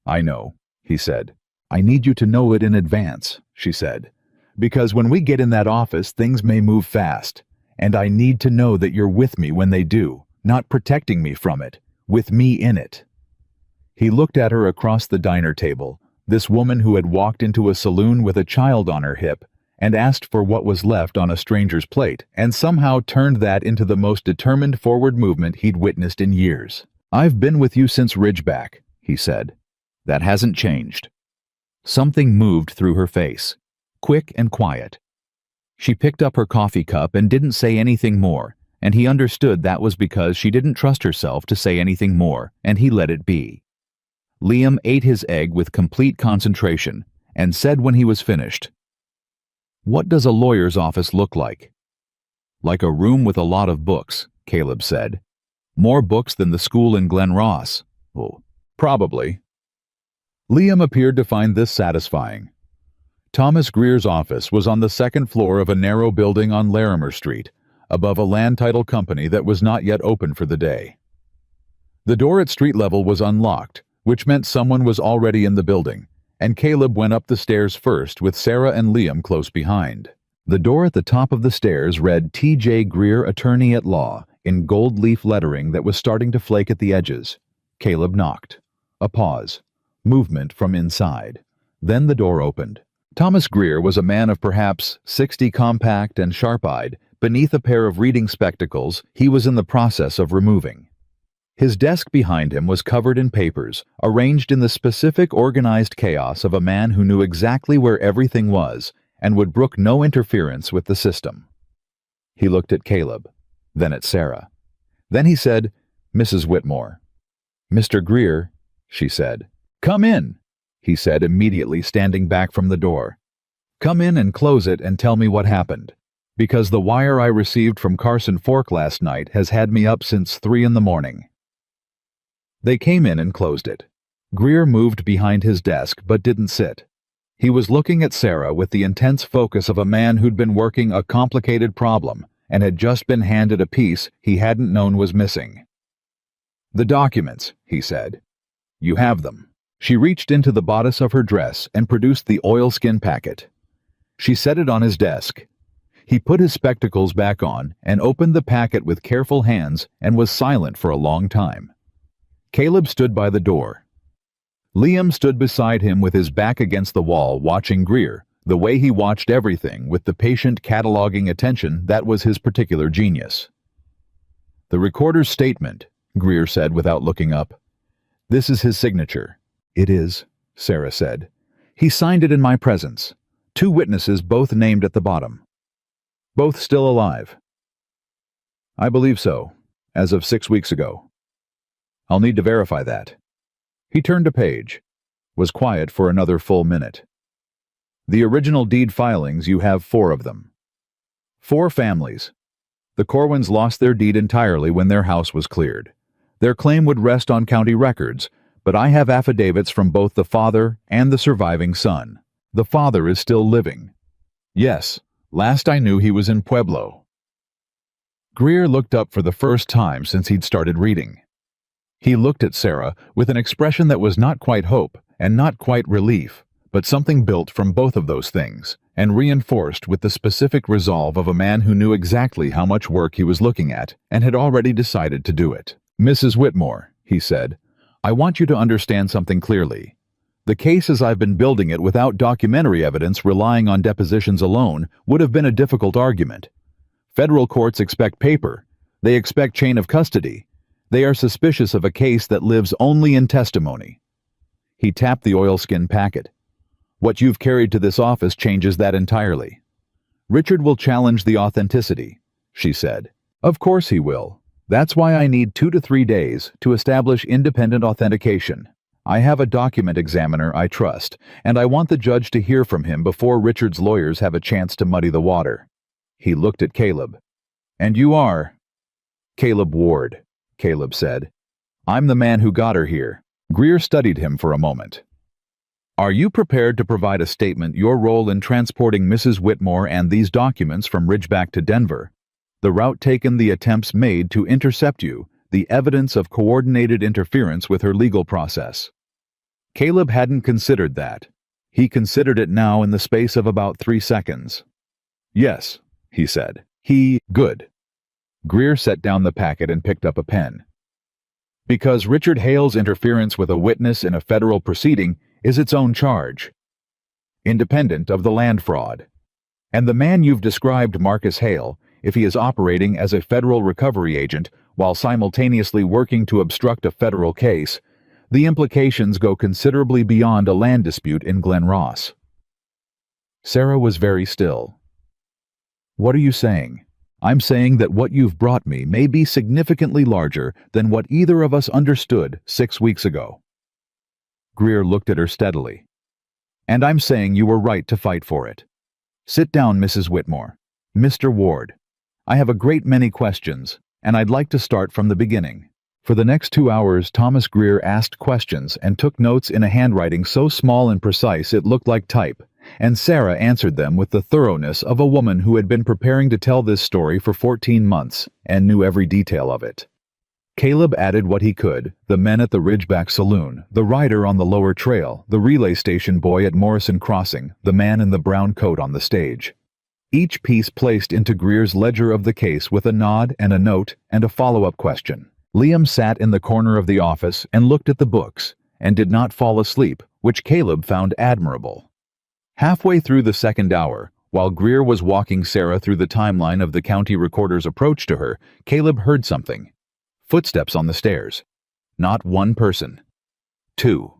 "I know," he said. "I need you to know it in advance," she said. "Because when we get in that office, things may move fast, and I need to know that you're with me when they do, not protecting me from it, with me in it." He looked at her across the diner table, this woman who had walked into a saloon with a child on her hip and asked for what was left on a stranger's plate, and somehow turned that into the most determined forward movement he'd witnessed in years. "I've been with you since Ridgeback," he said. "That hasn't changed. Something moved through her face, quick and quiet. She picked up her coffee cup and didn't say anything more, and he understood that was because she didn't trust herself to say anything more, and he let it be. Liam ate his egg with complete concentration and said when he was finished, "What does a lawyer's office look like?" "Like a room with a lot of books," Caleb said. "More books than the school in Glen Ross." "Oh, probably." Liam appeared to find this satisfying. Thomas Greer's office was on the second floor of a narrow building on Larimer Street, above a land title company that was not yet open for the day. The door at street level was unlocked, which meant someone was already in the building, and Caleb went up the stairs first with Sarah and Liam close behind. The door at the top of the stairs read T.J. Greer, Attorney at Law, in gold leaf lettering that was starting to flake at the edges. Caleb knocked. A pause. Movement from inside. Then the door opened. Thomas Greer was a man of perhaps 60, compact and sharp-eyed, beneath a pair of reading spectacles he was in the process of removing. His desk behind him was covered in papers, arranged in the specific organized chaos of a man who knew exactly where everything was and would brook no interference with the system. He looked at Caleb, then at Sarah. Then he said, "Mrs. Whitmore." "Mr. Greer," she said. "Come in," he said immediately, standing back from the door. "Come in and close it and tell me what happened, because the wire I received from Carson Fork last night has had me up since 3 in the morning. They came in and closed it. Greer moved behind his desk but didn't sit. He was looking at Sarah with the intense focus of a man who'd been working a complicated problem and had just been handed a piece he hadn't known was missing. "The documents," he said. "You have them." She reached into the bodice of her dress and produced the oilskin packet. She set it on his desk. He put his spectacles back on and opened the packet with careful hands and was silent for a long time. Caleb stood by the door. Liam stood beside him with his back against the wall, watching Greer, the way he watched everything with the patient cataloging attention that was his particular genius. "The recorder's statement," Greer said without looking up. "This is his signature." "It is," Sarah said. "He signed it in my presence. 2 witnesses, both named at the bottom." "Both still alive?" "I believe so, as of 6 weeks ago. I'll need to verify that." He turned a page, was quiet for another full minute. "The original deed filings, you have 4 of them. 4 families. The Corwins lost their deed entirely when their house was cleared. Their claim would rest on county records, but I have affidavits from both the father and the surviving son. The father is still living. Yes, last I knew he was in Pueblo." Greer looked up for the first time since he'd started reading. He looked at Sarah with an expression that was not quite hope and not quite relief, but something built from both of those things, and reinforced with the specific resolve of a man who knew exactly how much work he was looking at and had already decided to do it. "Mrs. Whitmore," he said, "I want you to understand something clearly. The case as I've been building it without documentary evidence, relying on depositions alone, would have been a difficult argument. Federal courts expect paper. They expect chain of custody. They are suspicious of a case that lives only in testimony." He tapped the oilskin packet. "What you've carried to this office changes that entirely. Richard will challenge the authenticity," she said. "Of course he will. That's why I need 2 to 3 days to establish independent authentication. I have a document examiner I trust, and I want the judge to hear from him before Richard's lawyers have a chance to muddy the water." He looked at Caleb. "And you are?" "Caleb Ward," Caleb said. "I'm the man who got her here." Greer studied him for a moment. "Are you prepared to provide a statement your role in transporting Mrs. Whitmore and these documents from Ridgeback to Denver, the route taken, the attempts made to intercept you, the evidence of coordinated interference with her legal process?" Caleb hadn't considered that. He considered it now in the space of about 3 seconds. "Yes," he said. Good." Greer set down the packet and picked up a pen. "Because Richard Hale's interference with a witness in a federal proceeding is its own charge, independent of the land fraud. And the man you've described, Marcus Hale, if he is operating as a federal recovery agent while simultaneously working to obstruct a federal case, The implications go considerably beyond a land dispute in Glen Ross. Sarah was very still. What are you saying? I'm saying that what you've brought me may be significantly larger than what either of us understood 6 weeks ago. Greer looked at her steadily. And I'm saying you were right to fight for it. Sit down, Mrs. Whitmore. Mr. Ward. I have a great many questions, and I'd like to start from the beginning. For the next 2 hours, Thomas Greer asked questions and took notes in a handwriting so small and precise it looked like type, and Sarah answered them with the thoroughness of a woman who had been preparing to tell this story for 14 months and knew every detail of it. Caleb added what he could: the men at the Ridgeback Saloon, the rider on the lower trail, the relay station boy at Morrison Crossing, the man in the brown coat on the stage. Each piece placed into Greer's ledger of the case with a nod and a note and a follow-up question. Liam sat in the corner of the office and looked at the books, and did not fall asleep, which Caleb found admirable. Halfway through the second hour, while Greer was walking Sarah through the timeline of the county recorder's approach to her, Caleb heard something. Footsteps on the stairs. Not one person. 2.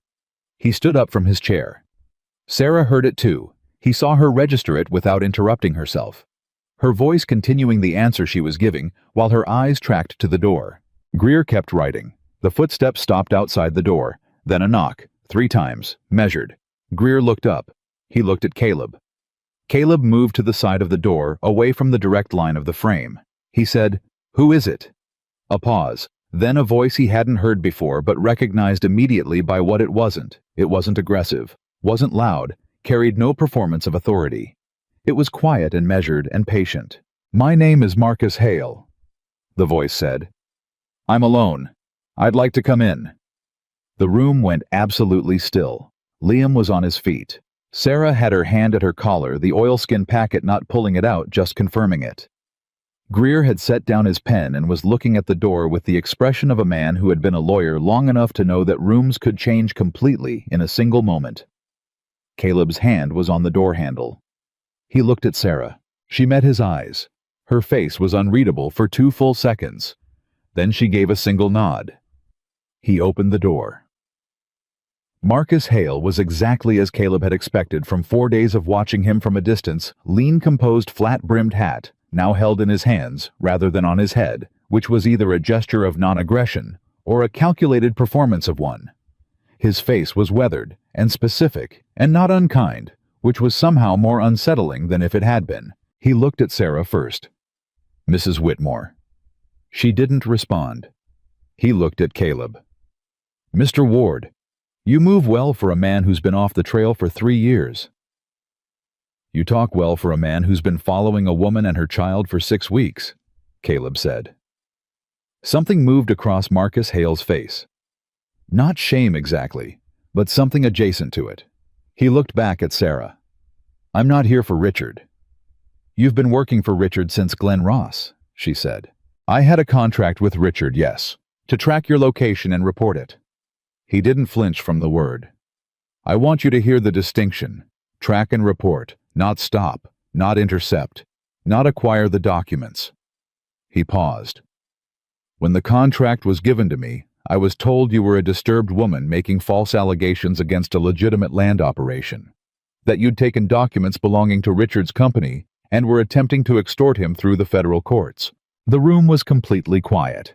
He stood up from his chair. Sarah heard it too. He saw her register it without interrupting herself, her voice continuing the answer she was giving, while her eyes tracked to the door. Greer kept writing. The footsteps stopped outside the door, then a knock, 3 times, measured. Greer looked up. He looked at Caleb. Caleb moved to the side of the door, away from the direct line of the frame. He said, "Who is it?" A pause, then a voice he hadn't heard before but recognized immediately by what it wasn't. It wasn't aggressive, wasn't loud, carried no performance of authority. It was quiet and measured and patient. "My name is Marcus Hale," the voice said. "I'm alone. I'd like to come in." The room went absolutely still. Liam was on his feet. Sarah had her hand at her collar, the oilskin packet not pulling it out, just confirming it. Greer had set down his pen and was looking at the door with the expression of a man who had been a lawyer long enough to know that rooms could change completely in a single moment. Caleb's hand was on the door handle. He looked at Sarah. She met his eyes. Her face was unreadable for 2 full seconds. Then she gave a single nod. He opened the door. Marcus Hale was exactly as Caleb had expected from 4 days of watching him from a distance, lean, composed, flat-brimmed hat, now held in his hands rather than on his head, which was either a gesture of non-aggression or a calculated performance of one. His face was weathered and specific and not unkind, which was somehow more unsettling than if it had been. He looked at Sarah first. "Mrs. Whitmore." She didn't respond. He looked at Caleb. "Mr. Ward, you move well for a man who's been off the trail for 3 years. You talk well for a man who's been following a woman and her child for 6 weeks, Caleb said. Something moved across Marcus Hale's face. Not shame exactly, but something adjacent to it. He looked back at Sarah. "I'm not here for Richard." "You've been working for Richard since Glen Ross," she said. "I had a contract with Richard, yes, to track your location and report it." He didn't flinch from the word. "I want you to hear the distinction. Track and report, not stop, not intercept, not acquire the documents." He paused. "When the contract was given to me, I was told you were a disturbed woman making false allegations against a legitimate land operation, that you'd taken documents belonging to Richard's company and were attempting to extort him through the federal courts." The room was completely quiet.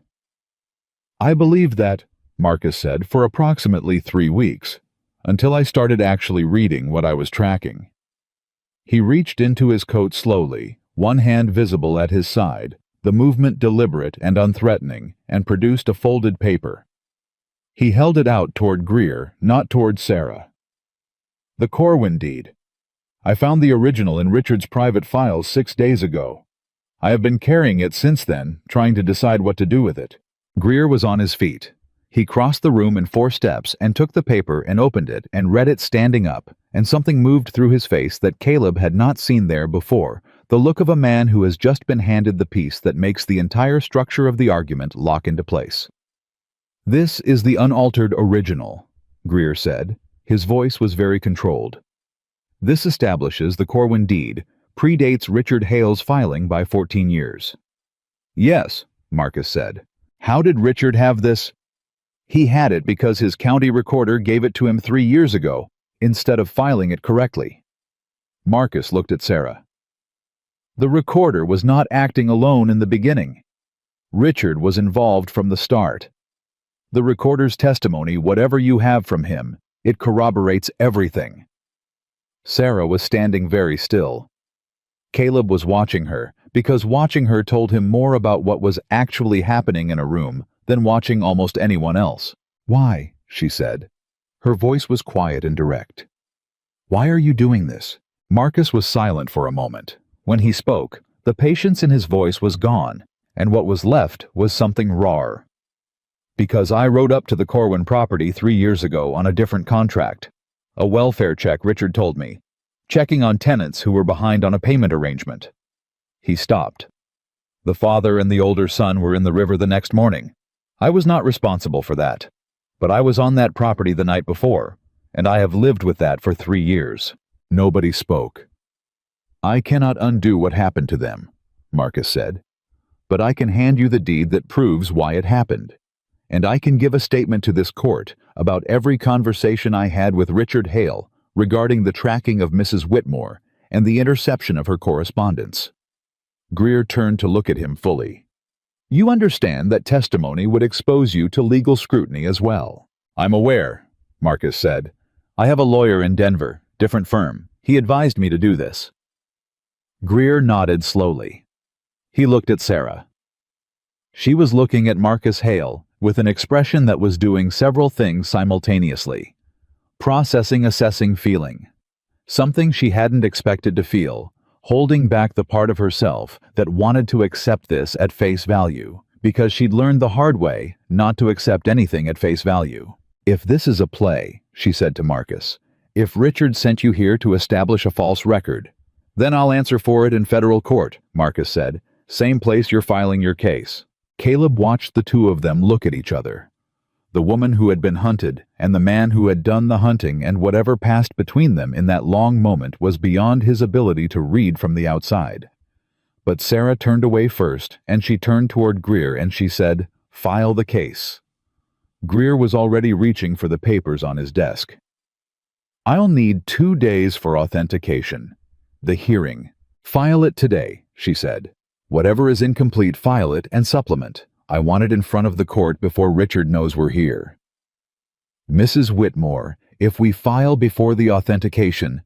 "I believed that," Marcus said, "for approximately 3 weeks, until I started actually reading what I was tracking." He reached into his coat slowly, one hand visible at his side, the movement deliberate and unthreatening, and produced a folded paper. He held it out toward Greer, not toward Sarah. "The Corwin deed. I found the original in Richard's private files 6 days ago. I have been carrying it since then, trying to decide what to do with it." Greer was on his feet. He crossed the room in 4 steps and took the paper and opened it and read it standing up, and something moved through his face that Caleb had not seen there before, the look of a man who has just been handed the piece that makes the entire structure of the argument lock into place. "This is the unaltered original," Greer said. His voice was very controlled. "This establishes the Corwin deed predates Richard Hale's filing by 14 years. "Yes," Marcus said. "How did Richard have this?" He had it because his county recorder gave it to him 3 years ago, instead of filing it correctly. Marcus looked at Sarah. The recorder was not acting alone in the beginning. Richard was involved from the start. The recorder's testimony, whatever you have from him, it corroborates everything. Sarah was standing very still. Caleb was watching her, because watching her told him more about what was actually happening in a room than watching almost anyone else. "Why?" she said. Her voice was quiet and direct. "Why are you doing this?" Marcus was silent for a moment. When he spoke, the patience in his voice was gone, and what was left was something raw. "Because I rode up to the Corwin property 3 years ago on a different contract. A welfare check, Richard told me. Checking on tenants who were behind on a payment arrangement." He stopped. "The father and the older son were in the river the next morning. I was not responsible for that. But I was on that property the night before, and I have lived with that for 3 years. Nobody spoke. "I cannot undo what happened to them," Marcus said. "But I can hand you the deed that proves why it happened. And I can give a statement to this court about every conversation I had with Richard Hale regarding the tracking of Mrs. Whitmore and the interception of her correspondence." Greer turned to look at him fully. "You understand that testimony would expose you to legal scrutiny as well." "I'm aware," Marcus said. "I have a lawyer in Denver, different firm. He advised me to do this." Greer nodded slowly. He looked at Sarah. She was looking at Marcus Hale with an expression that was doing several things simultaneously. Processing, assessing, feeling. Something she hadn't expected to feel, holding back the part of herself that wanted to accept this at face value, because she'd learned the hard way not to accept anything at face value. "If this is a play," she said to Marcus, "if Richard sent you here to establish a false record, then I'll answer for it in federal court," Marcus said. "Same place you're filing your case." Caleb watched the two of them look at each other. The woman who had been hunted and the man who had done the hunting, and whatever passed between them in that long moment was beyond his ability to read from the outside. But Sarah turned away first, and she turned toward Greer and she said, "File the case." Greer was already reaching for the papers on his desk. "I'll need 2 days for authentication. The hearing. File it today," she said. "Whatever is incomplete, file it and supplement. I want it in front of the court before Richard knows we're here." "Mrs. Whitmore, if we file before the authentication—"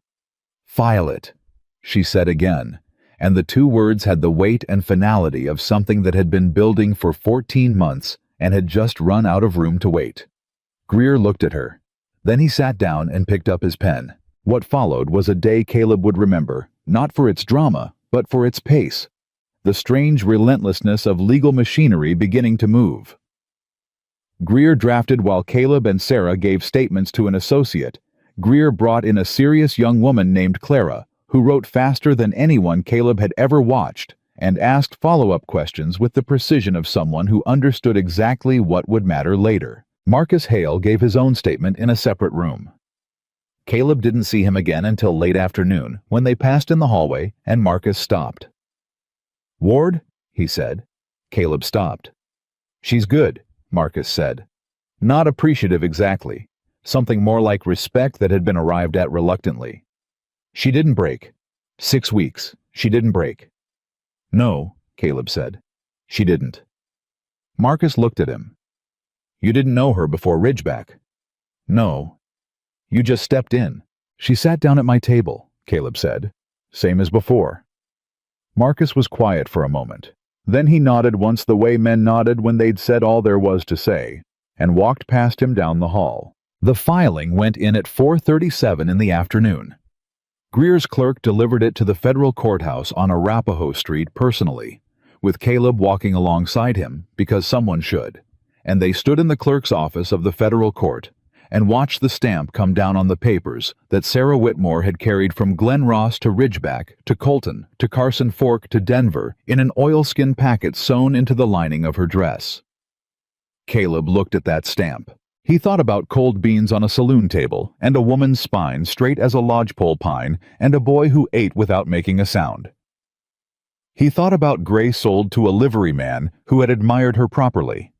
"File it," she said again, and the 2 words had the weight and finality of something that had been building for 14 months and had just run out of room to wait. Greer looked at her. Then he sat down and picked up his pen. What followed was a day Caleb would remember, not for its drama, but for its pace. The strange relentlessness of legal machinery beginning to move. Greer drafted while Caleb and Sarah gave statements to an associate. Greer brought in a serious young woman named Clara, who wrote faster than anyone Caleb had ever watched, and asked follow-up questions with the precision of someone who understood exactly what would matter later. Marcus Hale gave his own statement in a separate room. Caleb didn't see him again until late afternoon, when they passed in the hallway and Marcus stopped. "Ward?" he said. Caleb stopped. "She's good," Marcus said. Not appreciative exactly. Something more like respect that had been arrived at reluctantly. "She didn't break. 6 weeks. She didn't break." "No," Caleb said. "She didn't." Marcus looked at him. "You didn't know her before Ridgeback?" "No. You just stepped in." "She sat down at my table," Caleb said. "Same as before." Marcus was quiet for a moment. Then he nodded once the way men nodded when they'd said all there was to say, and walked past him down the hall. The filing went in at 4:37 in the afternoon. Greer's clerk delivered it to the federal courthouse on Arapahoe Street personally, with Caleb walking alongside him, because someone should, and they stood in the clerk's office of the federal court and watched the stamp come down on the papers that Sarah Whitmore had carried from Glen Ross to Ridgeback to Colton to Carson Fork to Denver in an oilskin packet sewn into the lining of her dress. Caleb looked at that stamp. He thought about cold beans on a saloon table and a woman's spine straight as a lodgepole pine and a boy who ate without making a sound. He thought about gray sold to a liveryman who had admired her properly.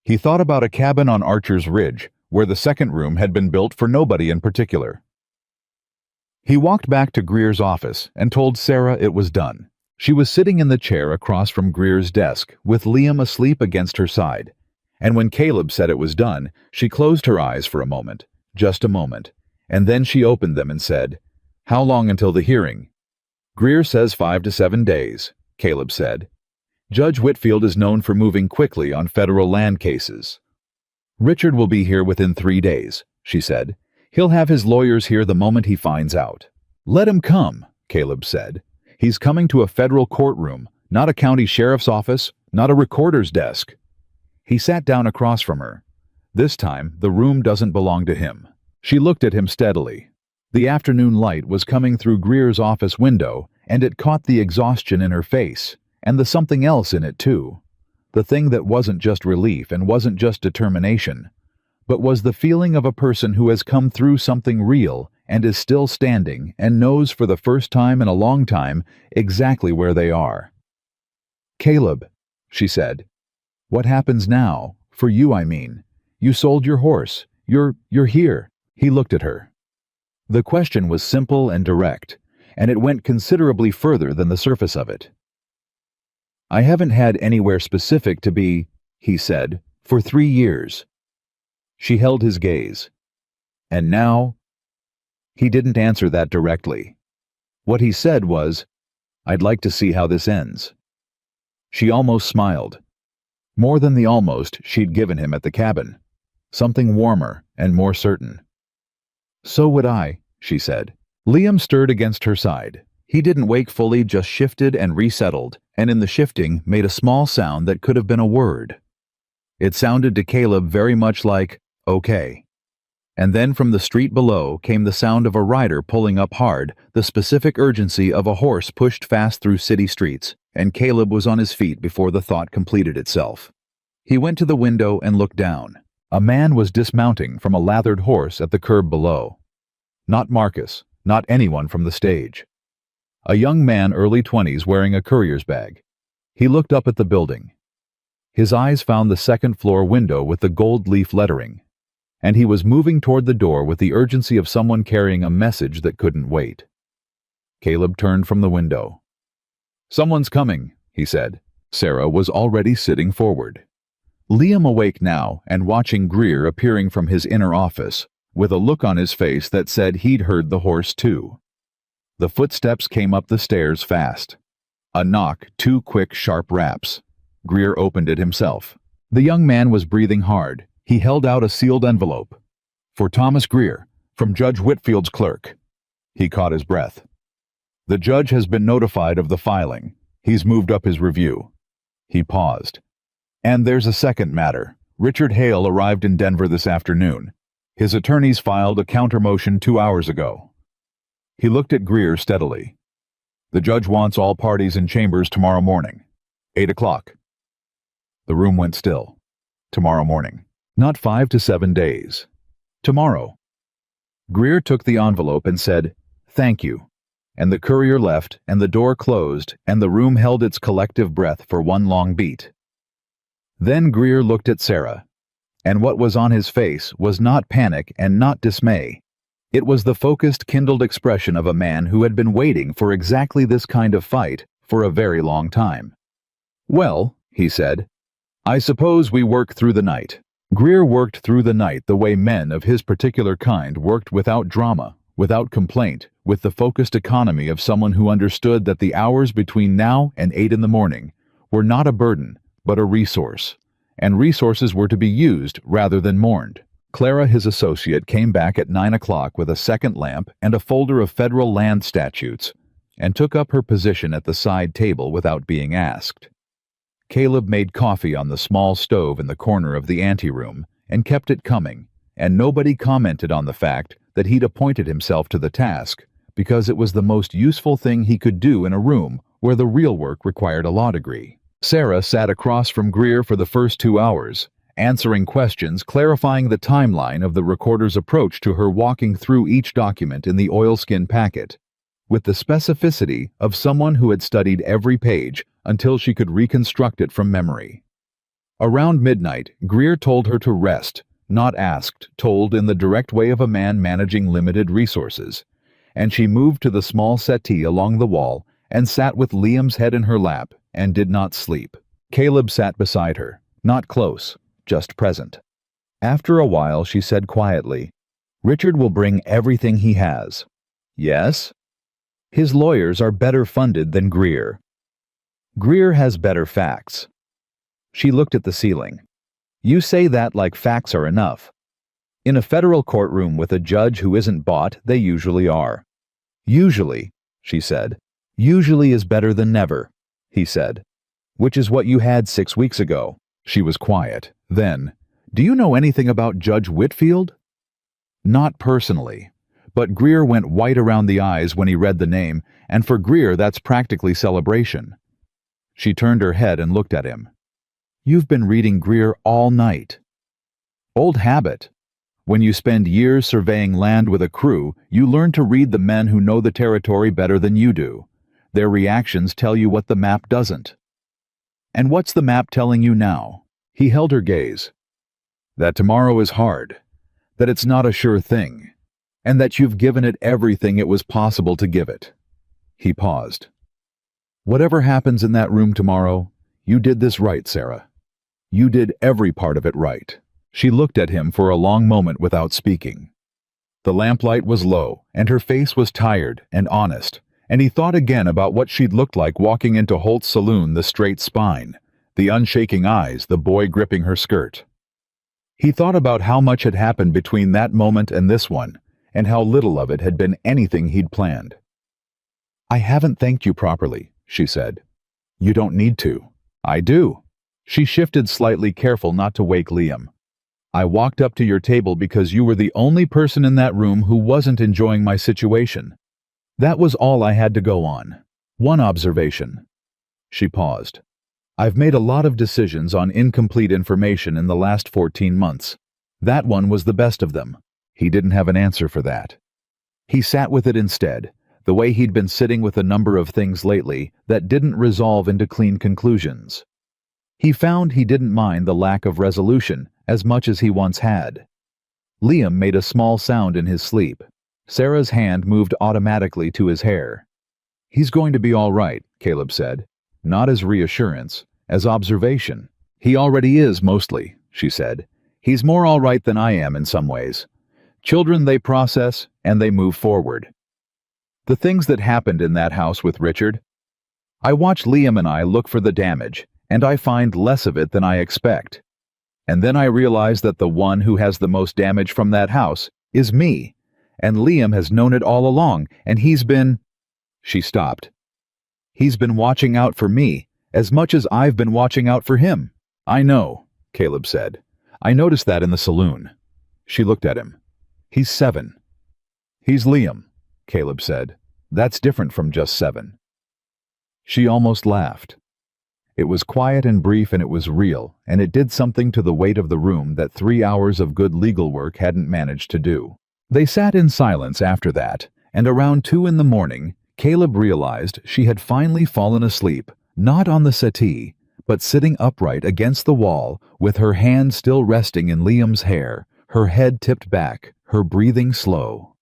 He thought about a cabin on Archer's Ridge, where the second room had been built for nobody in particular. He walked back to Greer's office and told Sarah it was done. She was sitting in the chair across from Greer's desk, with Liam asleep against her side. And when Caleb said it was done, she closed her eyes for a moment, just a moment, and then she opened them and said, "How long until the hearing?" "Greer says 5 to 7 days, Caleb said. "Judge Whitfield is known for moving quickly on federal land cases." "Richard will be here within 3 days, she said. "He'll have his lawyers here the moment he finds out." "Let him come," Caleb said. "He's coming to a federal courtroom, not a county sheriff's office, not a recorder's desk." He sat down across from her. This time, the room doesn't belong to him. She looked at him steadily. The afternoon light was coming through Greer's office window, and it caught the exhaustion in her face, and the something else in it too. The thing that wasn't just relief and wasn't just determination, but was the feeling of a person who has come through something real and is still standing and knows for the first time in a long time exactly where they are. "Caleb," she said, "what happens now? For you, I mean. You sold your horse. You're here." He looked at her. The question was simple and direct, and it went considerably further than the surface of it. "I haven't had anywhere specific to be," he said, "for 3 years." She held his gaze. "And now?" He didn't answer that directly. What he said was, "I'd like to see how this ends." She almost smiled. More than the almost she'd given him at the cabin. Something warmer and more certain. "So would I," she said. Liam stirred against her side. He didn't wake fully, just shifted and resettled, and in the shifting made a small sound that could have been a word. It sounded to Caleb very much like, "Okay." And then from the street below came the sound of a rider pulling up hard, the specific urgency of a horse pushed fast through city streets, and Caleb was on his feet before the thought completed itself. He went to the window and looked down. A man was dismounting from a lathered horse at the curb below. Not Marcus, not anyone from the stage. A young man, early 20s, wearing a courier's bag. He looked up at the building. His eyes found the second-floor window with the gold leaf lettering, and he was moving toward the door with the urgency of someone carrying a message that couldn't wait. Caleb turned from the window. "Someone's coming," he said. Sarah was already sitting forward. Liam, awake now and watching Greer appearing from his inner office, with a look on his face that said he'd heard the horse too. The footsteps came up the stairs fast. A knock, 2 quick, sharp raps. Greer opened it himself. The young man was breathing hard. He held out a sealed envelope. "For Thomas Greer, from Judge Whitfield's clerk." He caught his breath. "The judge has been notified of the filing. He's moved up his review." He paused. "And there's a second matter. Richard Hale arrived in Denver this afternoon. His attorneys filed a counter-motion 2 hours ago." He looked at Greer steadily. "The judge wants all parties in chambers tomorrow morning. 8 o'clock. The room went still. Tomorrow morning. Not 5 to 7 days. Tomorrow. Greer took the envelope and said, "Thank you." And the courier left, and the door closed, and the room held its collective breath for one long beat. Then Greer looked at Sarah, and what was on his face was not panic and not dismay. It was the focused, kindled expression of a man who had been waiting for exactly this kind of fight for a very long time. "Well," he said, "I suppose we work through the night." Greer worked through the night the way men of his particular kind worked, without drama, without complaint, with the focused economy of someone who understood that the hours between now and 8 in the morning were not a burden, but a resource, and resources were to be used rather than mourned. Clara, his associate, came back at 9 o'clock with a second lamp and a folder of federal land statutes, and took up her position at the side table without being asked. Caleb made coffee on the small stove in the corner of the anteroom and kept it coming, and nobody commented on the fact that he'd appointed himself to the task because it was the most useful thing he could do in a room where the real work required a law degree. Sarah sat across from Greer for the first 2 hours, answering questions, clarifying the timeline of the recorder's approach to her, walking through each document in the oilskin packet, with the specificity of someone who had studied every page until she could reconstruct it from memory. Around midnight, Greer told her to rest, not asked, told in the direct way of a man managing limited resources, and she moved to the small settee along the wall and sat with Liam's head in her lap and did not sleep. Caleb sat beside her, not close, just present. After a while, she said quietly, "Richard will bring everything he has." "Yes?" "His lawyers are better funded than Greer. Greer has better facts." She looked at the ceiling. "You say that like facts are enough. In a federal courtroom with a judge who isn't bought, they usually are." "Usually," she said. "Usually is better than never," he said. "Which is what you had 6 weeks ago." She was quiet. Then, "Do you know anything about Judge Whitfield?" "Not personally." But Greer went white around the eyes when he read the name, and for Greer that's practically celebration. She turned her head and looked at him. "You've been reading Greer all night." "Old habit. When you spend years surveying land with a crew, you learn to read the men who know the territory better than you do. Their reactions tell you what the map doesn't." "And what's the map telling you now?" He held her gaze. "That tomorrow is hard, that it's not a sure thing, and that you've given it everything it was possible to give it." He paused. "Whatever happens in that room tomorrow, you did this right, Sarah. You did every part of it right." She looked at him for a long moment without speaking. The lamplight was low, and her face was tired and honest, and he thought again about what she'd looked like walking into Holt's saloon, the straight spine, the unshaking eyes, the boy gripping her skirt. He thought about how much had happened between that moment and this one, and how little of it had been anything he'd planned. "I haven't thanked you properly," she said. "You don't need to." "I do." She shifted slightly, careful not to wake Liam. "I walked up to your table because you were the only person in that room who wasn't enjoying my situation. That was all I had to go on. One observation." She paused. "I've made a lot of decisions on incomplete information in the last 14 months. That one was the best of them." He didn't have an answer for that. He sat with it instead, the way he'd been sitting with a number of things lately that didn't resolve into clean conclusions. He found he didn't mind the lack of resolution as much as he once had. Liam made a small sound in his sleep. Sarah's hand moved automatically to his hair. "He's going to be all right," Caleb said, not as reassurance, as observation. "He already is, mostly," she said. "He's more all right than I am in some ways. Children, they process, and they move forward." The things that happened in that house with Richard. I watch Liam and I look for the damage, and I find less of it than I expect. And then I realize that the one who has the most damage from that house is me, and Liam has known it all along, and he's been... She stopped. "He's been watching out for me, as much as I've been watching out for him." "I know," Caleb said. "I noticed that in the saloon." She looked at him. "He's 7. "He's Liam," Caleb said. "That's different from just 7. She almost laughed. It was quiet and brief, and it was real, and it did something to the weight of the room that 3 hours of good legal work hadn't managed to do. They sat in silence after that, and around 2 in the morning, Caleb realized she had finally fallen asleep, not on the settee, but sitting upright against the wall, with her hand still resting in Liam's hair, her head tipped back, her breathing slow.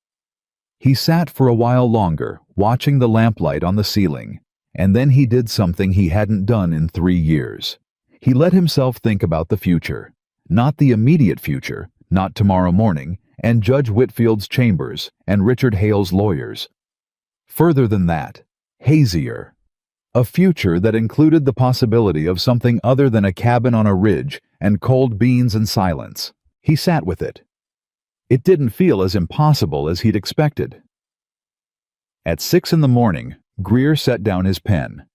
He sat for a while longer, watching the lamplight on the ceiling, and then he did something he hadn't done in 3 years. He let himself think about the future. Not the immediate future, not tomorrow morning, and Judge Whitfield's chambers, and Richard Hale's lawyers. Further than that, hazier. A future that included the possibility of something other than a cabin on a ridge and cold beans and silence. He sat with it. It didn't feel as impossible as he'd expected. At 6 in the morning, Greer set down his pen,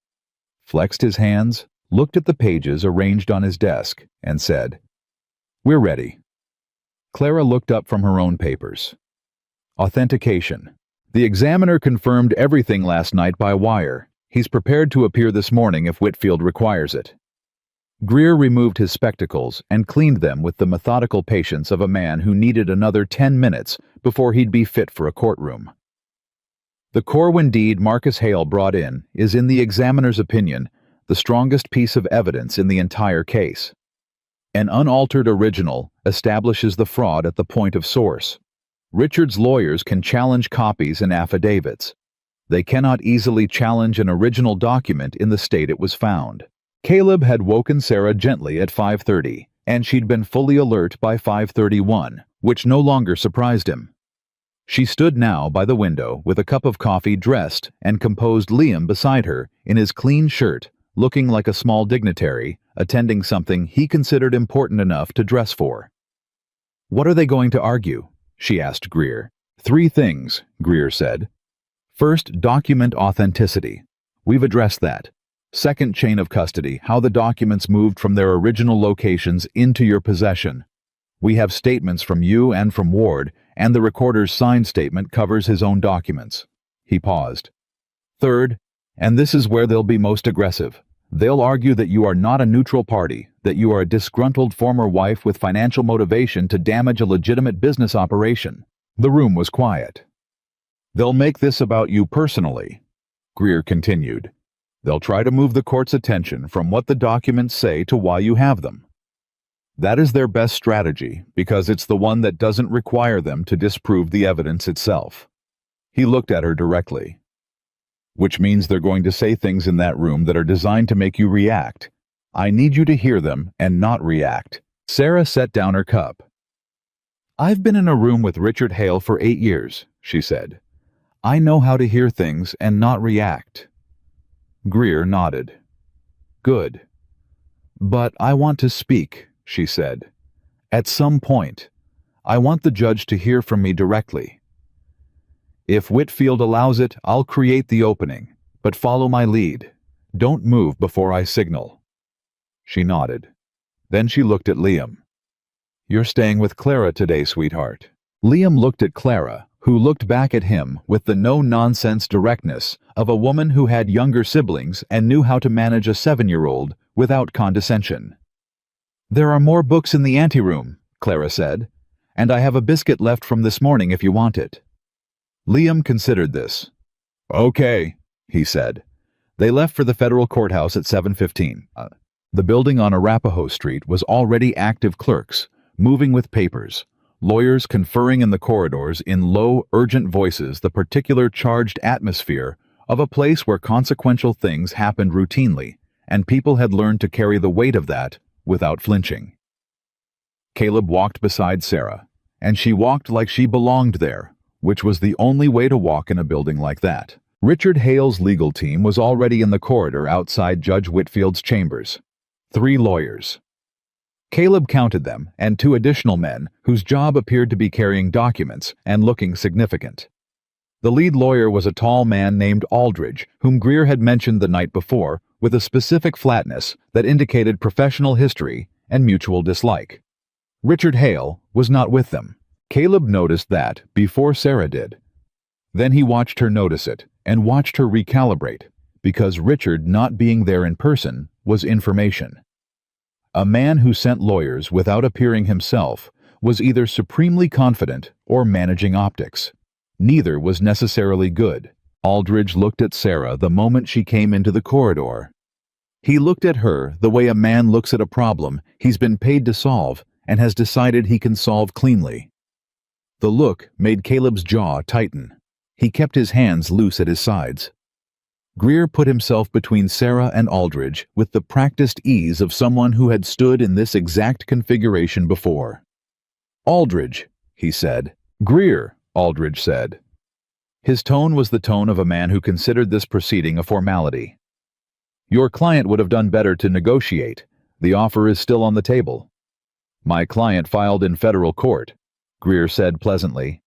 flexed his hands, looked at the pages arranged on his desk, and said, "We're ready." Clara looked up from her own papers. Authentication. "The examiner confirmed everything last night by wire. He's prepared to appear this morning if Whitfield requires it." Greer removed his spectacles and cleaned them with the methodical patience of a man who needed another 10 minutes before he'd be fit for a courtroom. The Corwin deed Marcus Hale brought in is, in the examiner's opinion, the strongest piece of evidence in the entire case. An unaltered original establishes the fraud at the point of source. Richard's lawyers can challenge copies and affidavits. They cannot easily challenge an original document in the state it was found. Caleb had woken Sarah gently at 5:30, and she'd been fully alert by 5:31, which no longer surprised him. She stood now by the window with a cup of coffee, dressed and composed Liam beside her in his clean shirt, looking like a small dignitary, attending something he considered important enough to dress for. "What are they going to argue?" she asked Greer. "Three things," Greer said. "First, document authenticity. We've addressed that. Second, chain of custody, how the documents moved from their original locations into your possession. We have statements from you and from Ward, and the recorder's signed statement covers his own documents." He paused. "Third, and this is where they'll be most aggressive, they'll argue that you are not a neutral party, that you are a disgruntled former wife with financial motivation to damage a legitimate business operation." The room was quiet. "They'll make this about you personally," Greer continued. "They'll try to move the court's attention from what the documents say to why you have them. That is their best strategy, because it's the one that doesn't require them to disprove the evidence itself." He looked at her directly. "Which means they're going to say things in that room that are designed to make you react. I need you to hear them and not react." Sarah set down her cup. "I've been in a room with Richard Hale for 8 years, she said. "I know how to hear things and not react." Greer nodded. "Good. But I want to speak," she said. "At some point. I want the judge to hear from me directly. If Whitfield allows it, I'll create the opening, but follow my lead. Don't move before I signal." She nodded. Then she looked at Liam. "You're staying with Clara today, sweetheart." Liam looked at Clara, who looked back at him with the no-nonsense directness of a woman who had younger siblings and knew how to manage a 7-year-old without condescension. "There are more books in the anteroom," Clara said, "and I have a biscuit left from this morning if you want it." Liam considered this. "Okay," he said. They left for the federal courthouse at 7:15. The building on Arapahoe Street was already active clerks, moving with papers, lawyers conferring in the corridors in low, urgent voices, the particular charged atmosphere of a place where consequential things happened routinely, and people had learned to carry the weight of that without flinching. Caleb walked beside Sarah, and she walked like she belonged there, which was the only way to walk in a building like that. Richard Hale's legal team was already in the corridor outside Judge Whitfield's chambers. 3 lawyers. Caleb counted them, and 2 additional men whose job appeared to be carrying documents and looking significant. The lead lawyer was a tall man named Aldridge, whom Greer had mentioned the night before, with a specific flatness that indicated professional history and mutual dislike. Richard Hale was not with them. Caleb noticed that before Sarah did. Then he watched her notice it, and watched her recalibrate, because Richard not being there in person was information. A man who sent lawyers without appearing himself was either supremely confident or managing optics. Neither was necessarily good. Aldridge looked at Sarah the moment she came into the corridor. He looked at her the way a man looks at a problem he's been paid to solve and has decided he can solve cleanly. The look made Caleb's jaw tighten. He kept his hands loose at his sides. Greer put himself between Sarah and Aldridge with the practiced ease of someone who had stood in this exact configuration before. "Aldridge," he said. "Greer," Aldridge said. His tone was the tone of a man who considered this proceeding a formality. "Your client would have done better to negotiate. The offer is still on the table." "My client filed in federal court," Greer said pleasantly.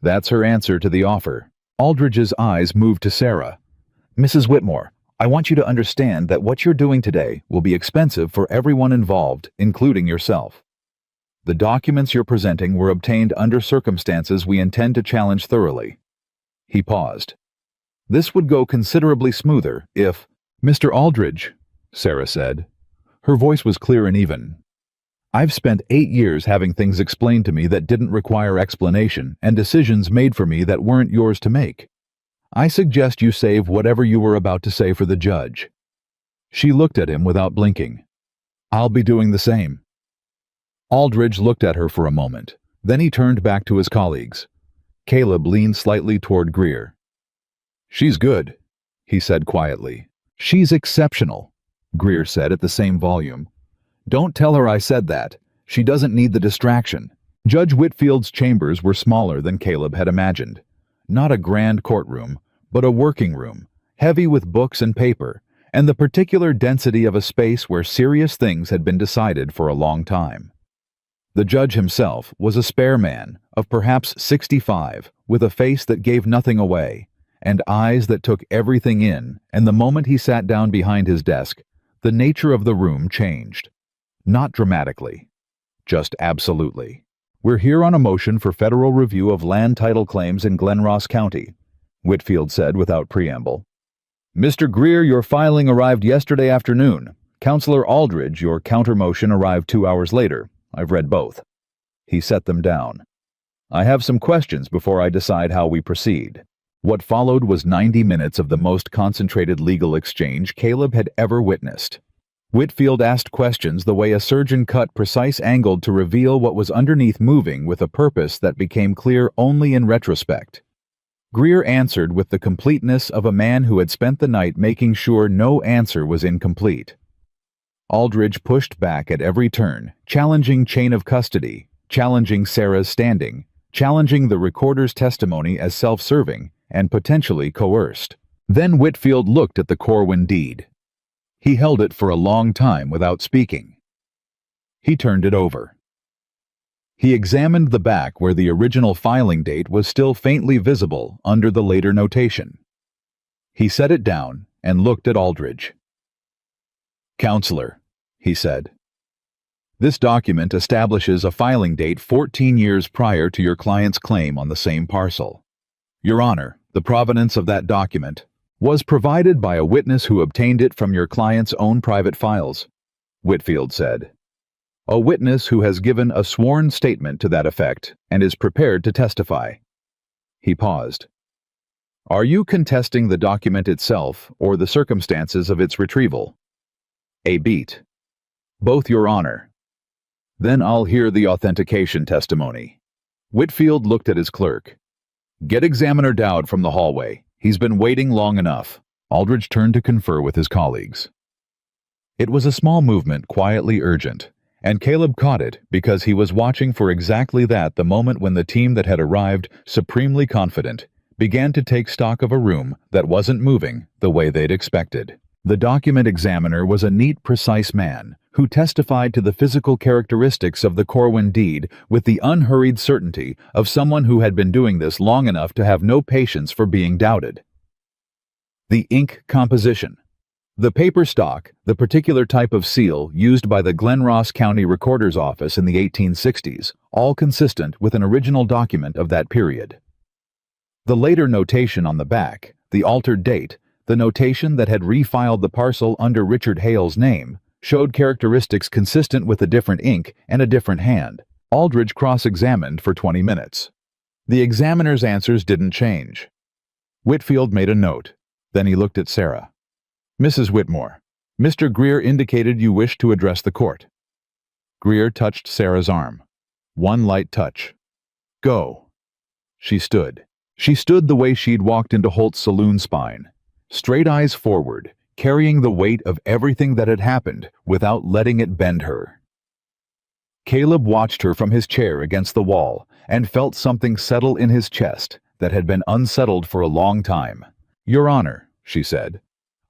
"That's her answer to the offer." Aldridge's eyes moved to Sarah. "Mrs. Whitmore, I want you to understand that what you're doing today will be expensive for everyone involved, including yourself. The documents you're presenting were obtained under circumstances we intend to challenge thoroughly." He paused. "This would go considerably smoother if—" "Mr. Aldridge," Sarah said. Her voice was clear and even. "I've spent 8 years having things explained to me that didn't require explanation and decisions made for me that weren't yours to make. I suggest you save whatever you were about to say for the judge." She looked at him without blinking. "I'll be doing the same." Aldridge looked at her for a moment. Then he turned back to his colleagues. Caleb leaned slightly toward Greer. "She's good," he said quietly. "She's exceptional," Greer said at the same volume. "Don't tell her I said that. She doesn't need the distraction." Judge Whitfield's chambers were smaller than Caleb had imagined. Not a grand courtroom, but a working room, heavy with books and paper, and the particular density of a space where serious things had been decided for a long time. The judge himself was a spare man of perhaps 65, with a face that gave nothing away, and eyes that took everything in, and the moment he sat down behind his desk, the nature of the room changed. Not dramatically, just absolutely. "We're here on a motion for federal review of land title claims in Glenross County," Whitfield said without preamble. "Mr. Greer, your filing arrived yesterday afternoon. Counselor Aldridge, your counter-motion arrived 2 hours later. I've read both." He set them down. "I have some questions before I decide how we proceed." What followed was 90 minutes of the most concentrated legal exchange Caleb had ever witnessed. Whitfield asked questions the way a surgeon cut precise angled to reveal what was underneath, moving with a purpose that became clear only in retrospect. Greer answered with the completeness of a man who had spent the night making sure no answer was incomplete. Aldridge pushed back at every turn, challenging chain of custody, challenging Sarah's standing, challenging the recorder's testimony as self-serving and potentially coerced. Then Whitfield looked at the Corwin deed. He held it for a long time without speaking. He turned it over. He examined the back where the original filing date was still faintly visible under the later notation. He set it down and looked at Aldridge. "Counselor," he said, "this document establishes a filing date 14 years prior to your client's claim on the same parcel. Your Honor, the provenance of that document was provided by a witness who obtained it from your client's own private files," Whitfield said. "A witness who has given a sworn statement to that effect and is prepared to testify." He paused. "Are you contesting the document itself or the circumstances of its retrieval?" A beat. "Both, Your Honor." "Then I'll hear the authentication testimony." Whitfield looked at his clerk. "Get Examiner Dowd from the hallway. He's been waiting long enough." Aldridge turned to confer with his colleagues. It was a small movement, quietly urgent, and Caleb caught it because he was watching for exactly that the moment when the team that had arrived, supremely confident, began to take stock of a room that wasn't moving the way they'd expected. The document examiner was a neat, precise man who testified to the physical characteristics of the Corwin deed with the unhurried certainty of someone who had been doing this long enough to have no patience for being doubted. The ink composition. The paper stock, the particular type of seal used by the Glenross County Recorder's Office in the 1860s, all consistent with an original document of that period. The later notation on the back, the altered date, the notation that had refiled the parcel under Richard Hale's name, showed characteristics consistent with a different ink and a different hand. Aldridge cross-examined for 20 minutes. The examiner's answers didn't change. Whitfield made a note. Then he looked at Sarah. "Mrs. Whitmore, Mr. Greer indicated you wished to address the court." Greer touched Sarah's arm. One light touch. "Go." She stood. She stood the way she'd walked into Holt's saloon spine. Straight eyes forward, carrying the weight of everything that had happened without letting it bend her. Caleb watched her from his chair against the wall and felt something settle in his chest that had been unsettled for a long time. "Your Honor," she said,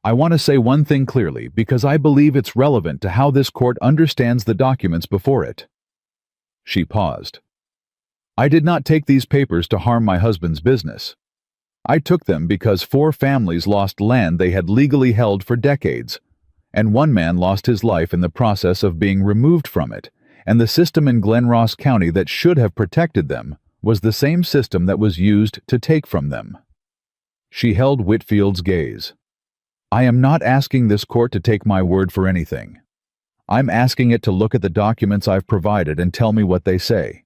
"I want to say one thing clearly because I believe it's relevant to how this court understands the documents before it." She paused. "I did not take these papers to harm my husband's business. I took them because 4 families lost land they had legally held for decades, and one man lost his life in the process of being removed from it, and the system in Glenross County that should have protected them was the same system that was used to take from them." She held Whitfield's gaze. "I am not asking this court to take my word for anything. I'm asking it to look at the documents I've provided and tell me what they say.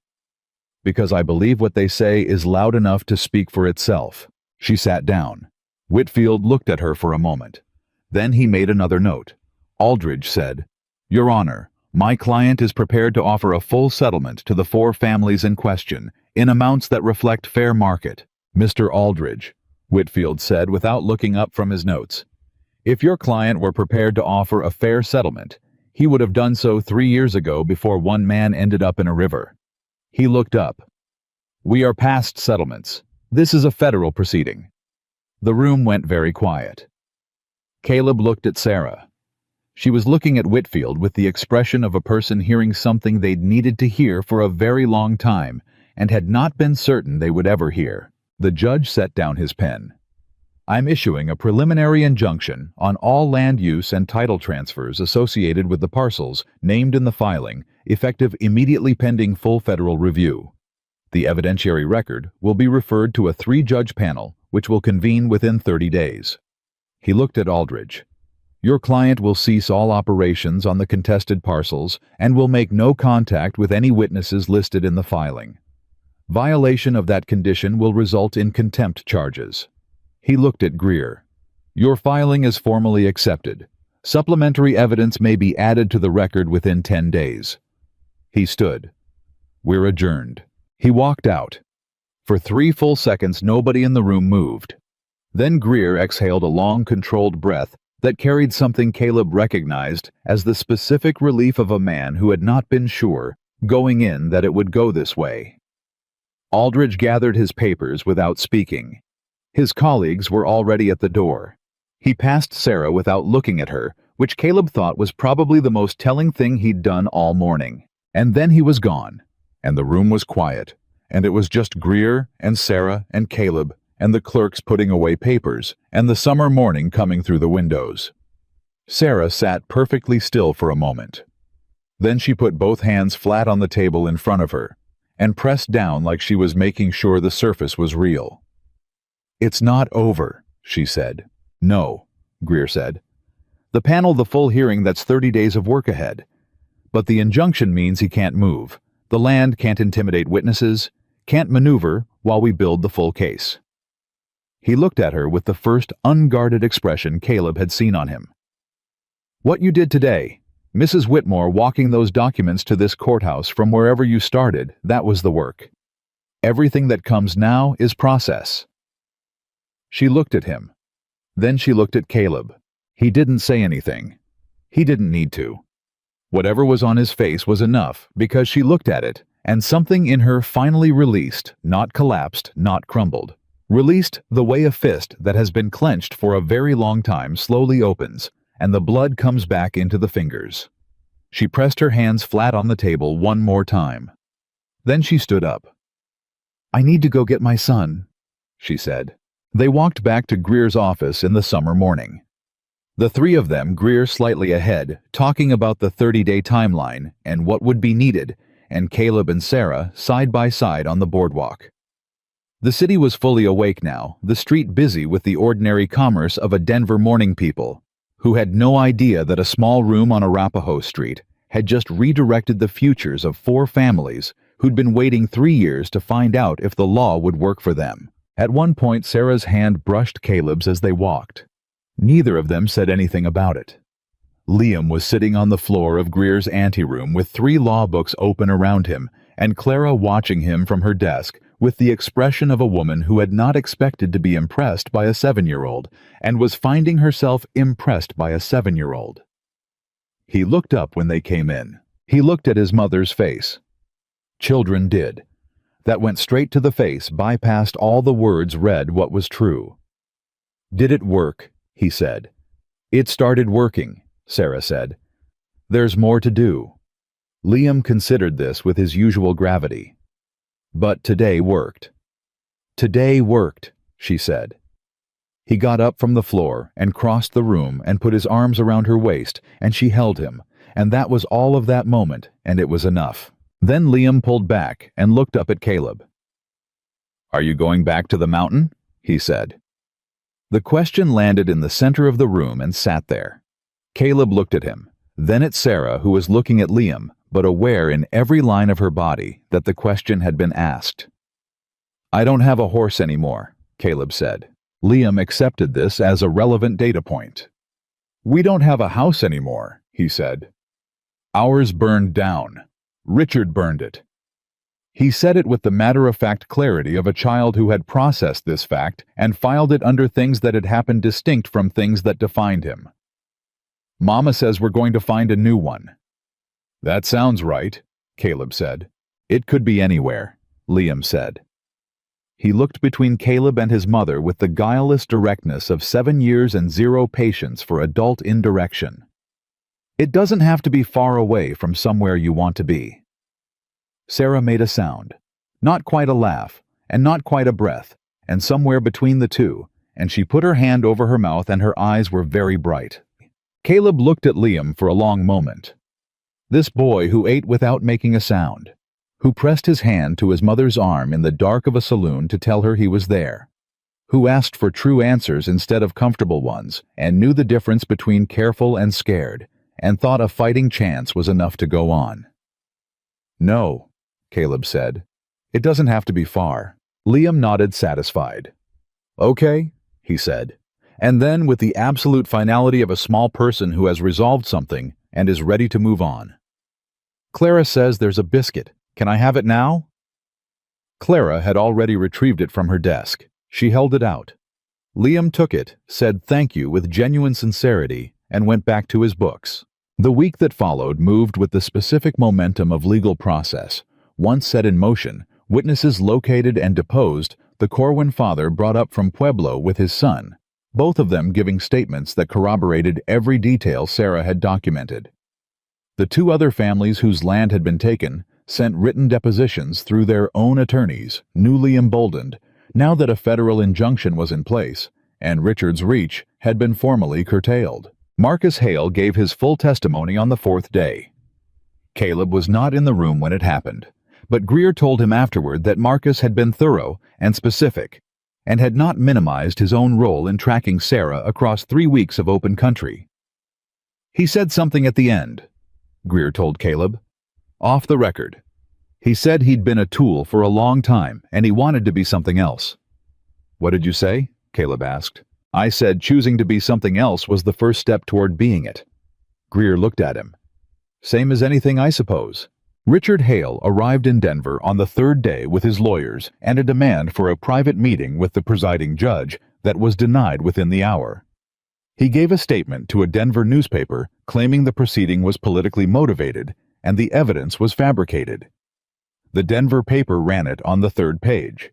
Because I believe what they say is loud enough to speak for itself." She sat down. Whitfield looked at her for a moment. Then he made another note. Aldridge said, "Your Honor, My client is prepared to offer a full settlement to the 4 families in question, in amounts that reflect fair market. Mr. Aldridge, Whitfield said without looking up from his notes. If your client were prepared to offer a fair settlement, he would have done so 3 years ago before one man ended up in a river. He looked up. We are past settlements. This is a federal proceeding. The room went very quiet. Caleb looked at Sarah. She was looking at Whitfield with the expression of a person hearing something they'd needed to hear for a very long time and had not been certain they would ever hear. The judge set down his pen. I'm issuing a preliminary injunction on all land use and title transfers associated with the parcels named in the filing, effective immediately pending full federal review. The evidentiary record will be referred to a 3-judge panel, which will convene within 30 days. He looked at Aldridge. Your client will cease all operations on the contested parcels and will make no contact with any witnesses listed in the filing. Violation of that condition will result in contempt charges. He looked at Greer. Your filing is formally accepted. Supplementary evidence may be added to the record within 10 days. He stood. We're adjourned. He walked out. For 3 full seconds, nobody in the room moved. Then Greer exhaled a long, controlled breath that carried something Caleb recognized as the specific relief of a man who had not been sure, going in, that it would go this way. Aldridge gathered his papers without speaking. His colleagues were already at the door. He passed Sarah without looking at her, which Caleb thought was probably the most telling thing he'd done all morning. And then he was gone, and the room was quiet, and it was just Greer and Sarah and Caleb and the clerks putting away papers, and the summer morning coming through the windows. Sarah sat perfectly still for a moment. Then she put both hands flat on the table in front of her, and pressed down like she was making sure the surface was real. It's not over, she said. No, Greer said. The panel, the full hearing, that's 30 days of work ahead. But the injunction means he can't move. The land can't intimidate witnesses, can't maneuver while we build the full case. He looked at her with the first unguarded expression Caleb had seen on him. What you did today, Mrs. Whitmore walking those documents to this courthouse from wherever you started, that was the work. Everything that comes now is process. She looked at him. Then she looked at Caleb. He didn't say anything. He didn't need to. Whatever was on his face was enough, because she looked at it, and something in her finally released, not collapsed, not crumbled. Released the way a fist that has been clenched for a very long time slowly opens, and the blood comes back into the fingers. She pressed her hands flat on the table one more time. Then she stood up. I need to go get my son, she said. They walked back to Greer's office in the summer morning. The 3 of them, Greer slightly ahead, talking about the 30-day timeline and what would be needed, and Caleb and Sarah side by side on the boardwalk. The city was fully awake now, the street busy with the ordinary commerce of a Denver morning people, who had no idea that a small room on Arapahoe Street had just redirected the futures of 4 families who'd been waiting 3 years to find out if the law would work for them. At one point, Sarah's hand brushed Caleb's as they walked. Neither of them said anything about it. Liam was sitting on the floor of Greer's anteroom with 3 law books open around him, and Clara watching him from her desk with the expression of a woman who had not expected to be impressed by a 7-year-old and was finding herself impressed by a 7-year-old. He looked up when they came in. He looked at his mother's face. Children did. That went straight to the face, bypassed all the words, read what was true. Did it work? He said. It started working, Sarah said. There's more to do. Liam considered this with his usual gravity. But today worked. Today worked, she said. He got up from the floor and crossed the room and put his arms around her waist, and she held him, and that was all of that moment, and it was enough. Then Liam pulled back and looked up at Caleb. Are you going back to the mountain? He said. The question landed in the center of the room and sat there. Caleb looked at him, then at Sarah, who was looking at Liam, but aware in every line of her body that the question had been asked. I don't have a horse anymore, Caleb said. Liam accepted this as a relevant data point. We don't have a house anymore, he said. Ours burned down. Richard burned it. He said it with the matter-of-fact clarity of a child who had processed this fact and filed it under things that had happened distinct from things that defined him. Mama says we're going to find a new one. That sounds right, Caleb said. It could be anywhere, Liam said. He looked between Caleb and his mother with the guileless directness of 7 years and zero patience for adult indirection. It doesn't have to be far away from somewhere you want to be. Sarah made a sound, not quite a laugh, and not quite a breath, and somewhere between the two, and she put her hand over her mouth and her eyes were very bright. Caleb looked at Liam for a long moment. This boy who ate without making a sound, who pressed his hand to his mother's arm in the dark of a saloon to tell her he was there, who asked for true answers instead of comfortable ones, and knew the difference between careful and scared, and thought a fighting chance was enough to go on. No, Caleb said. It doesn't have to be far. Liam nodded satisfied. Okay, he said, and then with the absolute finality of a small person who has resolved something and is ready to move on. Clara says there's a biscuit. Can I have it now? Clara had already retrieved it from her desk. She held it out. Liam took it, said thank you with genuine sincerity, and went back to his books. The week that followed moved with the specific momentum of legal process. Once set in motion, witnesses located and deposed, the Corwin father brought up from Pueblo with his son, both of them giving statements that corroborated every detail Sarah had documented. The two other families whose land had been taken sent written depositions through their own attorneys, newly emboldened, now that a federal injunction was in place, and Richard's reach had been formally curtailed. Marcus Hale gave his full testimony on the fourth day. Caleb was not in the room when it happened, but Greer told him afterward that Marcus had been thorough and specific, and had not minimized his own role in tracking Sarah across 3 weeks of open country. He said something at the end, Greer told Caleb. Off the record. He said he'd been a tool for a long time, and he wanted to be something else. What did you say? Caleb asked. I said choosing to be something else was the first step toward being it. Greer looked at him. Same as anything, I suppose. Richard Hale arrived in Denver on the third day with his lawyers and a demand for a private meeting with the presiding judge that was denied within the hour. He gave a statement to a Denver newspaper claiming the proceeding was politically motivated and the evidence was fabricated. The Denver paper ran it on the third page.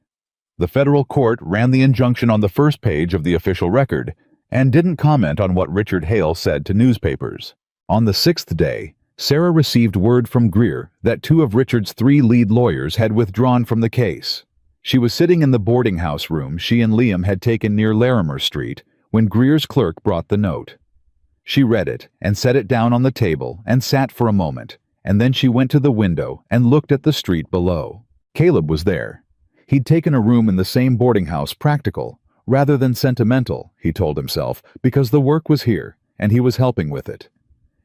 The federal court ran the injunction on the first page of the official record and didn't comment on what Richard Hale said to newspapers. On the sixth day, Sarah received word from Greer that 2 of Richard's 3 lead lawyers had withdrawn from the case. She was sitting in the boarding house room she and Liam had taken near Larimer Street when Greer's clerk brought the note. She read it and set it down on the table and sat for a moment, and then she went to the window and looked at the street below. Caleb was there. He'd taken a room in the same boarding house practical, rather than sentimental, he told himself, because the work was here, and he was helping with it.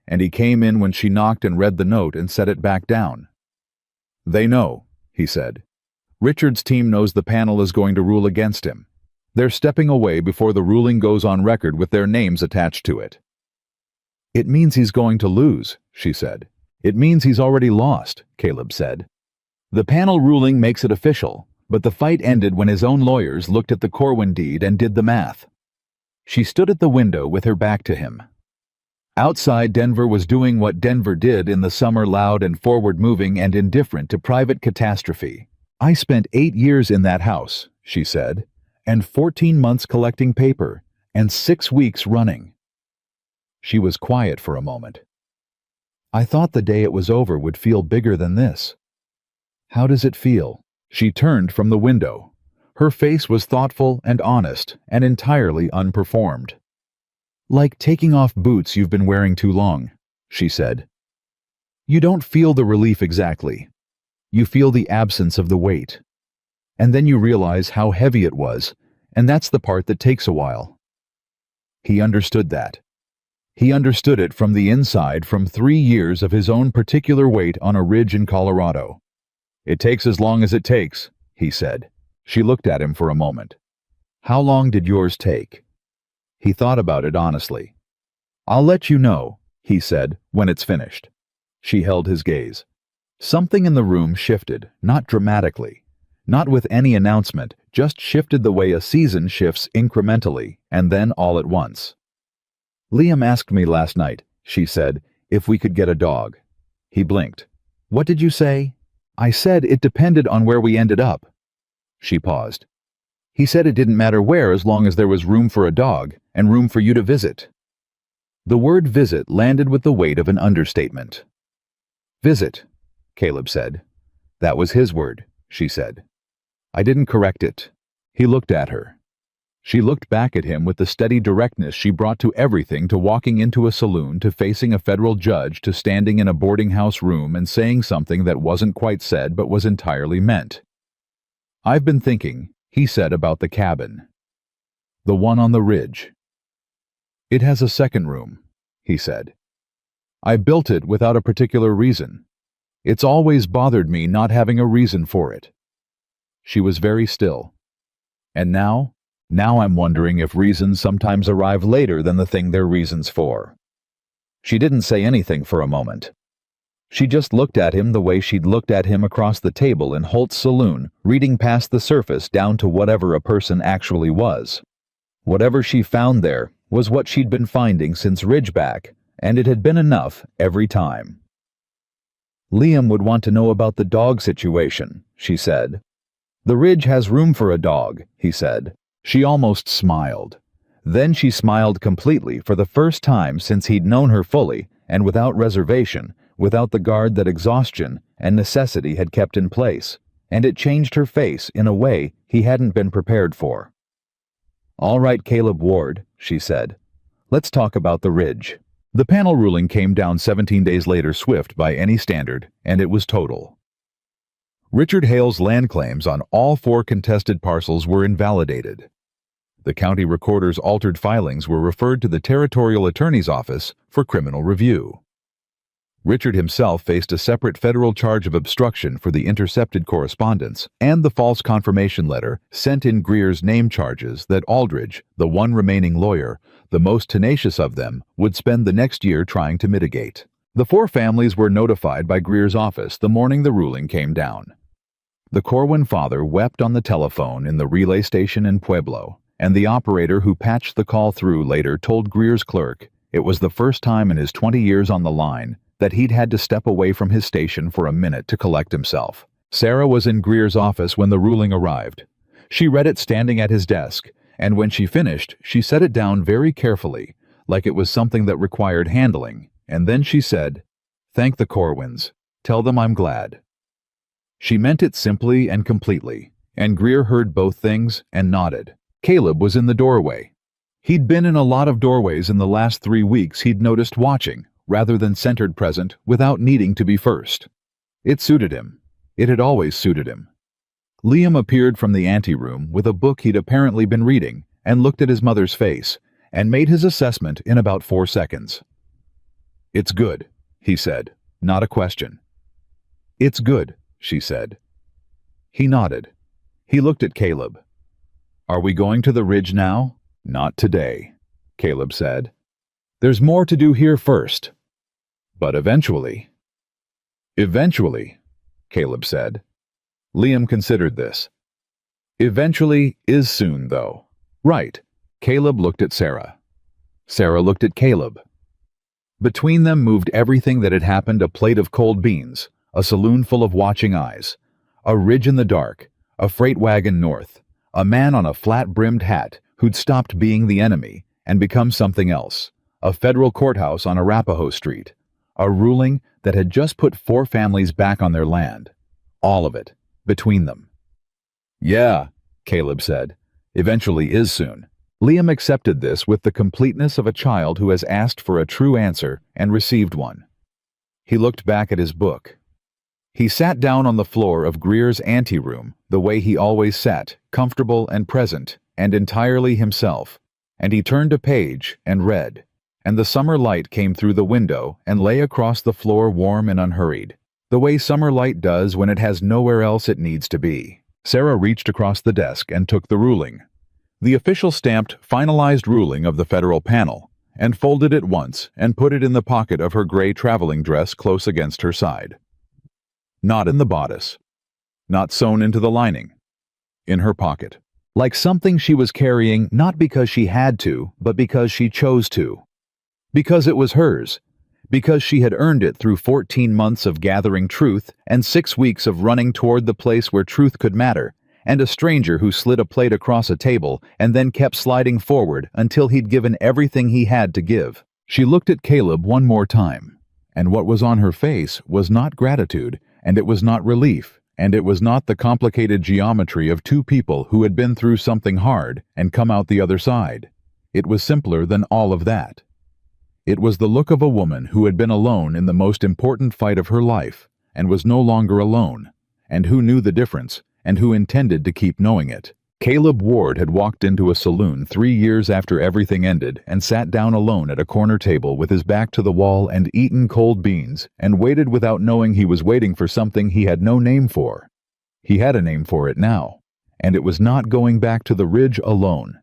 And he came in when she knocked and read the note and set it back down. They know, he said. Richard's team knows the panel is going to rule against him. They're stepping away before the ruling goes on record with their names attached to it. It means he's going to lose, she said. It means he's already lost, Caleb said. The panel ruling makes it official, but the fight ended when his own lawyers looked at the Corwin deed and did the math. She stood at the window with her back to him. Outside, Denver was doing what Denver did in the summer, loud and forward-moving and indifferent to private catastrophe. I spent 8 years in that house, she said, and 14 months collecting paper, and 6 weeks running. She was quiet for a moment. I thought the day it was over would feel bigger than this. How does it feel? She turned from the window. Her face was thoughtful and honest and entirely unperformed. Like taking off boots you've been wearing too long, she said. You don't feel the relief exactly. You feel the absence of the weight. And then you realize how heavy it was, and that's the part that takes a while. He understood that. He understood it from the inside from 3 years of his own particular weight on a ridge in Colorado. It takes as long as it takes, he said. She looked at him for a moment. How long did yours take? He thought about it honestly. I'll let you know, he said, when it's finished. She held his gaze. Something in the room shifted, not dramatically, not with any announcement, just shifted the way a season shifts incrementally, and then all at once. "Liam asked me last night," she said, "if we could get a dog." He blinked. "What did you say?" "I said it depended on where we ended up." She paused. "He said it didn't matter where as long as there was room for a dog and room for you to visit." The word visit landed with the weight of an understatement. "Visit," Caleb said. "That was his word," she said. "I didn't correct it." He looked at her. She looked back at him with the steady directness she brought to everything, to walking into a saloon, to facing a federal judge, to standing in a boarding house room and saying something that wasn't quite said but was entirely meant. "I've been thinking," he said, "about the cabin. The one on the ridge. It has a second room," he said. "I built it without a particular reason. It's always bothered me not having a reason for it." She was very still. "And now I'm wondering if reasons sometimes arrive later than the thing they're reasons for." She didn't say anything for a moment. She just looked at him the way she'd looked at him across the table in Holt's saloon, reading past the surface down to whatever a person actually was. Whatever she found there was what she'd been finding since Ridgeback, and it had been enough every time. "Liam would want to know about the dog situation," she said. "The ridge has room for a dog," he said. She almost smiled. Then she smiled completely, for the first time since he'd known her fully, and without reservation, without the guard that exhaustion and necessity had kept in place, and it changed her face in a way he hadn't been prepared for. "All right, Caleb Ward," she said. "Let's talk about the ridge." The panel ruling came down 17 days later, swift by any standard, and it was total. Richard Hale's land claims on all 4 contested parcels were invalidated. The county recorder's altered filings were referred to the territorial attorney's office for criminal review. Richard himself faced a separate federal charge of obstruction for the intercepted correspondence and the false confirmation letter sent in Greer's name charges that Aldridge, the one remaining lawyer, the most tenacious of them, would spend the next year trying to mitigate. The 4 families were notified by Greer's office the morning the ruling came down. The Corwin father wept on the telephone in the relay station in Pueblo, and the operator who patched the call through later told Greer's clerk it was the first time in his 20 years on the line that he'd had to step away from his station for a minute to collect himself. Sarah was in Greer's office when the ruling arrived. She read it standing at his desk, and when she finished, she set it down very carefully, like it was something that required handling, and then she said, "Thank the Corwins. Tell them I'm glad." She meant it simply and completely, and Greer heard both things and nodded. Caleb was in the doorway. He'd been in a lot of doorways in the last 3 weeks he'd noticed, watching, rather than centered present, without needing to be first. It suited him. It had always suited him. Liam appeared from the anteroom with a book he'd apparently been reading, and looked at his mother's face, and made his assessment in about 4 seconds. "It's good," he said, not a question. "It's good," she said. He nodded. He looked at Caleb. "Are we going to the ridge now?" "Not today," Caleb said. "There's more to do here first." "But eventually." "Eventually," Caleb said. Liam considered this. "Eventually is soon, though." "Right." Caleb looked at Sarah. Sarah looked at Caleb. Between them moved everything that had happened: a plate of cold beans, a saloon full of watching eyes, a ridge in the dark, a freight wagon north, a man on a flat-brimmed hat who'd stopped being the enemy and become something else, a federal courthouse on Arapahoe Street, a ruling that had just put 4 families back on their land. All of it, between them. "Yeah," Caleb said. "Eventually is soon." Liam accepted this with the completeness of a child who has asked for a true answer and received one. He looked back at his book. He sat down on the floor of Greer's anteroom the way he always sat, comfortable and present and entirely himself, and he turned a page and read, and the summer light came through the window and lay across the floor warm and unhurried, the way summer light does when it has nowhere else it needs to be. Sarah reached across the desk and took the ruling. The official stamped finalized ruling of the federal panel, and folded it once and put it in the pocket of her gray traveling dress close against her side. Not in the bodice. Not sewn into the lining. In her pocket. Like something she was carrying not because she had to, but because she chose to. Because it was hers. Because she had earned it through 14 months of gathering truth and 6 weeks of running toward the place where truth could matter, and a stranger who slid a plate across a table and then kept sliding forward until he'd given everything he had to give. She looked at Caleb one more time, and what was on her face was not gratitude, and it was not relief, and it was not the complicated geometry of two people who had been through something hard and come out the other side. It was simpler than all of that. It was the look of a woman who had been alone in the most important fight of her life, and was no longer alone, and who knew the difference, and who intended to keep knowing it. Caleb Ward had walked into a saloon 3 years after everything ended and sat down alone at a corner table with his back to the wall and eaten cold beans, and waited without knowing he was waiting for something he had no name for. He had a name for it now, and it was not going back to the ridge alone.